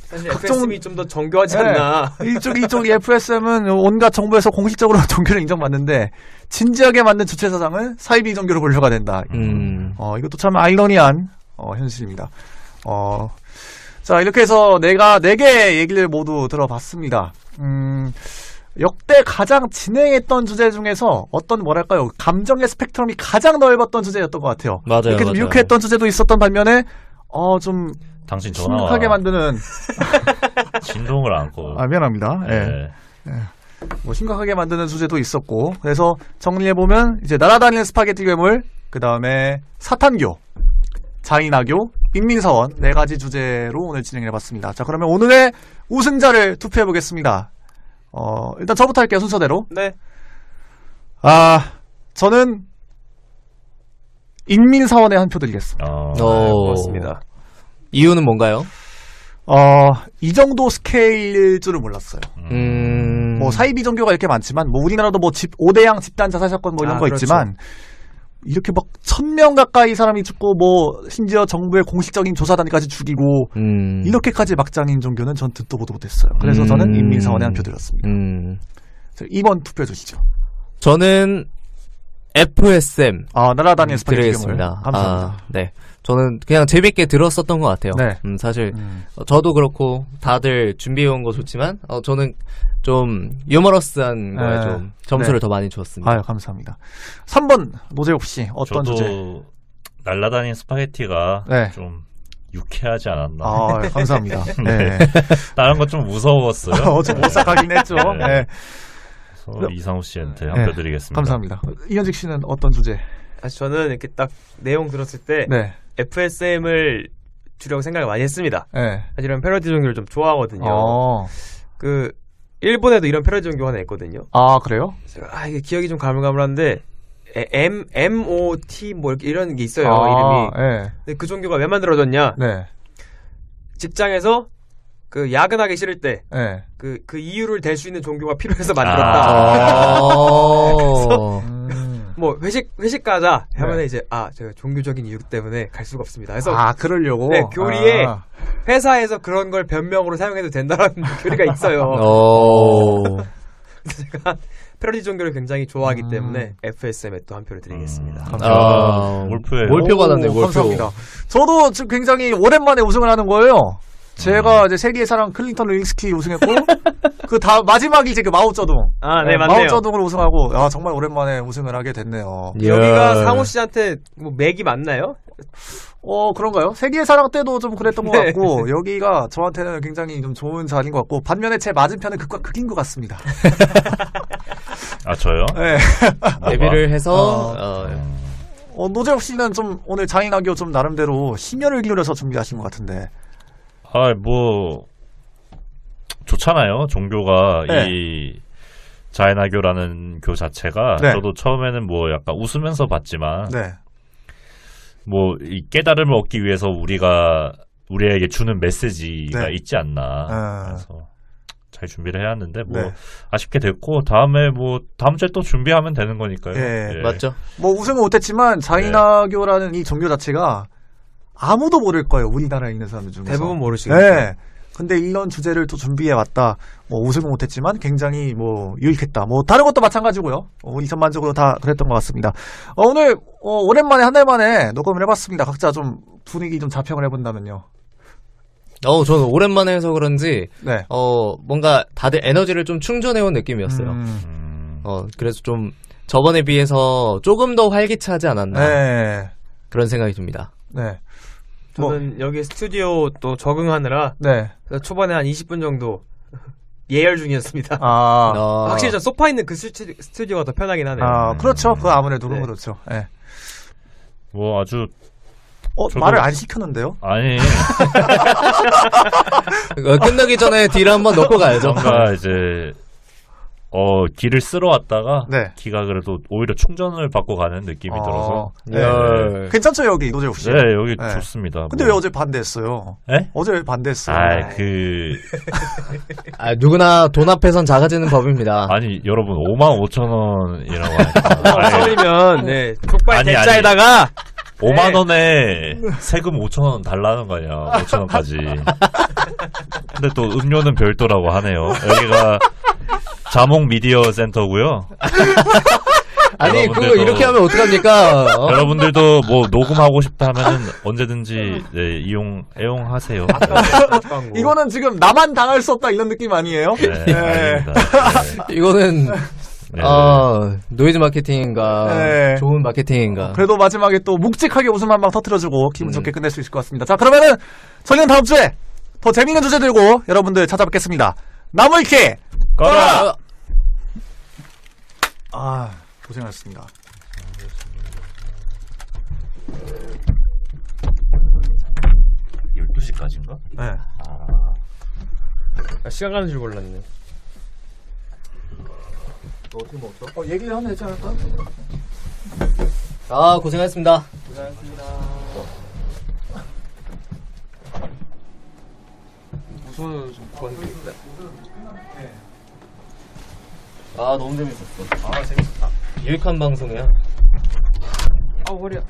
사실 FSM이 좀 더 정교하지 않나. 이쪽 FSM은 온갖 정부에서 공식적으로 종교를 인정받는데 진지하게 만든 주체 사상은 사이비 종교로 분류가 된다. 이것도 참 아이러니한 현실입니다. 자, 이렇게 해서 내가 4개의 얘기를 모두 들어봤습니다. 역대 가장 진행했던 주제 중에서 어떤 뭐랄까요 감정의 스펙트럼이 가장 넓었던 주제였던 것 같아요. 맞아요. 이렇게 좀 유쾌했던 주제도 있었던 반면에 좀 당신 전화와 심각하게 만드는 진동을 안고 미안합니다. 뭐 심각하게 만드는 주제도 있었고 그래서 정리해보면 이제 날아다니는 스파게티 괴물 그 다음에 사탄교 자인아교 인민사원 4가지 주제로 오늘 진행해봤습니다. 자, 그러면 오늘의 우승자를 투표해보겠습니다. 일단 저부터 할게요, 순서대로. 네. 저는 인민사원에 한 표 드리겠습니다. 고맙습니다. 이유는 뭔가요? 이 정도 스케일일 줄은 몰랐어요. 뭐 사이비 종교가 이렇게 많지만 뭐 우리나라도 뭐 5대양 집단 자살 사건 뭐 이런 거 그렇죠. 있지만 이렇게 막 1000명 가까이 사람이 죽고 뭐 심지어 정부의 공식적인 조사단까지 죽이고 이렇게까지 막장인 종교는 전 듣도 보도 못했어요. 그래서 저는 인민사원에 한 표 드렸습니다. 자, 2번 투표해 주시죠. 저는 FSM. 날아다니는 스파게티 드리겠습니다. 감사합니다. 네. 저는 그냥 재밌게 들었었던 것 같아요. 네. 사실 저도 그렇고 다들 준비해온 거 좋지만 저는 좀 유머러스한 거에 좀 점수를 더 많이 줬습니다. 아유, 감사합니다. 3번 노재욱 씨 어떤 저도 주제? 날아다니는 스파게티가 좀 유쾌하지 않았나. 감사합니다. 네. 다른 거 좀 무서웠어요. 좀 오싹하긴 했죠. 네. 그래서 이상우 씨한테 한 표 드리겠습니다. 감사합니다. 이현직 씨는 어떤 주제? 저는 이렇게 딱 내용 들었을 때 FSM을 주려고 생각을 많이 했습니다. 사실 이런 패러디 종교를 좀 좋아하거든요. 그 일본에도 이런 패러디 종교 하나 있거든요. 그래요? 이게 기억이 좀 가물가물한데 MOT 뭐 이런 게 있어요. 이름이. 근데 그 종교가 왜 만들어졌냐? 직장에서 그 야근하기 싫을 때 그 이유를 댈 수 있는 종교가 필요해서 만들었다. 그래서 뭐 회식 가자 하면 이제 제가 종교적인 이유 때문에 갈 수가 없습니다. 그래서 그러려고 교리에 회사에서 그런 걸 변명으로 사용해도 된다라는 교리가 있어요. 그래서 제가 패러디 종교를 굉장히 좋아하기 때문에 FSM에 또 한 표를 드리겠습니다. 감사합니다. 몰표 받았네. 몰표. 감사합니다. 저도 지금 굉장히 오랜만에 우승을 하는 거예요. 제가 이제 세계의 사랑 클린턴 르윙스키 우승했고 마지막이 이제 그 마오쩌둥. 네, 맞네요. 마오쩌둥으로 우승하고 정말 오랜만에 우승을 하게 됐네요. 여기가 상호 씨한테 뭐 맥이 맞나요? 그런가요? 세계의 사랑 때도 좀 그랬던 것 같고 여기가 저한테는 굉장히 좀 좋은 자리인 것 같고 반면에 제 맞은편은 극과 극인 것 같습니다. 저요? 네. 데뷔를 해서 노재욱 씨는 좀 오늘 장인학교 좀 나름대로 심혈을 기울여서 준비하신 것 같은데. 뭐 좋잖아요. 종교가 이 자연학교라는 교 자체가 저도 처음에는 뭐 약간 웃으면서 봤지만 뭐 이 깨달음을 얻기 위해서 우리에게 주는 메시지가 있지 않나. 그래서 잘 준비를 해야 하는데 아쉽게 됐고 다음 주에 또 준비하면 되는 거니까요. 맞죠. 뭐 우승은 못했지만 자인학교라는 이 종교 자체가 아무도 모를 거예요. 우리나라에 있는 사람들 중에서. 대부분 모르시겠죠. 근데 이런 주제를 또 준비해 왔다. 뭐 우승은 못했지만 굉장히 뭐 유익했다. 뭐 다른 것도 마찬가지고요. 우리 전반적으로 다 그랬던 것 같습니다. 오늘 오랜만에 한 달 만에 녹음을 해봤습니다. 각자 좀 분위기 좀 자평을 해본다면요. 저는 오랜만에 해서 그런지 뭔가 다들 에너지를 좀 충전해온 느낌이었어요. 그래서 좀 저번에 비해서 조금 더 활기차지 않았나 그런 생각이 듭니다. 저는 여기 스튜디오 또 적응하느라 초반에 한 20분 정도 예열 중이었습니다. 확실히 저 소파 있는 그 스튜디오가 더 편하긴 하네요. 그렇죠. 그거 아무래도 그렇죠. 뭐 아주 말을 안 시켰는데요? 아니. 끝나기 전에 딜 한번 넣고 가야죠. 뭔가 이제 기를 쓸어 왔다가 기가 그래도 오히려 충전을 받고 가는 느낌이 들어서 괜찮죠 여기 노재욱 씨? 네 여기 좋습니다. 근데 왜 어제 반대했어요? 어제 왜 반대했어요? 누구나 돈 앞에선 작아지는 법입니다. 아니 여러분 55,000원이라고 하니까 설이면 족발 대짜에다가 5만 원에 세금 5,000원 달라는 거 아니야. 5,000원까지. 근데 또 음료는 별도라고 하네요. 여기가 자몽 미디어 센터고요. 아니 그거 이렇게 하면 어떡합니까? 여러분들도 뭐 녹음하고 싶다 하면은 언제든지 애용하세요. 이거는 지금 나만 당할 수 없다 이런 느낌 아니에요? 아닙니다. 이거는 노이즈 마케팅인가 좋은 마케팅인가. 그래도 마지막에 또 묵직하게 웃음 한 방 터뜨려주고 기분 좋게 끝낼 수 있을 것 같습니다. 자 그러면은 저희는 다음 주에 더 재밌는 주제 들고 여러분들 찾아뵙겠습니다. 나무위키 꺼라! 고생하셨습니다. 12시까지인가? 네. 시간 가는 줄 몰랐네. 어떻게 먹었어? 얘기를 하면 되지 않을까? 고생하셨습니다. 무슨 좀 그런 게 있다. 너무 재밌었어. 재밌었다. 유익한 방송이야. 허리야.